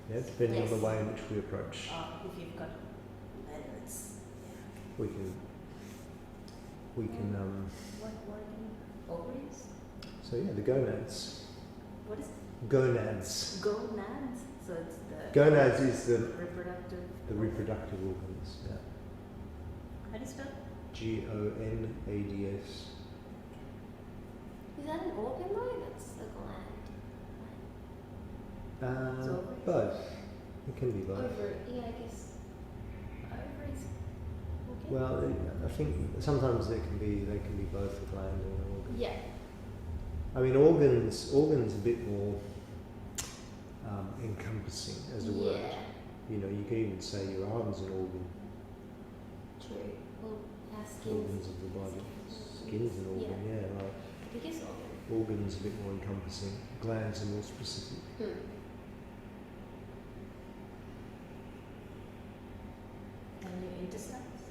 Yeah, depending on Yes. the way in which we approach. If you've got legs, We can what organ? Ovaries? so yeah, the gonads. What is it? Gonads. Gonads? So it's the Gonads is the reproductive. reproductive organs. Yeah. How do you spell it? Gonads. Is that an organ though? That's a gland. So- Both. It can be both. Yeah, I guess. Ovaries. Okay. Well, I think sometimes they can be both a gland and an organ. Yeah. I mean, organs a bit more encompassing as a word. Yeah. You know, you can even say your arm's an organ. True. Well, our skin. Organs of the body. Skin's an organ, yeah, right. Biggest organ. Organs a bit more encompassing. Glands are more specific. And your intestines?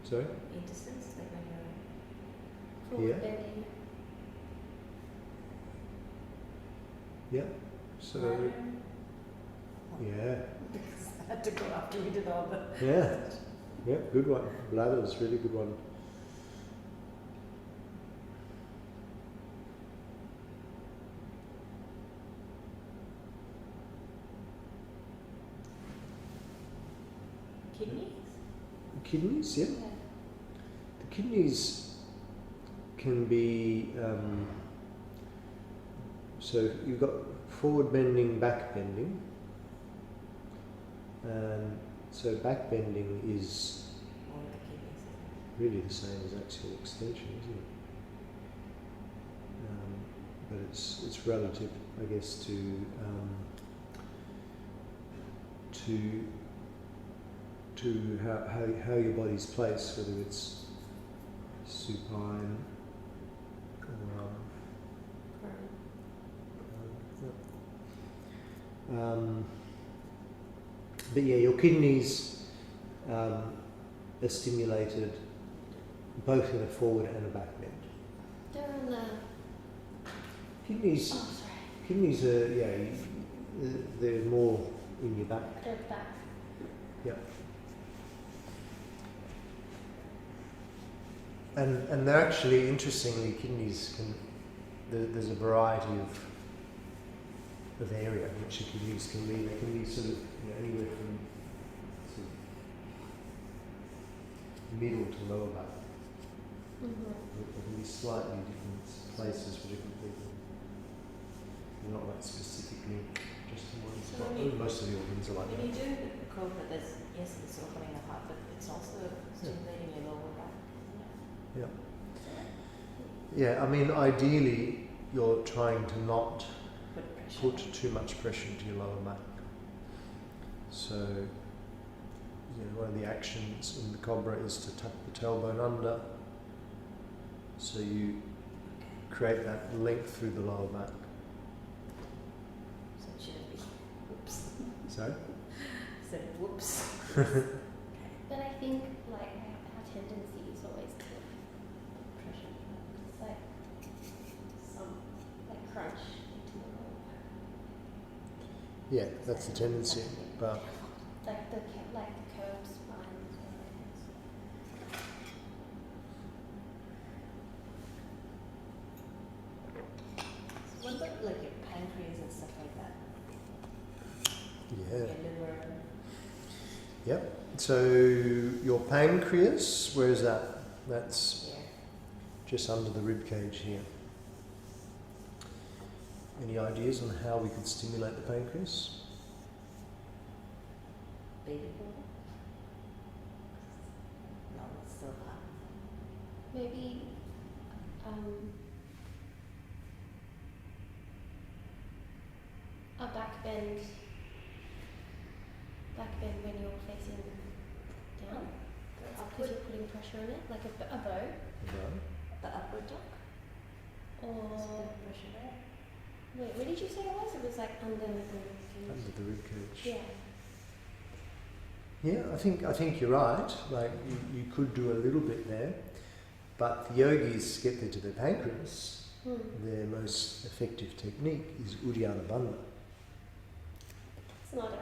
Sorry? Intestines? Like when you're Forward Yeah. bending. Yeah. So, bladder? yeah. Because I had to go after we did all the. Yeah. Yeah, good one. Bladder is really good one. Kidneys? Kidneys, yeah. The kidneys can be, so you've got forward bending, back bending. And so back bending is Or the kidneys. really the same as axial extension, isn't it? But it's relative, I guess, to how your body's placed, whether it's supine or but yeah, your kidneys are stimulated both in a forward and a back bend. They're on the. Kidneys, Oh, sorry. kidneys are they're more in your back. They're back. Yeah. And they're actually, interestingly, kidneys can. There's a variety of area in which the kidneys can be. They can be sort of anywhere from sort of middle to lower back. They can be slightly different places for different people. They're not like specifically just in one So spot. when you- Most of the organs are like When you that. do the cobra, there's, yes, it's opening the heart, but it's also stimulating your lower back. Yeah. Yeah, I mean, ideally, you're trying to not Put pressure. put too much pressure into your lower back. So, one of the actions in the cobra is to tuck the tailbone under, so you create that length through the lower back. So it shouldn't be. Whoops. So, So whoops. But I think like our tendency is always to Pressure. it's like some like crunch into the lower back. yeah, that's the tendency. But Like the curved spine. What about like your pancreas and stuff like that? yeah, Your liver. yep. So your pancreas, where is that? That's Yeah. just under the rib cage here. Any ideas on how we could stimulate the pancreas? Baby born? No, it's still hot. Maybe a back bend when you're facing down. Because you're putting pressure on it, like a bow. No. The upward dog? Or There's a bit of pressure there. wait, what did you say it was? It was like under the rib Under the rib cage. Yeah. Yeah, I think you're right. Like you could do a little bit there, but the yogis get there to their pancreas. Their most effective technique is Uddiyana Bandha. It's not a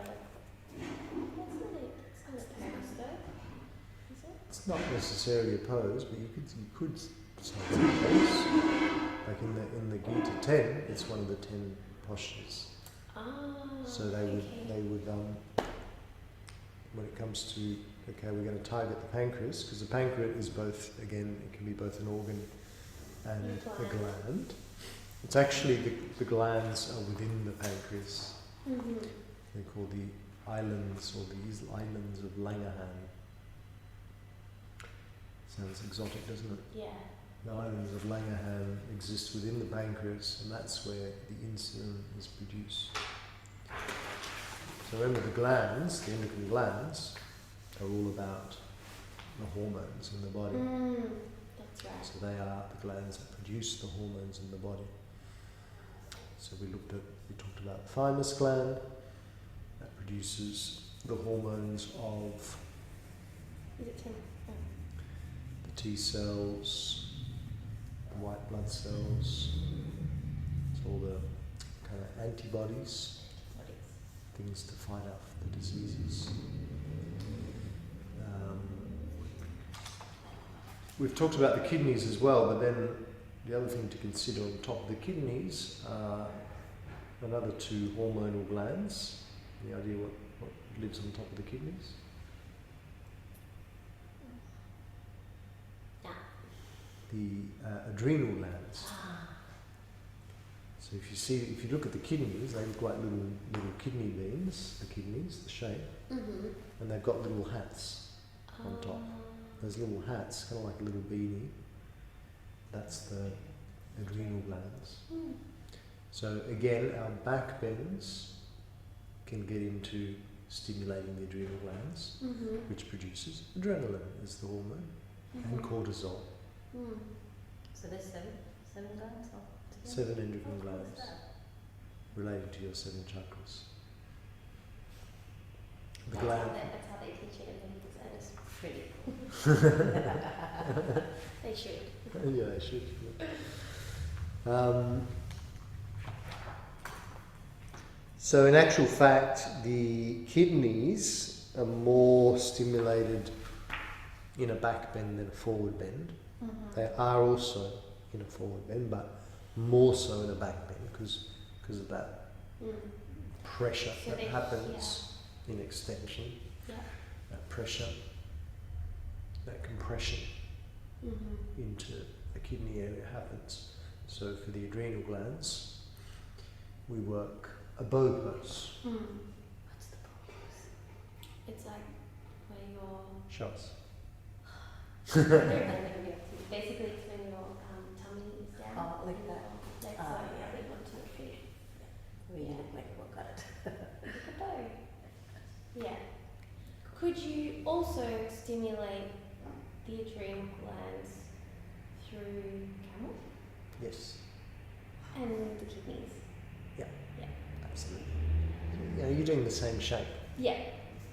pose though, is it? It's not necessarily a pose, but you could say it's a pose. Like in the Gita 10, it's one of the 10 postures. So they would when it comes to we're going to target the pancreas, because the pancreas is both, again, it can be both an organ and a gland. It's actually the glands are within the pancreas. They're called the islands, or these islands of Langerhans. Sounds exotic, doesn't it? Yeah. The islands of Langerhans exist within the pancreas, and that's where the insulin is produced. So remember, the glands, the endocrine glands, are all about the hormones in the body. That's right. So they are the glands that produce the hormones in the body. So we talked about the thymus gland that produces the hormones of Is it 10? the T cells, the white blood cells. It's all the kind of antibodies, things to fight off the diseases. We've talked about the kidneys as well, but then the other thing to consider on top of the kidneys are another 2 hormonal glands. Any idea what lives on top of the kidneys? No. The adrenal glands. So if you look at the kidneys, they look like little kidney beans, the kidneys, the shape, and they've got little hats on top. Those little hats, kind of like a little beanie, that's the adrenal glands. So again, our back bends can get into stimulating the adrenal glands, which produces adrenaline as the hormone, and cortisol. So there's seven glands? 7 endocrine What glands is that? relating to your 7 chakras. The That's gland. how they teach it in the That is pretty. They should. Yeah, they should. So in actual fact, the kidneys are more stimulated in a back bend than a forward bend. They are also in a forward bend, but more so in a back bend because of that pressure So that they- happens in extension. Yeah. That pressure, that compression into the kidney area happens. So for the adrenal glands, we work a bow pose. What's the purpose? It's like where your Show us. basically it's when your tummy is down. Oh, like and that. your legs Ah, are yeah. really onto your feet. We Yeah. Could you also stimulate the adrenal glands through camel Yes, and the kidneys? absolutely. You know, you're doing the same shape Yeah.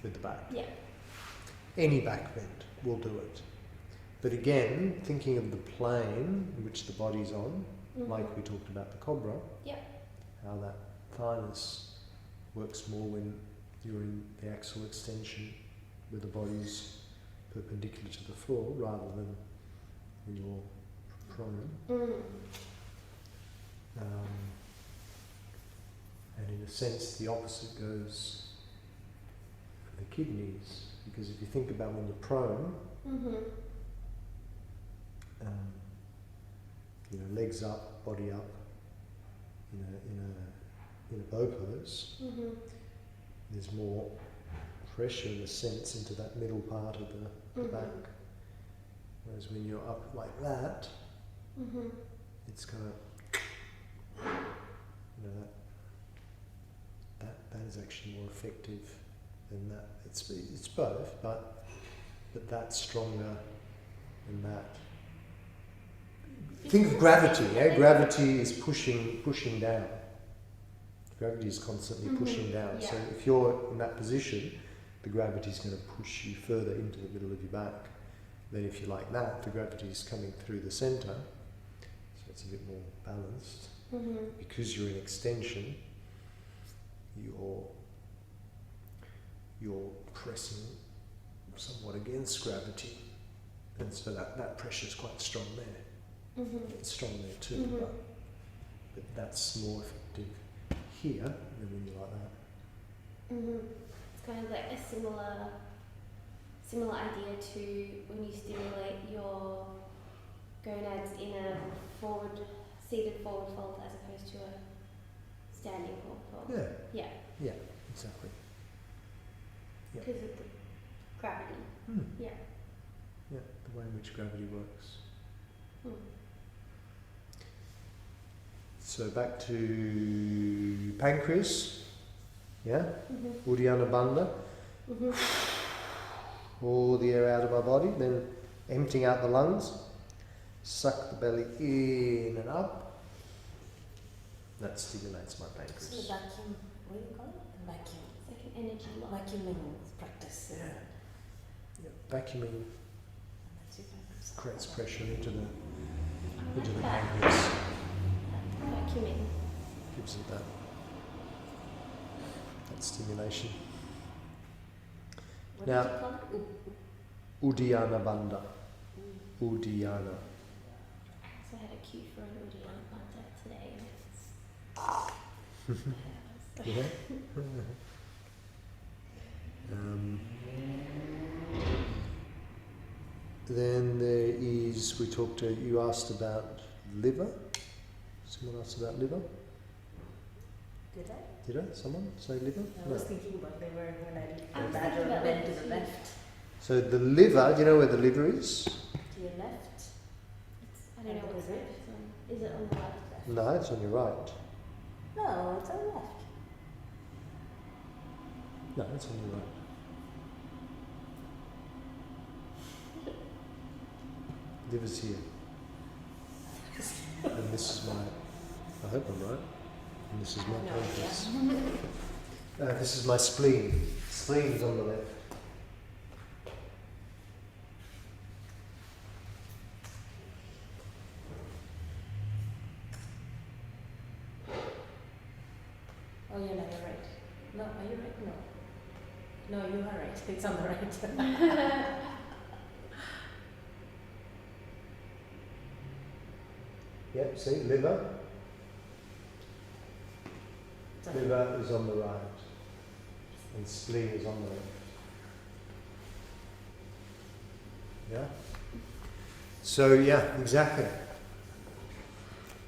with the back. Yeah. Any back bend will do it. But again, thinking of the plane in which the body's on, like we talked about the cobra, Yep. how that thymus works more when you're in the axial extension where the body's perpendicular to the floor rather than when you're prone. And in a sense the opposite goes for the kidneys, because if you think about when you're prone, you know, legs up, body up, in a bow pose, there's more pressure in a sense into that middle part of the back. Whereas when you're up like that, it's kind of, you know, that is actually more effective than that. It's both, but that's stronger than that. Think of gravity. Gravity is pushing down. Gravity is constantly pushing down. Yeah. So if you're in that position, the gravity is going to push you further into the middle of your back. Then if you're like that, the gravity is coming through the centre, so it's a bit more balanced. Because you're in extension, you're pressing somewhat against gravity, and so that pressure is quite strong there. It's strong there too, but that's more effective here than when you're like that. It's kind of like a similar idea to when you stimulate your gonads in a seated forward fold as opposed to a standing forward fold. Yeah. Exactly. Yeah. Because of the gravity. Yeah. Yeah, the way in which gravity works. So back to pancreas, Uddiyana Bandha. All the air out of my body, then emptying out the lungs, suck the belly in and up. That stimulates my So pancreas. vacuum, what do you call it? Vacuum. It's like an energy lock. Vacuuming practice. Vacuuming And that's your pancreas. creates pressure into I the like that. pancreas, Vacuuming. gives it that stimulation. What Now- did you call it? Uddiyana Bandha. Uddiyana. So I had a cue for an Uddiyana Bandha today. And Yeah. Then there is, you asked about liver. Someone asked about liver. Did I? Did I? Someone say liver? I was thinking about liver when I I was did thinking about bend liver to the too. left. So the liver, do you know where the liver is? To your left. I don't know what Is side it? it's on. Is it on the left? No, it's on your right. No, it's on the left. No, it's on your right. Liver's here. And this is I hope I'm right. And this is my No, pancreas. This is my spleen. Spleen is on the left. Oh, you're not right. No, are you right? No. No, you are right. It's on the right. Yep, see, liver. It's on Liver is on the right. And spleen is on the left. Yeah? So, yeah, exactly.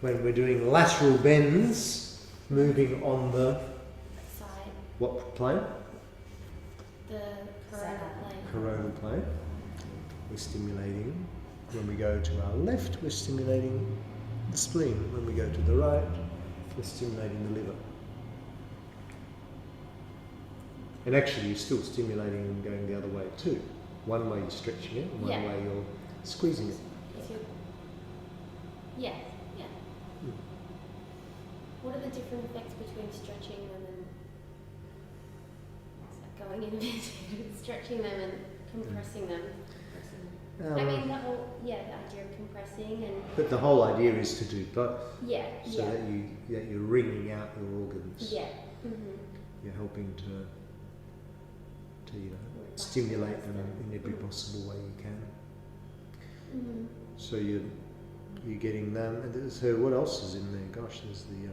When we're doing lateral bends, moving on the Side. what plane? The coronal plane. Coronal plane. We're stimulating. When we go to our left, we're stimulating the spleen. When we go to the right, we're stimulating the liver. And actually, you're still stimulating and going the other way too. One way you're stretching it, and one Yeah. way you're squeezing it. Is your- yeah, yeah. Mm. What are the different effects between stretching them and it's like going in a bit, stretching them and compressing them? I mean, the whole, the idea of compressing and But the whole idea is to do both, yeah, so yeah, that you're wringing out your organs. yeah. Mm-hmm. You're helping to stimulate them in every possible way you can. Mm-hmm. So you're getting them. And so what else is in there? Gosh, there's the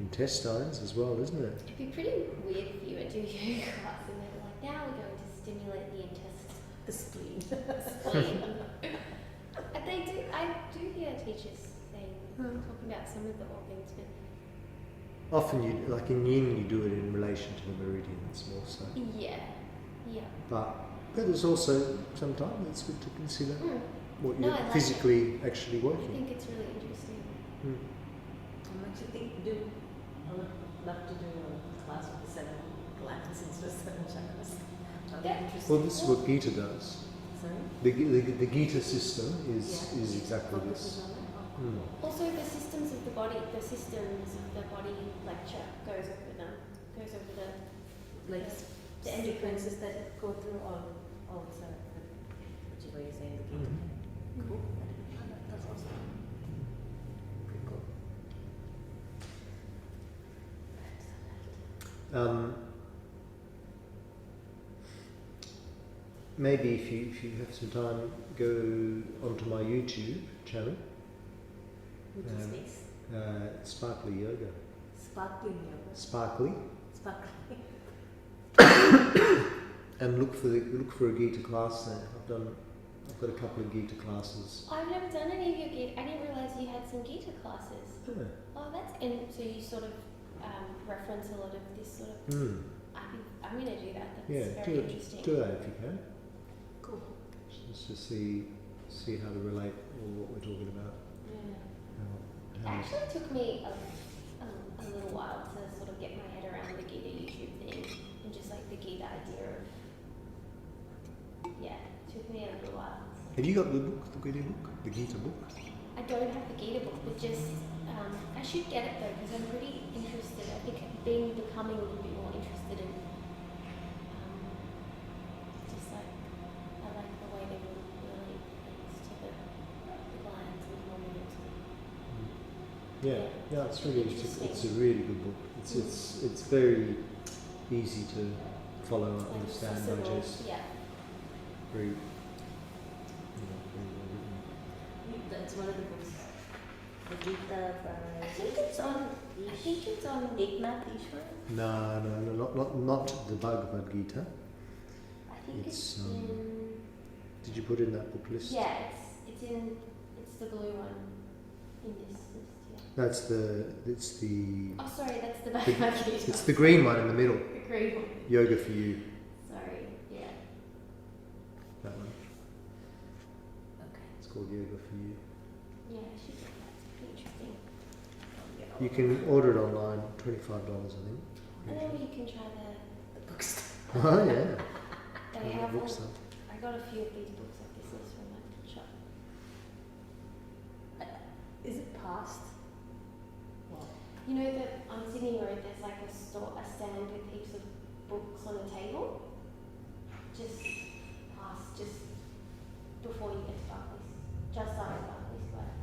intestines as well, isn't it? It'd be pretty weird if you went to a yoga class and they were like, now we're going to stimulate the intestines. The spleen. Spleen. And they do. I do hear teachers saying, talking about some of the organs, but Often you, like in yin, you do it in relation to the meridians more so. yeah. But there's also sometimes it's good to consider Mm. what No, you're I like physically actually I working. think it's really interesting. Mm. I'm actually I would love to do a class with the 7 glands instead of 7 chakras. That'd be Yeah. interesting. Well, this is what Gita does. Sorry? The Gita system is exactly Focuses this. on it. Oh. Mm. Also, the systems of the body lecture goes over the Like the sequences that go through all the what you were saying, the Gita. Cool. That's awesome. Pretty cool. Maybe if you have some time, go onto my YouTube channel, Which is this? Sparkly Yoga. Sparkling yoga. Sparkly, Sparkling. and look for a Gita class there. I've got a couple of Gita classes. I've never done any of your Gita. I didn't realise you had some Gita classes. Yeah. Oh, and so you sort of reference a lot of this sort of. Mm. I'm going to do that. That's Yeah, very interesting. do that if you can. Cool. Just to see how to relate or what we're talking about. Yeah. It actually took me a little while to sort of get my head around the Gita YouTube thing and just like the Gita idea of. Yeah, it took me a little while. Have you got the book, the Gita book? I don't have the Gita book, but just I should get it though because I'm pretty interested. I think becoming a little bit more interested in just like I like the way they relate things to the glands and hormones. Yeah, it's really Interesting. it's a really good book. It's very easy to follow, Like understand, accessible, digest. yeah. Very, very well That's one of the books. The Gita by I think it's on Eknath Ishwar. written. No, not the Bhagavad Gita. I think it's It's, in Did you put in that book list? yeah, it's the blue one in this list, yeah. No, it's the Oh sorry, that's the Bhagavad Gita. it's the green one in the middle. The green one. Yoga for You. Sorry, yeah. That one. Okay. It's called Yoga for You. Yeah, I should get that. It's pretty interesting. You can order it online, $25, I think. Or you can try the books. Oh yeah. they Yeah, have books all, though. I got a few of these books like this list from my shop. Is it past? Well, You know that on Sydney Road there's like a stand with heaps of books on a table? Just before you get to Barclays. Just after Barclays Square.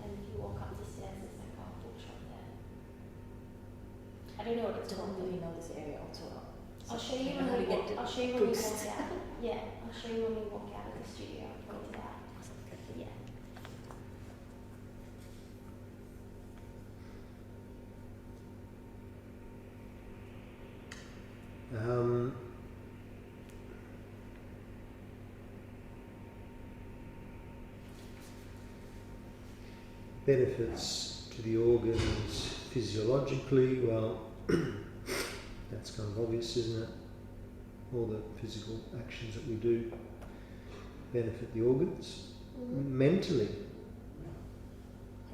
And if you walk up the stairs there's like a bookshop there. I don't know what I it's don't called. really know this area also. I'll show you I know how when to we get to walk. I'll show you when we books. walk out. Yeah, I'll show you when we walk out of the studio. I'll point to that. Yeah. Benefits to the organs physiologically, well, that's kind of obvious, isn't it? All the physical actions that we do benefit the organs. Mentally,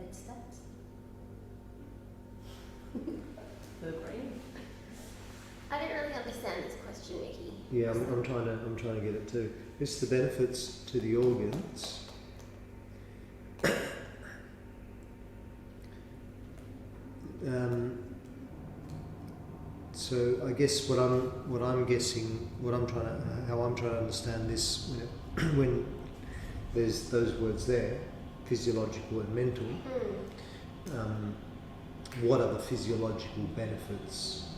Headsets. The brain. I didn't really understand understand this question, Mickey. Yeah, I'm trying to get it too. It's the benefits to the organs. So I guess how I'm trying to understand this, when there's those words there, physiological and mental. What are the physiological benefits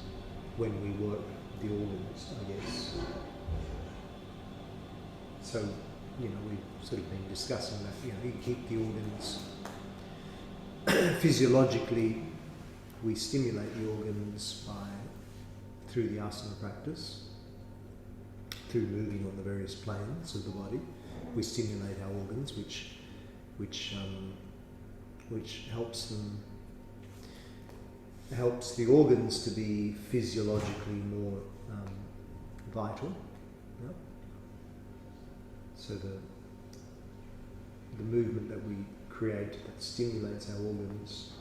when we work the organs, I guess? So, we've sort of been discussing that, you keep the organs physiologically, we stimulate the organs through the asana practice, through moving on the various planes of the body. We stimulate our organs, which helps the organs to be physiologically more vital. Yeah? So the movement that we create that stimulates our organs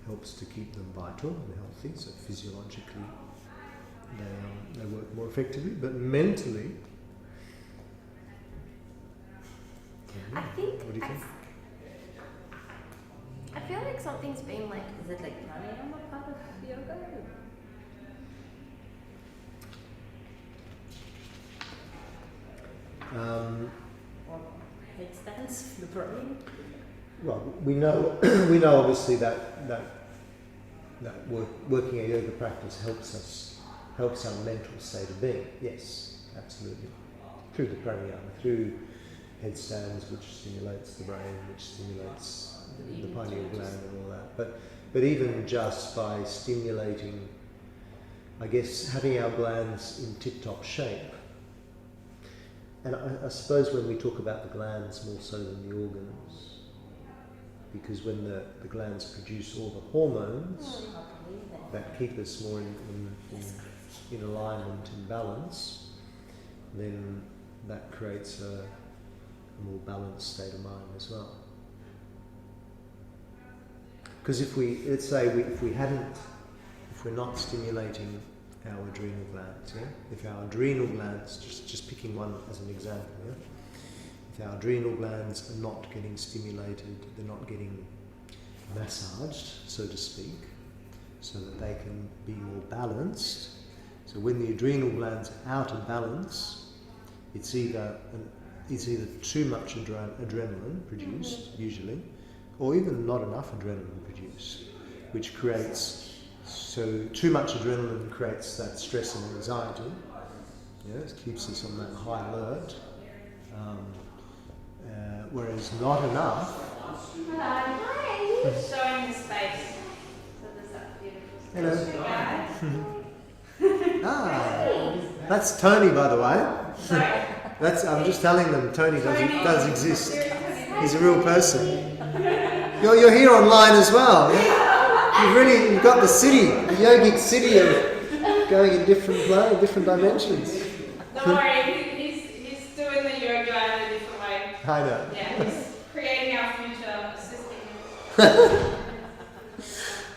helps to keep them vital and healthy. So physiologically, they work more effectively, but mentally. I think. What do you think? I feel like something's been like. Is it like pranayama part of yoga? Or headstands for the brain? Well, we know obviously that working a yoga practice helps our mental state of being. Yes, absolutely. Through the pranayama, through headstands, which stimulates the brain, which stimulates the pineal gland and all that. But even just by stimulating, I guess, having our glands in tip-top shape. And I suppose when we talk about the glands more so than the organs, because when the glands produce all the hormones that keep us more in alignment and balance, then that creates a more balanced state of mind as well. Because if we're not stimulating our adrenal glands, if our adrenal glands, just picking one as an example, if our adrenal glands are not getting stimulated, they're not getting massaged, so to speak, so that they can be more balanced. So when the adrenal glands are out of balance, it's either too much adrenaline produced, usually, or even not enough adrenaline produced, which creates, so too much adrenaline creates that stress and anxiety. It keeps us on that high alert. Whereas not enough. Hello. Showing the space. So there's that beautiful Hello. That's Tony, by the way. Sorry. I'm just telling them Tony does exist. He's a real person. You're here online as well. Yeah? You've got the city, the yogic city of going in different dimensions. Don't worry, he's doing the yoga in a different way. I know. Yeah, he's creating our future, assisting him.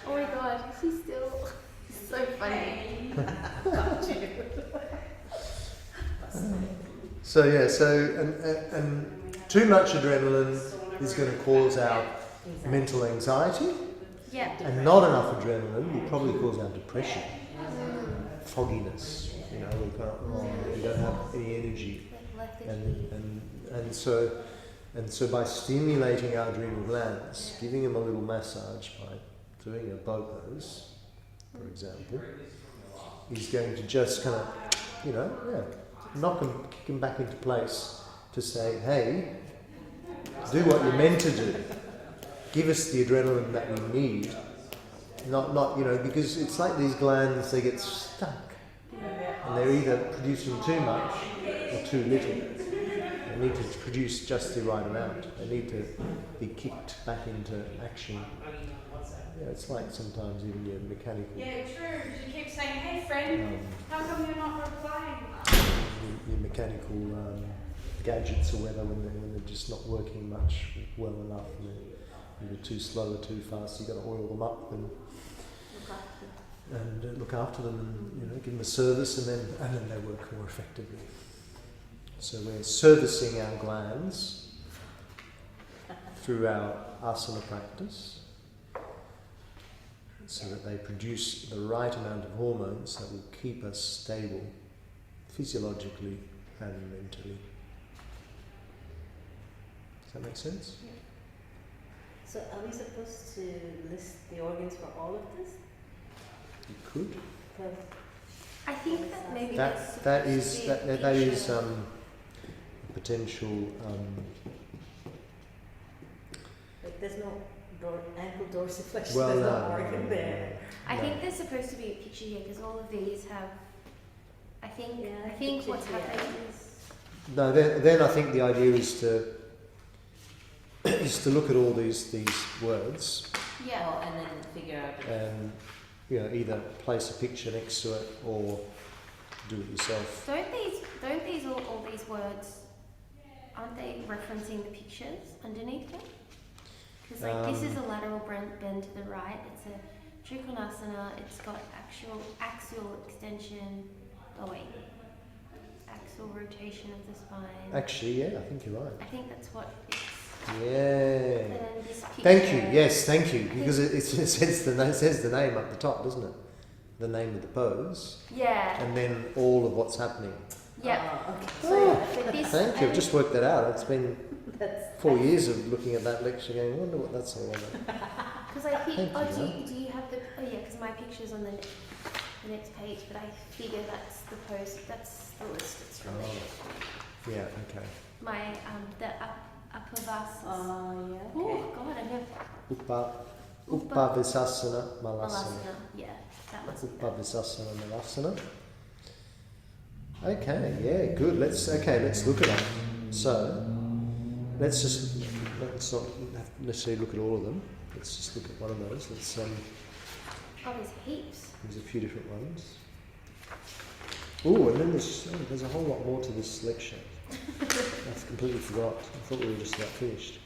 Oh my god, he's so funny. So and too much adrenaline is going to cause our mental anxiety. Yeah. And not enough adrenaline will probably cause our depression, fogginess. We don't have any energy, and so by stimulating our adrenal glands, giving them a little massage by doing a bow pose, for example, is going to just kind of, knock them, kick them back into place to say, hey, do what you're meant to do. Give us the adrenaline that we need. Not because it's like these glands, they get stuck. And they're either producing too much or too little. They need to produce just the right amount. They need to be kicked back into action. It's like sometimes even your mechanical... Yeah, true. You keep saying, hey friend, how come you're not replying? Your mechanical gadgets or whatever, when they're just not working much well enough, and they're either too slow or too fast, you've got to oil them up and and look after them, and give them a service, and then they work more effectively. So we're servicing our glands through our asana practice, so that they produce the right amount of hormones that will keep us stable physiologically and mentally. Does that make sense? Yeah. So are we supposed to list the organs for all of this? You could. Because I think that maybe That is potential. like there's no ankle dorsiflexion, Well, there's no no, organ there. I think there's supposed to be a picture here because all of these have. I think what's pictures, yeah. happening is. No, then I think the idea is to look at all these words Yeah. Oh, and then figure out. and either place a picture next to it or do it yourself. Don't these all these words, aren't they referencing the pictures underneath them? Because this is a lateral bend to the right. It's a Trikonasana. It's got axial extension. Oh wait, axial rotation of the spine. Actually, yeah, I think you're right. I think that's what it's. Yeah. And then this picture. Thank you. Yes, thank you. Because it says the name up the top, doesn't it? The name of the pose, Yeah. and then all of what's happening. Yeah. Okay. Oh, But this. thank you. I've just worked that out. It's been That's 4 years of looking at that lecture, going, I wonder what that's all about. Because I think. Thank Oh, you, do you have the? Oh yeah, because my picture's on the next page, but I figure that's the post. That's the list. It's from there. Yeah. Okay. My the Upavasas. yeah. Okay. Oh God, I know. Upavasasana Malasana. Malasana. Yeah, that must be that. Upavasasana Malasana. Okay, yeah, good. Let's look at that. So let's not necessarily look at all of them. Let's just look at one of those. Oh, there's heaps. There's a few different ones. Oh, and then there's a whole lot more to this lecture. I've completely forgot. I thought we were just about finished.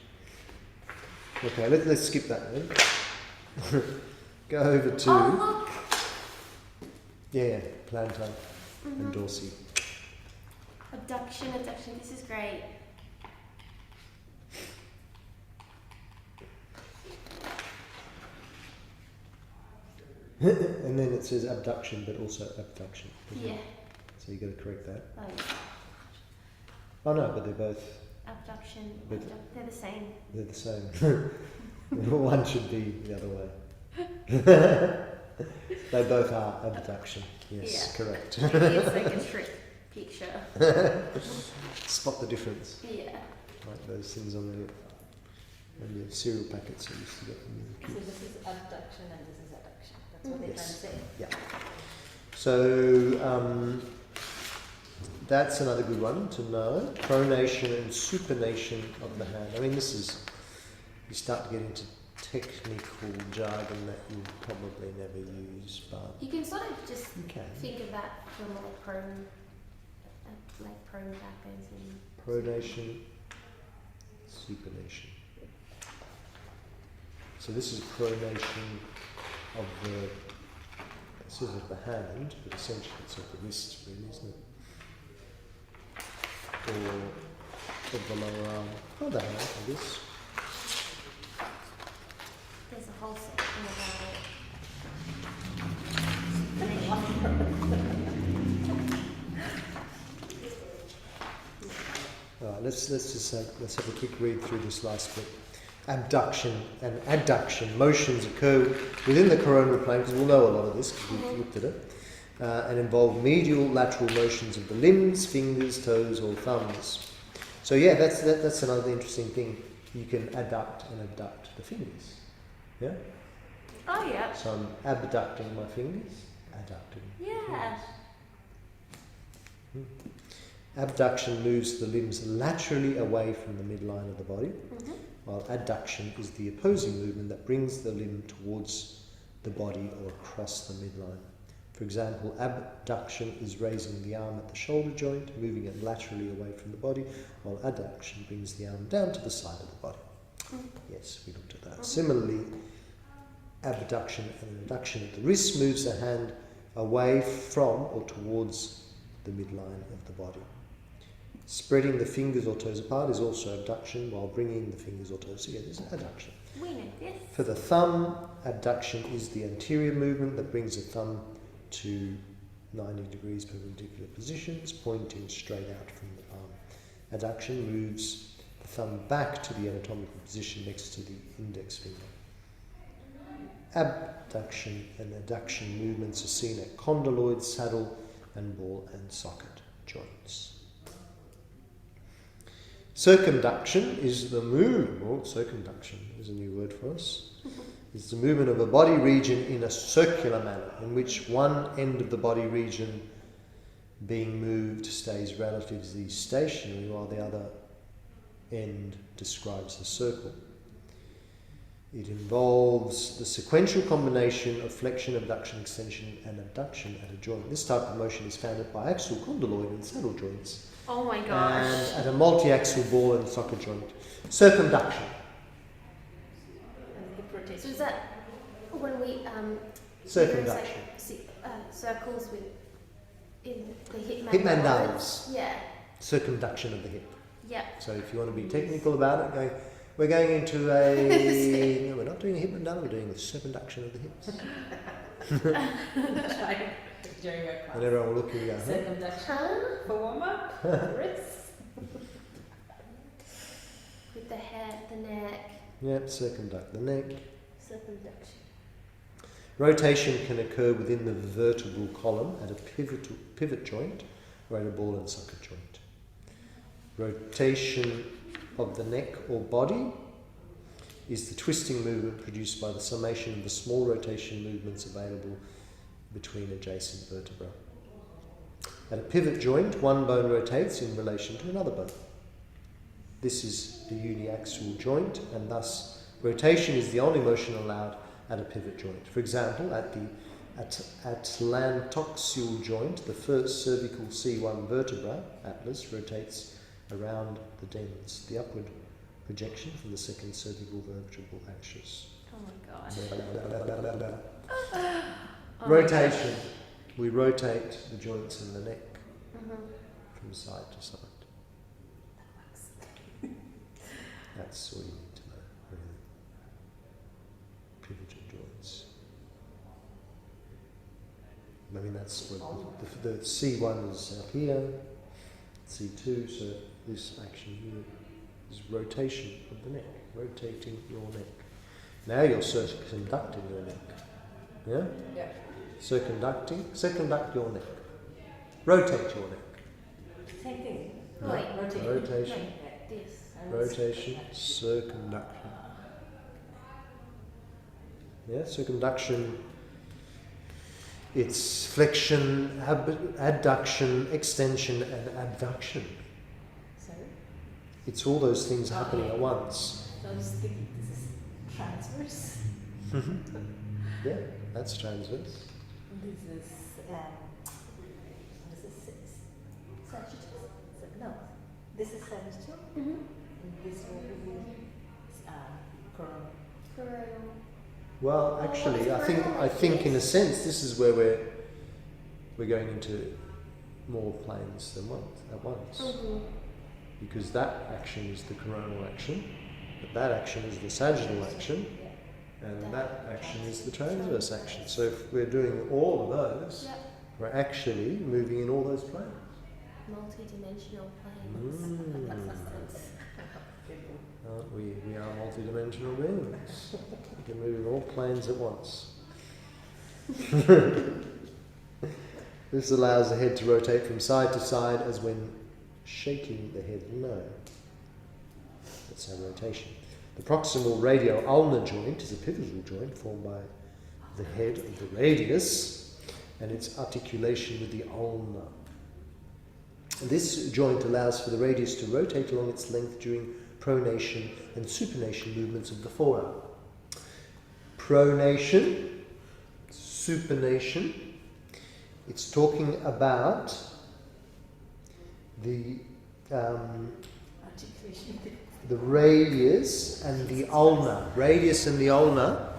Okay, let's skip that then. Go over to Oh yeah, plantar look. and dorsi. Abduction. This is great. And then it says abduction, but also abduction. doesn't it? Yeah. So you got to correct that. Oh yeah. Oh no, but they're both Abduction. But- They're the same. they're the same. One should be the other way. They both are abduction. Yes, correct. It's like a trick picture. Spot the difference. Yeah. Like those things on the cereal packets I used to get from the So kids. this is abduction and this is adduction. That's what they're trying to Yes. say. Yeah. So that's another good one to know. Pronation and supination of the hand. I mean, you start to get into technical jargon that you probably never use, but You can sort of just you can. think of that from like prone back bends and. Pronation, supination. So this is pronation of the hand, but essentially it's of the wrist, really, isn't it? Or of the lower arm, or the hand, I guess. There's a whole section about it. All right, let's have a quick read through this last bit. Abduction and adduction motions occur within the coronal plane, because we'll know a lot of this because we've looked at it, and involve medial lateral motions of the limbs, fingers, toes, or thumbs. So yeah, that's another interesting thing. You can adduct and abduct the fingers. Yeah. Oh yeah. So I'm abducting my fingers, adducting. Yeah. Abduction moves the limbs laterally away from the midline of the body, Mhm. while adduction is the opposing movement that brings the limb towards the body or across the midline. For example, abduction is raising the arm at the shoulder joint, moving it laterally away from the body, while adduction brings the arm down to the side of the body. Mm. Yes, we looked at that. Similarly, abduction and adduction at the wrist moves the hand away from or towards the midline of the body. Spreading the fingers or toes apart is also abduction, while bringing the fingers or toes together is adduction. We know this. For the thumb, abduction is the anterior movement that brings the thumb to 90 degrees perpendicular positions, pointing straight out from the palm. Adduction moves the thumb back to the anatomical position next to the index finger. Abduction and adduction movements are seen at condyloid, saddle, and ball and socket joints. Circumduction is the movement, circumduction is a new word for us. It's the movement of a body region in a circular manner, in which one end of the body region being moved stays relatively stationary, while the other end describes the circle. It involves the sequential combination of flexion, abduction, extension, and abduction at a joint. This type of motion is found at biaxial condyloid and saddle joints, Oh my gosh. and at a multi-axial ball and socket joint. Circumduction. And hip So rotation. is that when we Circumduction. circles with in the hip Hip mandibles? mandibles. Yeah. Circumduction of the hip. Yeah. So if you want to be technical about it, we're going into a... No, we're not doing a hip mandala, we're doing a circumduction of the hips. Try during work class. And everyone will look at you and go, huh? Circumduction Huh? for warm up. Wrists. With the head, the neck. Yep, circumduct the neck. Circumduction. Rotation can occur within the vertebral column at a pivot joint or at a ball and socket joint. Rotation of the neck or body is the twisting movement produced by the summation of the small rotation movements available between adjacent vertebrae. At a pivot joint, one bone rotates in relation to another bone. This is the uniaxial joint, and thus rotation is the only motion allowed at a pivot joint. For example, at the atlantoaxial joint, the first cervical C1 vertebra, atlas, rotates around the dens, the upward projection from the second cervical vertebral axis. Oh my gosh. Oh my Rotation. We rotate the joints in the neck Mhm. from side to side. That's all you need to know, really. Pivotal joints. I mean, that's what the C1 is up here, C2, so this action here is rotation of the neck, rotating your neck. Now you're circumducting your neck. Yeah? Yeah. Circumduct your neck. Rotate your neck. Same thing. No. Wait. Rotation. Like This. and Rotation, circumduction. Yeah, circumduction. It's flexion, adduction, extension, and abduction. Sorry. It's all those things happening at once. So I was thinking this is transverse. Yeah, that's transverse. This is sagittal. No, this is sagittal. Mm-hmm. And this will be coronal. Coronal. Well, actually, I think in a sense this is where we're going into more planes than at once, Mm-hmm. because that action is the coronal action, but that action is the sagittal action, and that action is the transverse action. So if we're doing all of those, Yep. we're actually moving in all those planes. Multi-dimensional planes. We are multi-dimensional beings. We can move in all planes at once. This allows the head to rotate from side to side as when shaking the head no. That's our rotation. The proximal radio-ulnar joint is a pivotal joint formed by the head of the radius and its articulation with the ulna. This joint allows for the radius to rotate along its length during pronation and supination movements of the forearm. Pronation, supination, it's talking about the Articulation. radius and the ulna. Radius and the ulna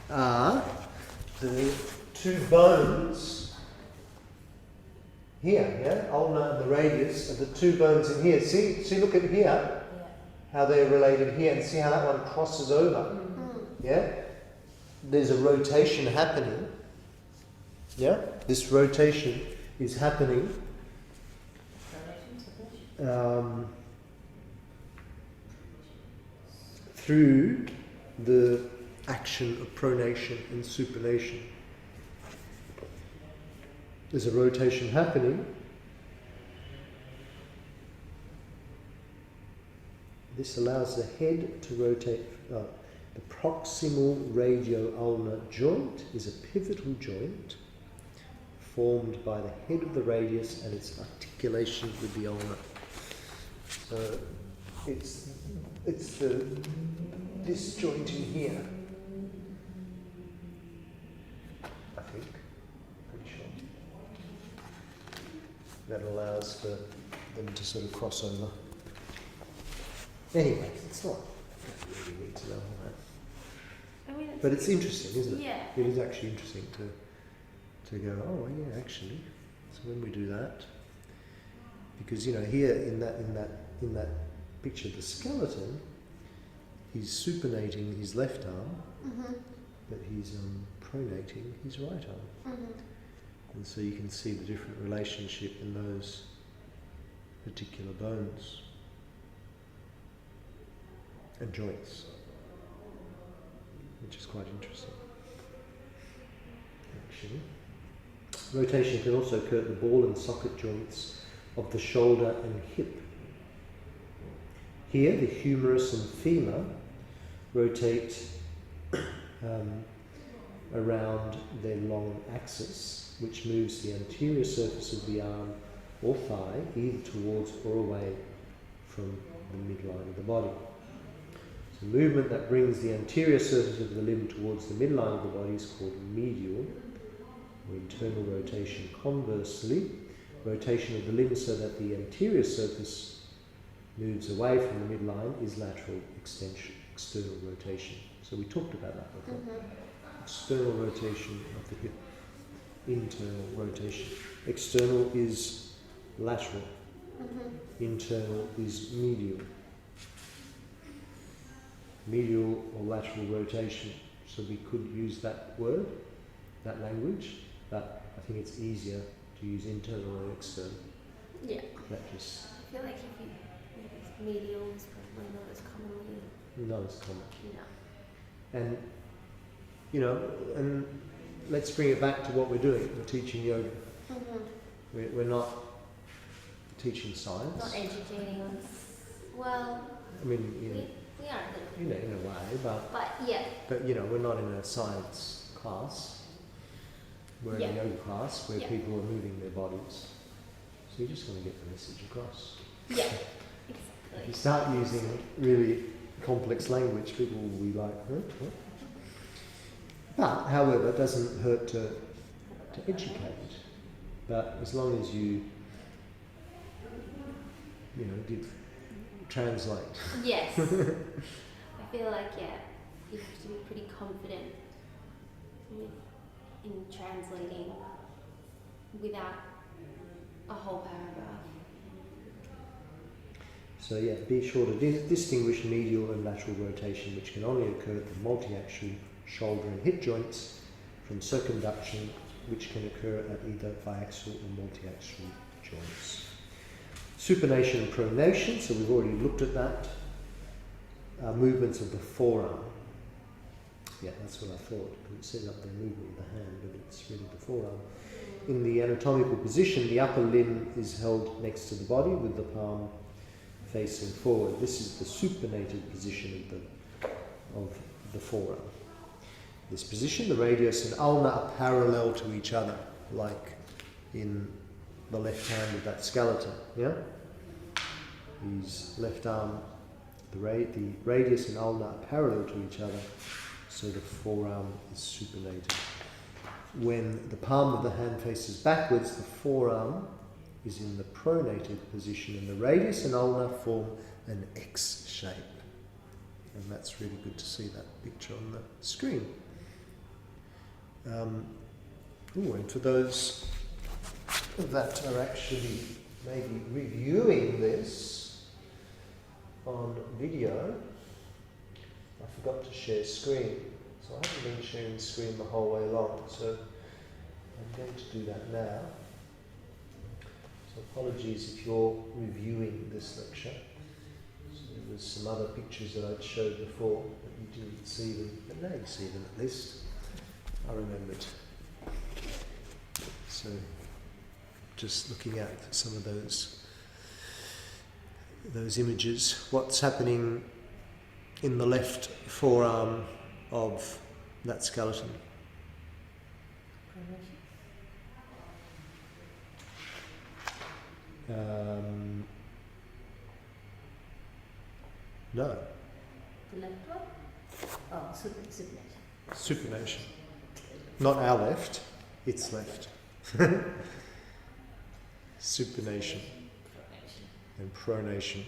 are the two bones here, yeah? Ulna and the radius are the two bones in here. See, look at here, Yeah. how they're related here, and see how that one crosses over, yeah? There's a rotation happening, yeah? This rotation is happening through the action of pronation and supination. There's a rotation happening. This allows the head to rotate. The proximal radio-ulnar joint is a pivotal joint formed by the head of the radius and its articulation with the ulna. So it's this joint in here, I think, pretty sure, that allows for them to sort of cross over. Anyway, it's not really need to know all that. I mean, But it's interesting, isn't it? Yeah. It is actually interesting to go, oh yeah, actually. So when we do that, because here in that picture, the skeleton, he's supinating his left arm, but he's pronating his right arm. And so you can see the different relationship in those particular bones and joints, which is quite interesting. Actually, rotation can also occur at the ball and socket joints of the shoulder and hip. Here, the humerus and femur rotate around their long axis, which moves the anterior surface of the arm or thigh either towards or away from the midline of the body. So movement that brings the anterior surface of the limb towards the midline of the body is called medial or internal rotation. Conversely, rotation of the limb so that the anterior surface moves away from the midline is lateral extension, external rotation. So we talked about that before. External rotation of the hip, internal rotation. External is lateral, internal is medial. Medial or lateral rotation. So we could use that word, that language, but I think it's easier to use internal or external. Yeah. That just I feel like if medial is probably not as commonly. not as common. No. And and let's bring it back to what we're doing. We're teaching yoga. We're not teaching science. Not educating us. Well, I mean, we are a little bit. in a way, But yeah. but we're not in a science class. We're in a yoga class where people are moving their bodies. So you're just going to get the message across. Yeah. If you start using really complex language, people will be like, huh? What? But, however, it doesn't hurt to educate. But as long as you did translate. Yes. I feel like you have to be pretty confident in translating without a whole paragraph. So be sure to distinguish medial and lateral rotation, which can only occur at the multi-axial shoulder and hip joints, from circumduction, which can occur at either biaxial or multi-axial joints. Supination and pronation, so we've already looked at that. Movements of the forearm. Yeah, that's what I thought. It says up there movement of the hand, but it's really the forearm. In the anatomical position, the upper limb is held next to the body with the palm facing forward. This is the supinated position of the forearm. This position, the radius and ulna are parallel to each other, like in the left hand of that skeleton. Yeah, his left arm, the radius and ulna are parallel to each other, so the forearm is supinated. When the palm of the hand faces backwards, the forearm is in the pronated position, and the radius and ulna form an X shape. And that's really good to see that picture on the screen. And for those that are actually maybe reviewing this on video, I forgot to share screen. So I haven't been sharing screen the whole way along, so I'm going to do that now. So apologies if you're reviewing this lecture. So there was some other pictures that I'd showed before, but you didn't see them, but now you see them at least. I remembered. So just looking at some of those images, what's happening in the left forearm of that skeleton? No. The left one? Oh, supination. Supination. Not our left, its left. Supination and pronation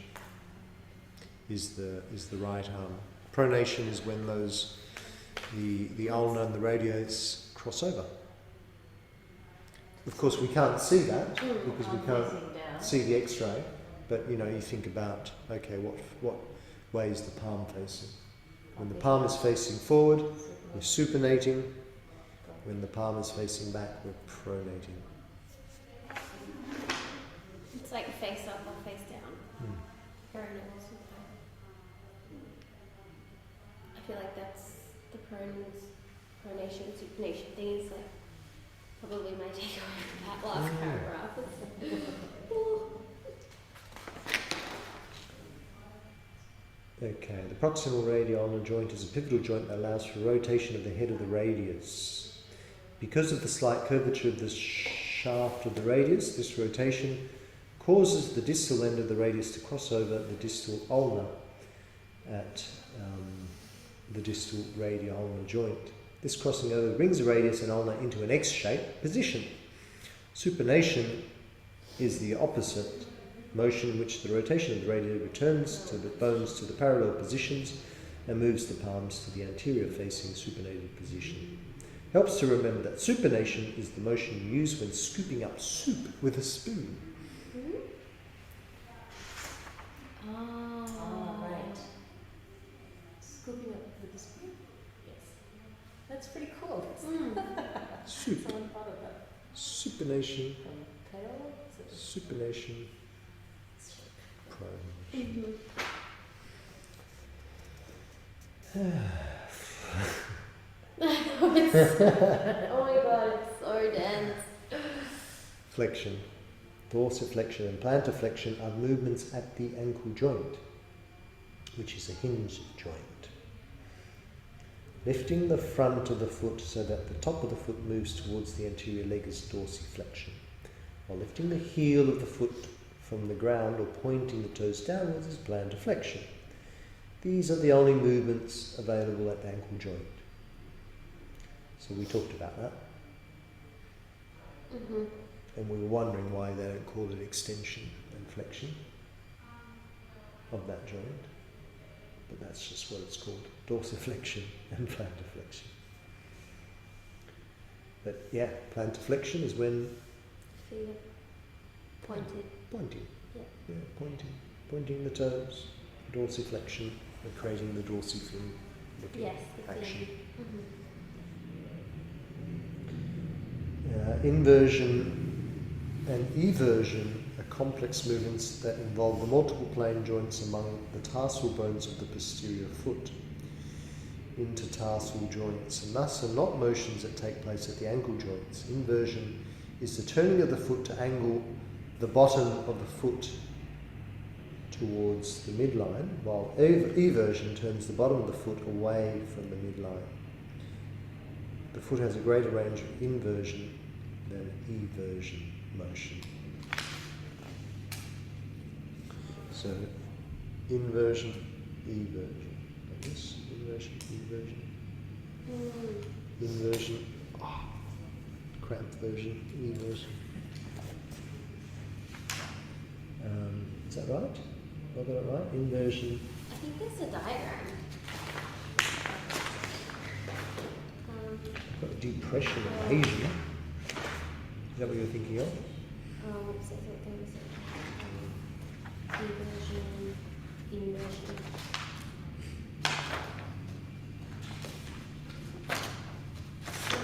is the right arm. Pronation is when the ulna and the radius cross over. Of course, we can't see that because we can't see the X-ray. But you think about, okay, what way is the palm facing? When the palm is facing forward, we're supinating. When the palm is facing back, we're pronating. It's like face up or face down. Pronals. I feel like that's the pronation, supination thing is like probably my takeaway from that last paragraph. Okay, the proximal radioulnar joint is a pivotal joint that allows for rotation of the head of the radius. Because of the slight curvature of the shaft of the radius, this rotation causes the distal end of the radius to cross over the distal ulna at the distal radioulnar joint. This crossing over brings the radius and ulna into an X-shaped position. Supination is the opposite motion in which the rotation of the radius returns to the bones to the parallel positions and moves the palms to the anterior facing supinated position. Helps to remember that supination is the motion you use when scooping up soup with a spoon. Right. Scooping up with a spoon? Yes. That's pretty cool. Soup. Someone thought of that. Supination. From Carol? Supination. Pronation. Oh my god, it's so dense. Flexion. Dorsiflexion and plantarflexion are movements at the ankle joint, which is a hinged joint. Lifting the front of the foot so that the top of the foot moves towards the anterior leg is dorsiflexion, while lifting the heel of the foot from the ground or pointing the toes downwards is plantarflexion. These are the only movements available at the ankle joint. So we talked about that. And we were wondering why they don't call it extension and flexion of that joint. But that's just what it's called, dorsiflexion and plantarflexion. But yeah, plantarflexion is when... Feet are pointed. Pointing. Yeah. Pointing the toes. Dorsiflexion and creating the dorsifin looking Yes, action. Mm-hmm. Inversion and eversion are complex movements that involve the multiple plane joints among the tarsal bones of the posterior foot. Intertarsal joints, and thus are not motions that take place at the ankle joints. Inversion is the turning of the foot to angle the bottom of the foot towards the midline, while eversion turns the bottom of the foot away from the midline. The foot has a greater range of inversion than eversion motion. So, inversion, eversion. Like this, inversion, eversion. Inversion, cramped version, eversion. Is that right? Have I got it right? Inversion. I think there's a diagram. Got depression and Asian. Is that what you're thinking of? So there was eversion, immersion. So,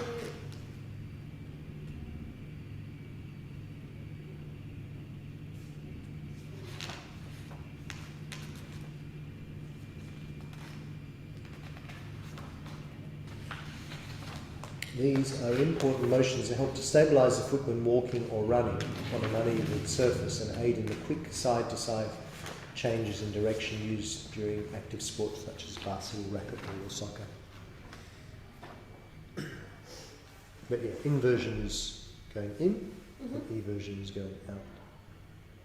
These are important motions that help to stabilise the foot when walking or running on an uneven surface and aid in the quick side-to-side changes in direction used during active sports such as basketball, racquetball or soccer. But yeah, inversion is going in, and eversion is going out.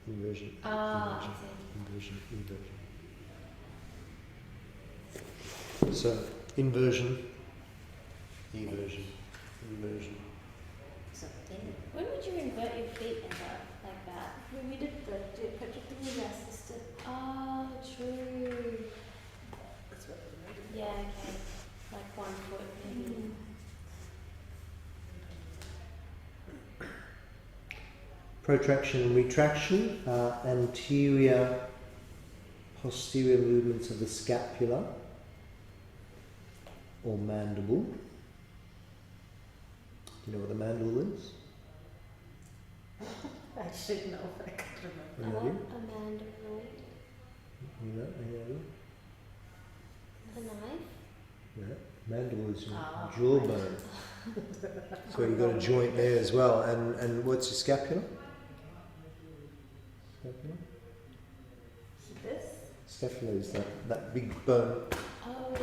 Inversion, I inversion, see. inversion, eversion. So, inversion, eversion, inversion. So then, When would you invert your feet like that? when we did the project with my sister, Oh, true. that's what we did. Yeah, okay. Like 1 foot maybe. Protraction and retraction are anterior, posterior movements of the scapula or mandible. Do you know what the mandible is? I should know, but I can't remember. Any idea? A mandible. You know, any idea? A knife. Yeah. Mandible is your Ah. jawbone. So you've got a joint there as well. And what's your scapula? Scapula? This? Scapula is that big bone Oh.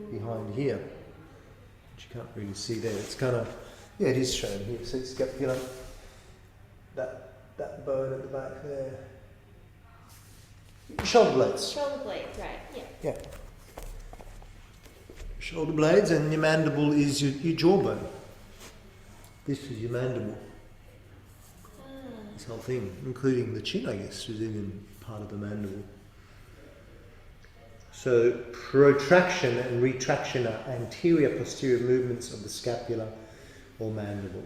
behind here, which you can't really see there. It's kind of, yeah, it is shown here. See scapula, that bone at the back there. Shoulder blades. Shoulder blades, right. Yeah. Yeah. Shoulder blades, and your mandible is your jawbone. This is your mandible. This whole thing, including the chin, I guess, is even part of the mandible. So protraction and retraction are anterior posterior movements of the scapula or mandible.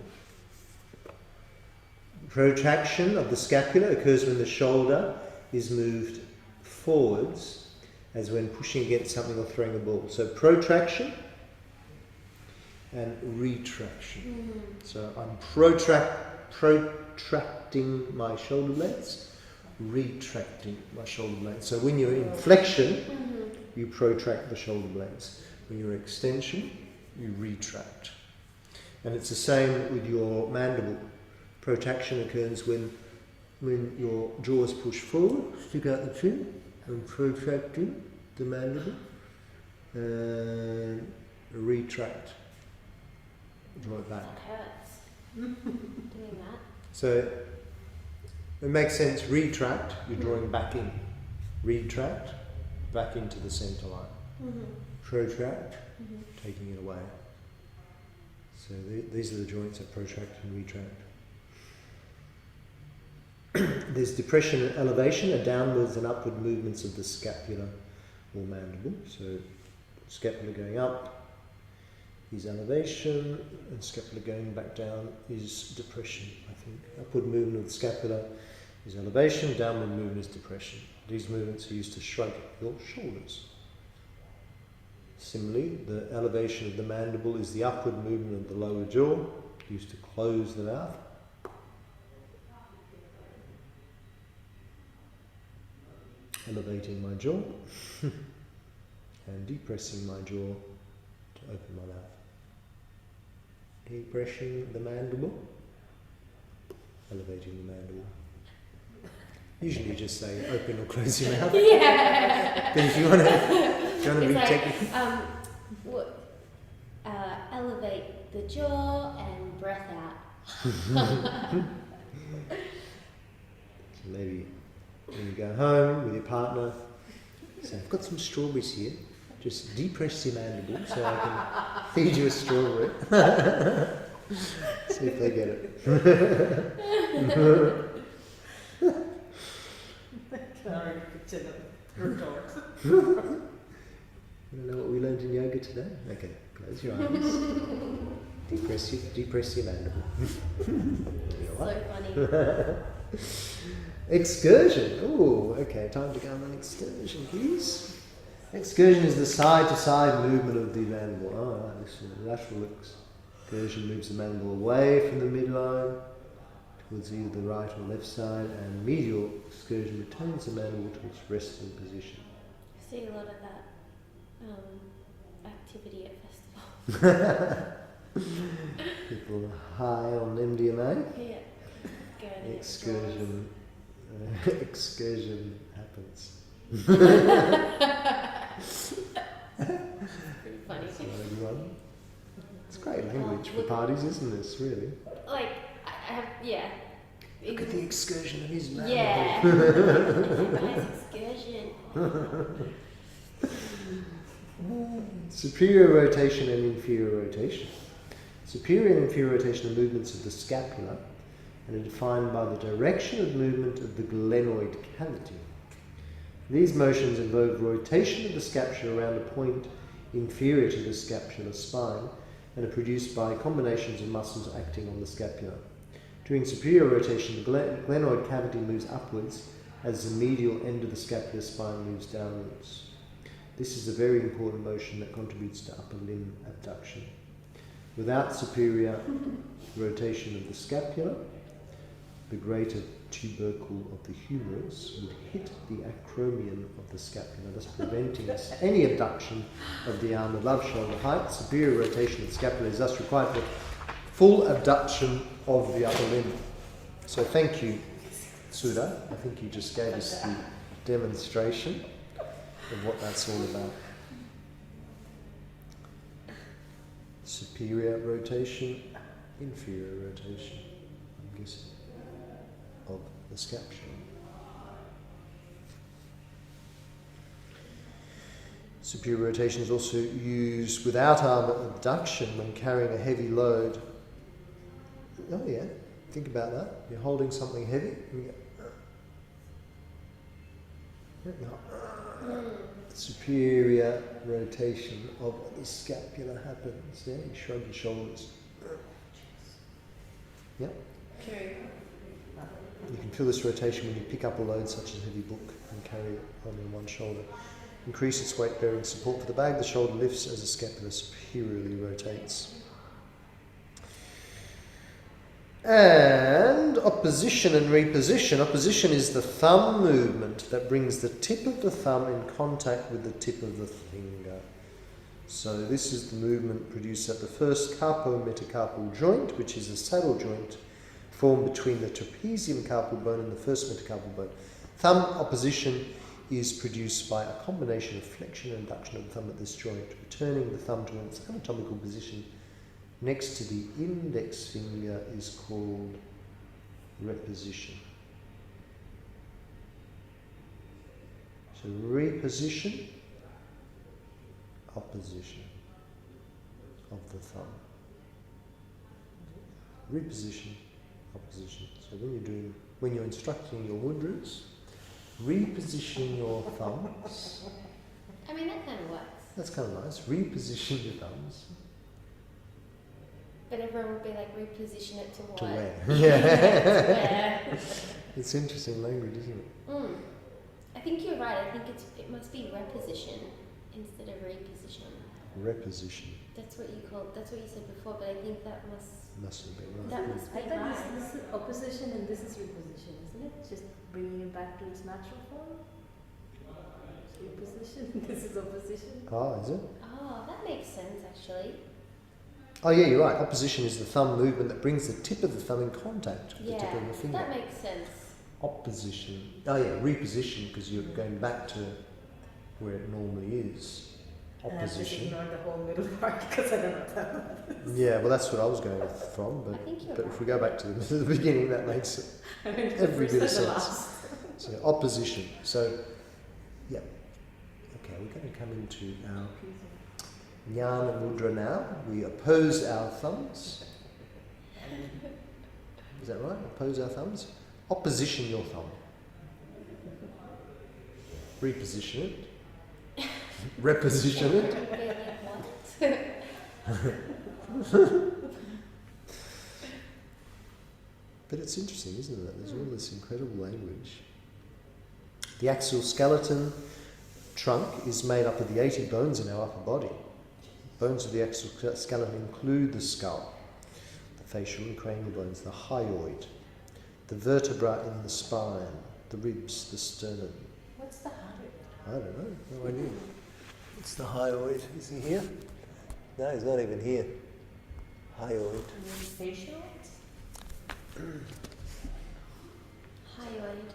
Protraction of the scapula occurs when the shoulder is moved forwards, as when pushing against something or throwing a ball. So protraction and retraction. So I'm protracting my shoulder blades, retracting my shoulder blades. So when you're in flexion, you protract the shoulder blades. When you're in extension, you retract. And it's the same with your mandible. Protraction occurs when your jaw is pushed forward, stick out the chin, and protracting the mandible, and retract, draw it back. That hurts. Doing that. So it makes sense. Retract, you're drawing back in. Retract, back into the centre line. Protract, taking it away. So these are the joints that protract and retract. There's depression and elevation, are downwards and upward movements of the scapula or mandible. So scapula going up is elevation, and scapula going back down is depression, I think. Upward movement of the scapula is elevation, downward movement is depression. These movements are used to shrug your shoulders. Similarly, the elevation of the mandible is the upward movement of the lower jaw, used to close the mouth. Elevating my jaw and depressing my jaw to open my mouth. Depressing the mandible, elevating the mandible. Usually you just say open or close your mouth. Yeah. But if you want to be It's like, technical. elevate the jaw and breath out. So maybe when you go home with your partner, say, I've got some strawberries here. Just depress your mandible so I can feed you a strawberry. See if they get it. Sorry, picture the retort. You know what we learned in yoga today? Okay, close your eyes. Depress your mandible. You know what? So funny. Excursion. Oh, okay. Time to go on an excursion, please. Excursion is the side-to-side movement of the mandible. Oh, right, this is lateral excursion moves the mandible away from the midline towards either the right or left side, and medial excursion returns the mandible to its resting position. I see a lot of that activity at festivals. People high on MDMA. Yeah. Going Excursion. Excursion happens. Pretty funny. That's not everyone. It's great language for parties, isn't this, really? Like, I have, yeah. Look at the excursion of his mandible. Yeah. Nice excursion. Superior rotation and inferior rotation. Superior and inferior rotation are movements of the scapula and are defined by the direction of movement of the glenoid cavity. These motions involve rotation of the scapula around a point inferior to the scapular spine and are produced by combinations of muscles acting on the scapula. During superior rotation, the glenoid cavity moves upwards as the medial end of the scapular spine moves downwards. This is a very important motion that contributes to upper limb abduction. Without superior rotation of the scapula, the greater tubercle of the humerus would hit the acromion of the scapula, thus preventing any abduction of the arm above shoulder height. Superior rotation of the scapula is thus required for full abduction of the upper limb. So thank you, Sudha. I think you just gave us the demonstration of what that's all about. Superior rotation, inferior rotation, I'm guessing, of the scapula. Superior rotation is also used without arm abduction when carrying a heavy load. Oh yeah, think about that. You're holding something heavy. And superior rotation of the scapula happens. Yeah, you shrug your shoulders. Yeah. True. You can feel this rotation when you pick up a load such as a heavy book and carry it on one shoulder. Increase its weight bearing support for the bag. The shoulder lifts as the scapula superiorly rotates. And opposition and reposition. Opposition is the thumb movement that brings the tip of the thumb in contact with the tip of the finger. So this is the movement produced at the first carpometacarpal joint, which is the saddle joint formed between the trapezium carpal bone and the first metacarpal bone. Thumb opposition is produced by a combination of flexion and adduction of the thumb at this joint, returning the thumb to its anatomical position next to the index finger is called reposition. So reposition, opposition of the thumb. Reposition, opposition. So when you're instructing your mudras, reposition your thumbs. I mean, that kind of works. That's kind of nice. Reposition your thumbs. But everyone would be like, reposition it to what? To where? Yeah, to where? It's interesting language, isn't it? I think you're right. I think it must be reposition instead of reposition. Reposition. That's what you said before, but I think that Must have been right. that must be I thought right. this is opposition and this is reposition, isn't it? Just bringing it back to its natural form. Reposition. This is opposition. Oh, is it? Oh, that makes sense actually. Oh yeah, you're right. Opposition is the thumb movement that brings the tip of the thumb in contact with the tip Yeah, of the finger. that makes sense. Opposition. Oh yeah, reposition because you're going back to where it normally is. And I just Opposition. ignored the whole middle part because I don't know what that was. Yeah, well that's what I was going from, I think you're but right. if we go back to the beginning, that makes it every bit of sense. So opposition. So yeah. Okay, we're going to come into our Jnana Mudra now. We oppose our thumbs. Is that right? Oppose our thumbs. Opposition your thumb. Reposition it. Reposition it. Be like, what? But it's interesting, isn't it? There's all this incredible language. The axial skeleton trunk is made up of the 80 bones in our upper body. Bones of the axial skeleton include the skull, the facial and cranial bones, the hyoid, the vertebra in the spine, the ribs, the sternum. What's the heart? I don't know, no idea. It's the hyoid. Is he here? No, he's not even here. Hyoid. And then facial? Hyoid.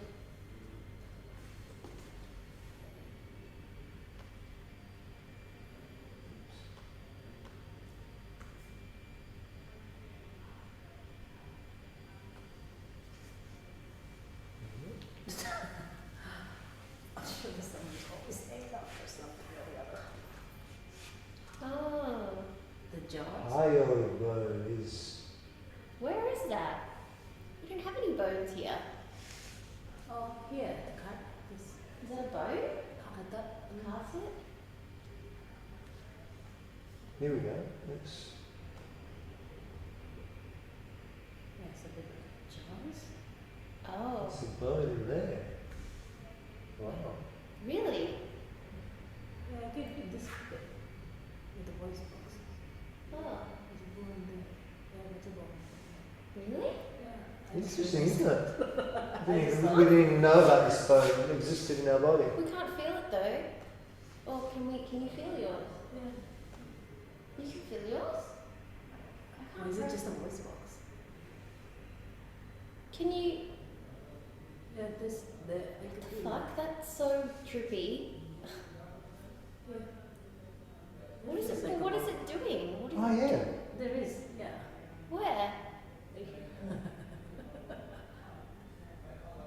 I'm sure the sun is always named after something or the other. Oh, The jaws? Hyoid bone is. where is that? We don't have any bones here. Oh, here, the cut. This Is that a bone? carta. Carpet? Here we go. Looks. Yeah, so the jaws. Oh, There's a bone in there. Wow. really? Yeah, I did this bit with the voice box. Oh, There's a bone there. Yeah, that's a bone. really? Yeah. Interesting, isn't it? We didn't even know about this bone. It existed in our body. We can't feel it though. Or can you feel yours? Yeah. You can feel yours? Or is it just a voice box? Can you? Yeah, this, the, I could feel Fuck, that's so trippy. Yeah. What is It's it? like a What is bone. it doing? What is Oh it yeah. doing? There is, yeah. Where?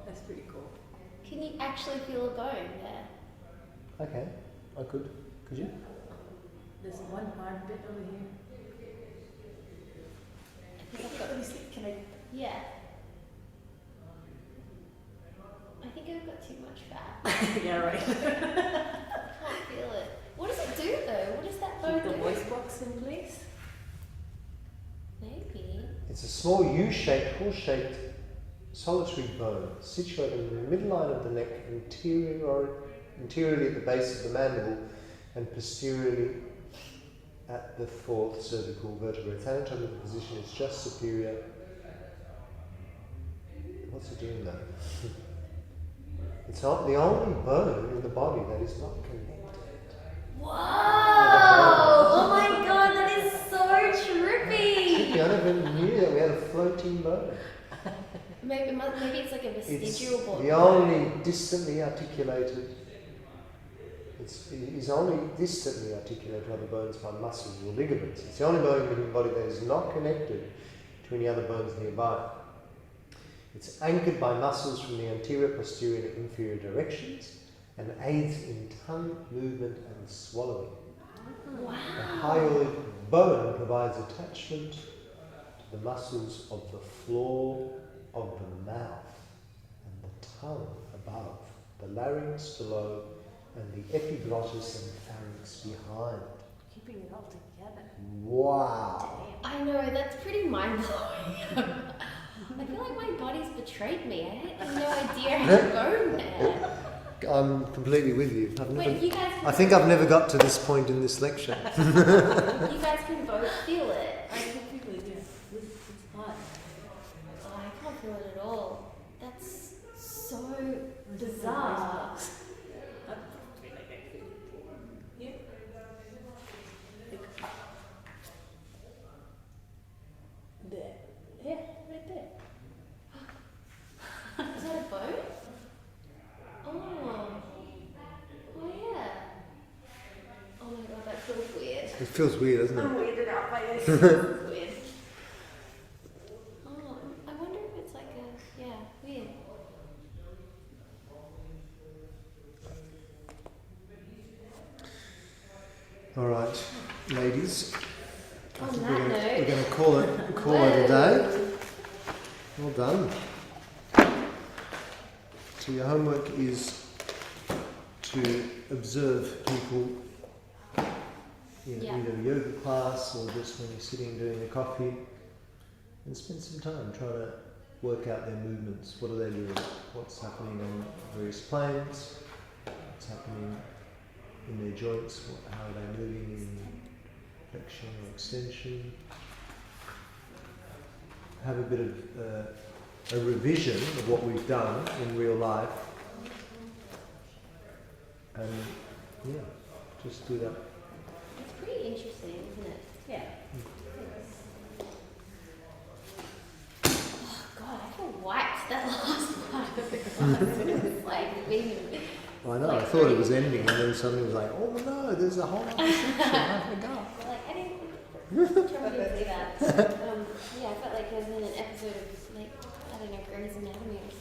That's pretty cool. Can you actually feel a bone there? Okay. I could. Could you? There's one hard bit over here. I think I've got. Let me see, can I? Yeah. I think I've got too much fat. Yeah, right. I can't feel it. What does it do though? What does that bone Keep the do? voice box in place. Maybe. It's a small U-shaped, horse-shaped, solitary bone situated in the midline of the neck, anteriorly at the base of the mandible, and posteriorly at the fourth cervical vertebra. Its anatomical position is just superior. What's it doing there? It's not the only bone in the body that is not connected. Whoa! Oh my god, that is so trippy! I never knew that we had a floating bone. Maybe it's like a It's vestigial bone. the only distantly articulated. It is only distantly articulated to other bones by muscles or ligaments. It's the only bone in the human body that is not connected to any other bones nearby. It's anchored by muscles from the anterior, posterior, and inferior directions and aids in tongue movement and swallowing. Wow. The hyoid bone provides attachment to the muscles of the floor of the mouth and the tongue above, the larynx below, and the epiglottis and pharynx behind. Keeping it all together. Wow. I know, that's pretty mind blowing. I feel like my body's betrayed me. I had no idea I had a bone there. I'm completely with you. Wait, you guys I think I've never got to this point in this lecture. you guys can both feel it. I can feel it, yeah. It's hot. Oh, I can't feel it at all. That's so Just the voice bizarre. box. I feel like I feel it. Yeah. There. Yeah, right there. Is that a bone? Oh. Oh yeah. Oh my god, that feels weird. It feels weird, doesn't it? I'm weirded out by this. This is weird. Oh, I wonder if it's like a, yeah, weird. All right, ladies. I On think that we're note. going to call it a day. Well done. So your homework is to observe people Yeah. either a yoga class or just when you're sitting doing the coffee, and spend some time trying to work out their movements. What are they doing? What's happening on various planes? What's happening in their joints? How are they moving in flexion or extension? Have a bit of a revision of what we've done in real life, and yeah, just do that. It's pretty interesting, isn't it? Yeah. Oh God, I feel wiped that last part of the class. It's like being. I know, I Like thought it was ending, and then suddenly it was like, oh no, there's a whole other section, I forgot. Like I didn't totally see that. Yeah, I felt like I was in an episode of like I don't know Grey's Anatomy or